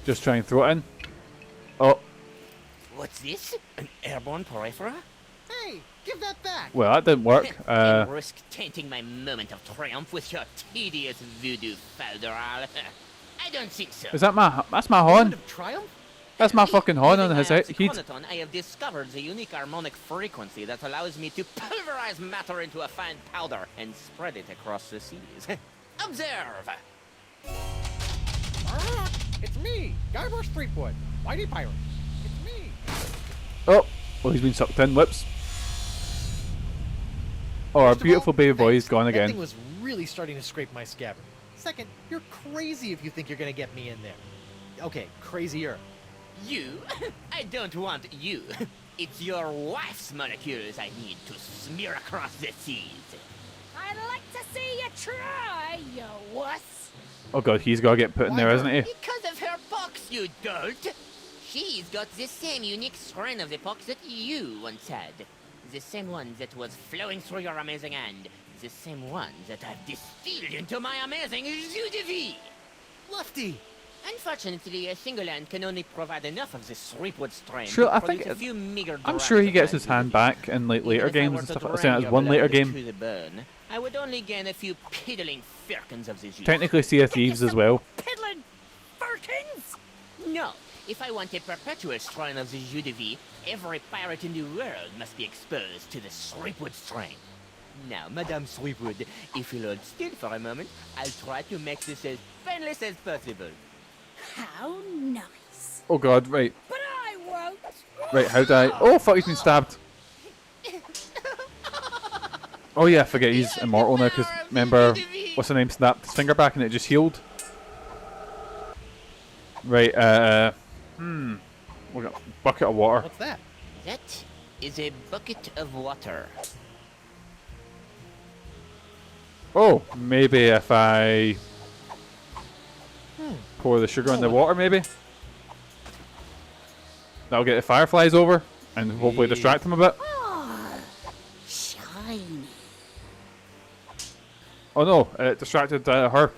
Just try and throw it in. Oh, What's this? An airborne porifera? Hey, give that back! well, that didn't work. And risk tainting my moment of triumph with your tedious voodoo falderal. I don't think so. Is that my... That's my horn. Of triumph? That's my fucking horn on Using his my head. oxycontin, I have discovered the unique harmonic frequency that allows me to pulverize matter into a fine powder and spread it across the seas. Observe! It's me, Guybrush Threepwood, Whitey Pirate. It's me. Oh, well, he's been sucked in. Whoops. Oh, our First of beautiful all, baby boy thanks. is gone That again. thing was really starting to scrape my scabbard. Second, you're crazy if you think you're gonna get me in there. Okay, crazier. You? I don't want you. It's your wife's molecules I need to smear across the seas. I'd like to see you try, you wuss. Oh god, he's got to get put in there, isn't he? Because of her pox, you dolt! She's got the same unique strain of the pox that you once had. The same one that was flowing through your amazing hand. The same one that I've distilled into my amazing WiiWare. Lefty! Unfortunately, a single hand can only provide enough of this Threepwood strain Sure, to I produce think a few meager I'm drops sure he of gets my his hand WiiWare. back in like later Even if I games were and to stuff. drain Saying that's your one later blood game. to the bone, I would only gain a few piddling firkins of this juice. Technically, Sea of Thieves as well. Piddling Firkins? No, If I want a perpetual strain of the jus de vie, every pirate in the world must be exposed to the Threepwood strain. Now, Madame Threepwood, if you'll hold still for a moment, I'll try to make this as painless as possible. How nice. Oh god, right. But I won't. Right, how do I... Oh, fuck, he's been stabbed. Oh yeah, I forget he's immortal now, because remember, what's the name, snapped his finger back and it just healed. Right, we got a bucket of water. What's that? That is a bucket of water. Oh, maybe if I pour the sugar in the water, maybe? That'll get the fireflies over and hopefully distract them a bit. Ah, shiny. Oh no, it distracted her.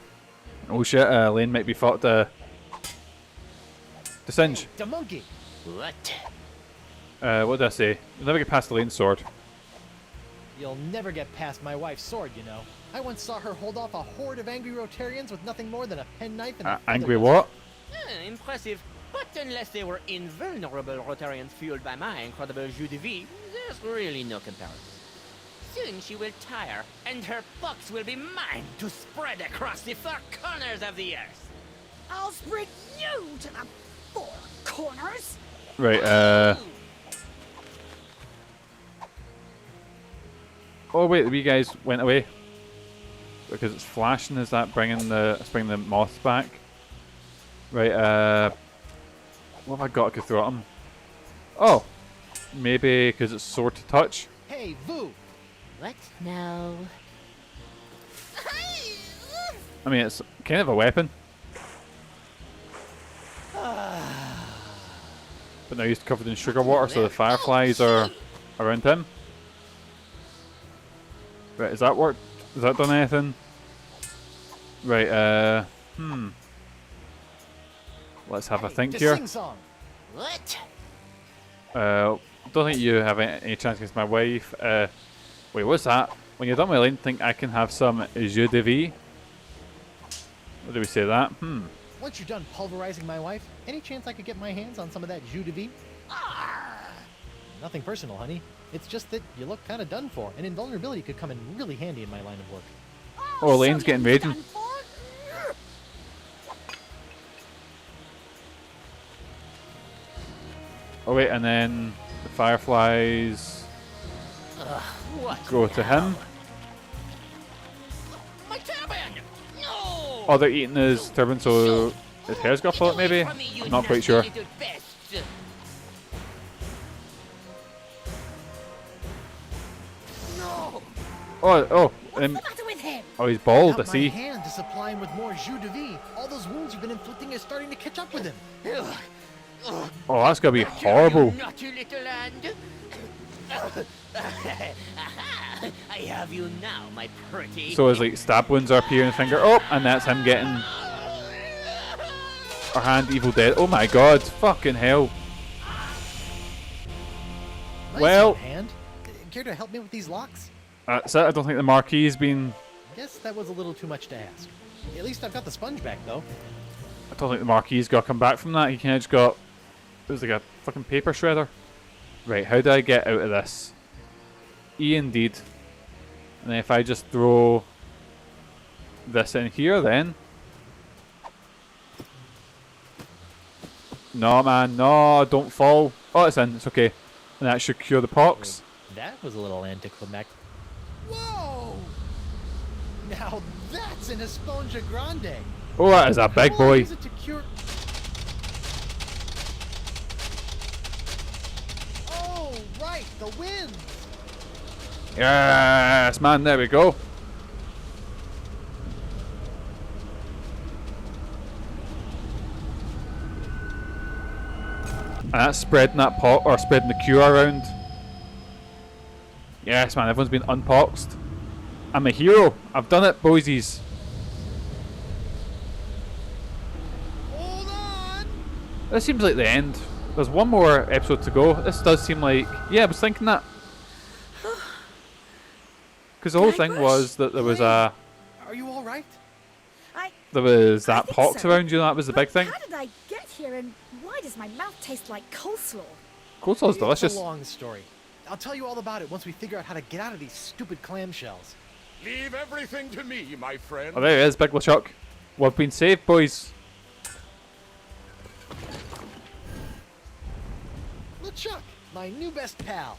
Oh shit, Lane might be fought to Singe. The monkey. What? What did I say? You'll never get past the Lane's sword. You'll never get past my wife's sword, you know. I once saw her hold off a horde of angry Rotarians with nothing more than a penknife and a Angry what? Impressive. But unless they were invulnerable Rotarians fueled by my incredible jus de vie, there's really no comparison. Soon she will tire, and her pox will be mine to spread across the four corners of the earth. I'll spread you to the four corners. Right, oh wait, the wee guys went away. Because it's flashing, is that bringing the moths back? Right, what have I got I could throw at him? Oh! Maybe because it's sword to touch? Hey, Vu! What now? I mean, it's kind of a weapon. But now he's covered in sugar water, so the fireflies are around him. Right, has that worked? Has that done anything? Right, let's have a think here. Sing-song. What? Don't think you have any chance against my wife. Wait, what's that? When you're done with Lane, think I can have some jus de vie? What do we say that? Once you're done pulverizing my wife, any chance I could get my hands on some of that jus de vie? Nothing personal, honey. It's just that you look kind of done for, and invulnerability could come in really handy in my line of work. Oh, Lane's getting raging. Oh wait, and then the fireflies go to him. My turban! No! Oh, they're eating his turban, so his hair's got flat, maybe? I'm not quite sure. Oh, What's the matter with him? oh, he's bald, I Help my see. hand to supply him with more jus de vie. All those wounds you've been inflicting are starting to catch up with him. Oh, that's gonna be horrible. Naughty little hand. I have you now, my pretty. So his like stab wounds are appearing in the finger. Oh, and that's him getting our hand evil dead. Oh my god, fucking hell. Nice Well, hand. Care to help me with these locks? that's it. I don't think the Marquis has been. Guess that was a little too much to ask. At least I've got the sponge back, though. I don't think the Marquis got to come back from that. He kind of just got. It was like a fucking paper shredder. Right, how do I get out of this? E indeed. And then if I just throw this in here, then. No, man, no, don't fall. Oh, it's in. It's okay. And that should cure the pox. That was a little anticlimactic. Whoa! Now that's an Esponja Grande. Oh, that is a big How long boy. is it to cure? Oh, right, the wind. Yes, man, there we go. And that's spreading that pot, or spreading the cure around. Yes, man, everyone's been unpoxed. I'm a hero. I've done it, boysies. Hold on. This seems like the end. There's one more episode to go. This does seem like... Yeah, I was thinking that. Because the whole thing was that there was a... Are you all right? There was that think pox so. around you, that was the big thing. How did I get here, and why does my mouth taste like coleslaw? Coleslaw's delicious. It's a long story. I'll tell you all about it once we figure out how to get out of these stupid clamshells. Leave everything to me, my friend. Oh, there it is, Big LeChuck. We've been saved, boys. LeChuck, my new best pal.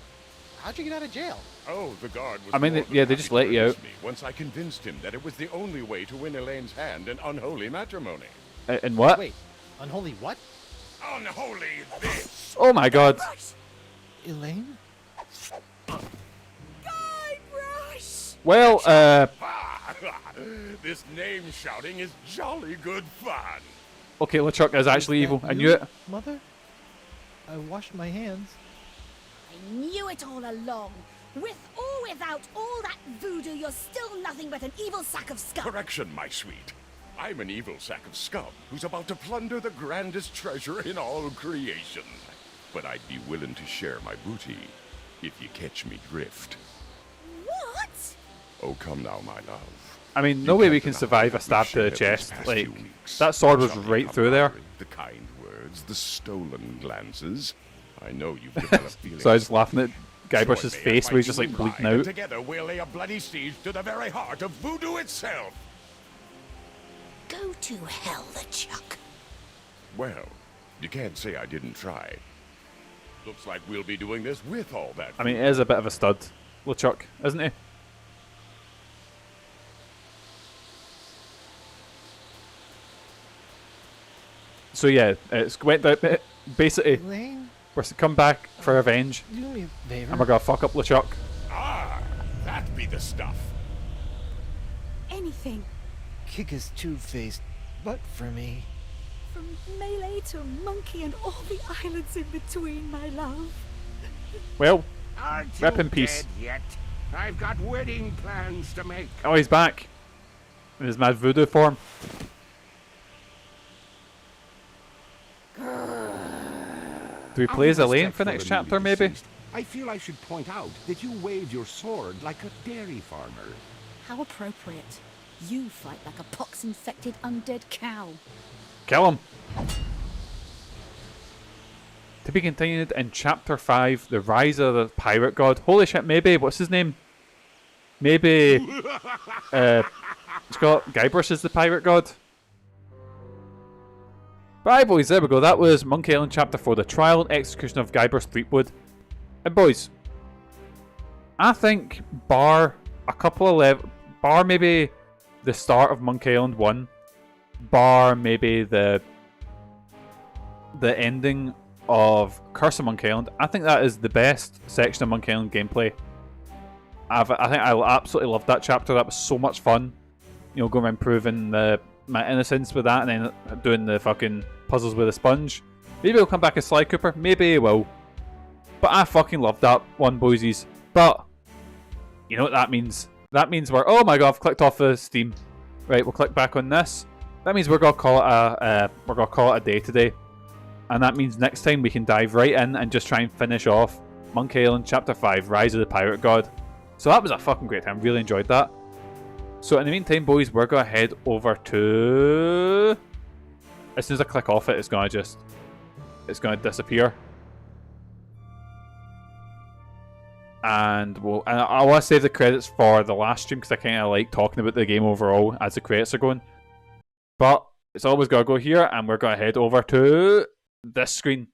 How'd you get out of jail? Oh, the guard was. I mean, more than yeah, they happy just to let you release out. me once I convinced him that it was the only way to win Elaine's hand in unholy matrimony. In what? Wait, unholy what? Unholy this. Oh my god. Elaine? Guybrush! Well, This name shouting is jolly good fun. okay, LeChuck is actually evil. I knew it. Mother? I washed my hands. I knew it all along. With or without all that voodoo, you're still nothing but an evil sack of scum. Correction, my sweet. I'm an evil sack of scum who's about to plunder the grandest treasure in all creation. But I'd be willing to share my booty if you catch me drift. What? Oh, come now, my love. I mean, no way we can survive a stab to the chest. Like, that sword was right through there. The kind words, the stolen glances. I know you've developed feelings. So I was just laughing at Guybrush's Join me face at where he's my just like new bleeding bride, and out. Together we'll lay a bloody siege to the very heart of voodoo itself. Go to hell, LeChuck. Well, you can't say I didn't try. Looks like we'll be doing this with all that. I mean, he is a bit of a stud, LeChuck, isn't he? So yeah, it's went down. Basically, Elaine? we're to come back for revenge, Do me a favor. and we're gonna fuck up LeChuck. Ah, that be the stuff. Anything. Kick his two-faced butt for me. From Melee to Monkey and all the islands in between, my love. Well, Aren't rest you in peace. dead yet? I've got wedding plans to make. Oh, he's back in his mad voodoo form. Do we play as Elaine for next chapter, maybe? I feel I should point out that you wave your sword like a dairy farmer. How appropriate. You fight like a pox-infected undead cow. Kill him. To be continued in chapter 5, the rise of the pirate god. Holy shit, maybe, what's his name? Maybe, Scott Guybrush is the pirate god. Right, boys, there we go. That was Monkey Island chapter 4, the trial and execution of Guybrush Threepwood. And boys, I think bar a couple of bar maybe the start of Monkey Island 1, bar maybe the ending of Curse of Monkey Island, I think that is the best section of Monkey Island gameplay. I think I absolutely loved that chapter. That was so much fun. You know, going around proving my innocence with that, and then doing the fucking puzzles with a sponge. Maybe he'll come back as Sly Cooper. Maybe he will. But I fucking loved that one, boysies. But you know what that means? That means we're, oh my god, I've clicked off the Steam. Right, we'll click back on this. That means we're gonna call it a day today. And that means next time we can dive right in and just try and finish off Monkey Island Chapter 5, Rise of the Pirate God. So that was a fucking great time. Really enjoyed that. So in the meantime, boys, we're going to head over to... As soon as I click off it, it's going to disappear. And I want to save the credits for the last stream because I kind of like talking about the game overall as the credits are going. But it's always got to go here, and we're going to head over to this screen.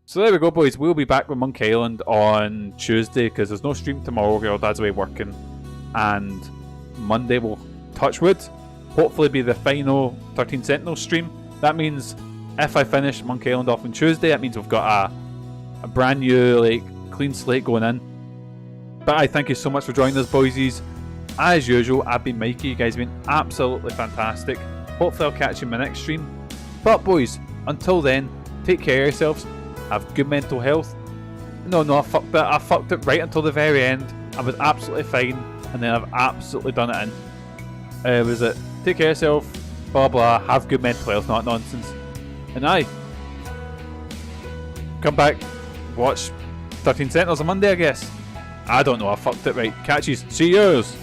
So there we go, boys. We'll be back with Monkey Island on Tuesday because there's no stream tomorrow. Your dad's away working. And Monday will, touch wood, hopefully be the final 13 Sentinel stream. That means if I finish Monkey Island off on Tuesday, that means we've got a brand new, like, clean slate going in. But I thank you so much for joining us, boysies. As usual, I've been Mikey. You guys have been absolutely fantastic. Hopefully I'll catch you in my next stream. But boys, until then, take care of yourselves. Have good mental health. No, I fucked it. I fucked it right until the very end. I was absolutely fine, and then I've absolutely done it in. Was it? Take care of yourself. Blah blah. Have good mental health, not nonsense. And come back, watch 13 Sentinels on Monday, I guess. I don't know. I fucked it right. Catch you. See yous.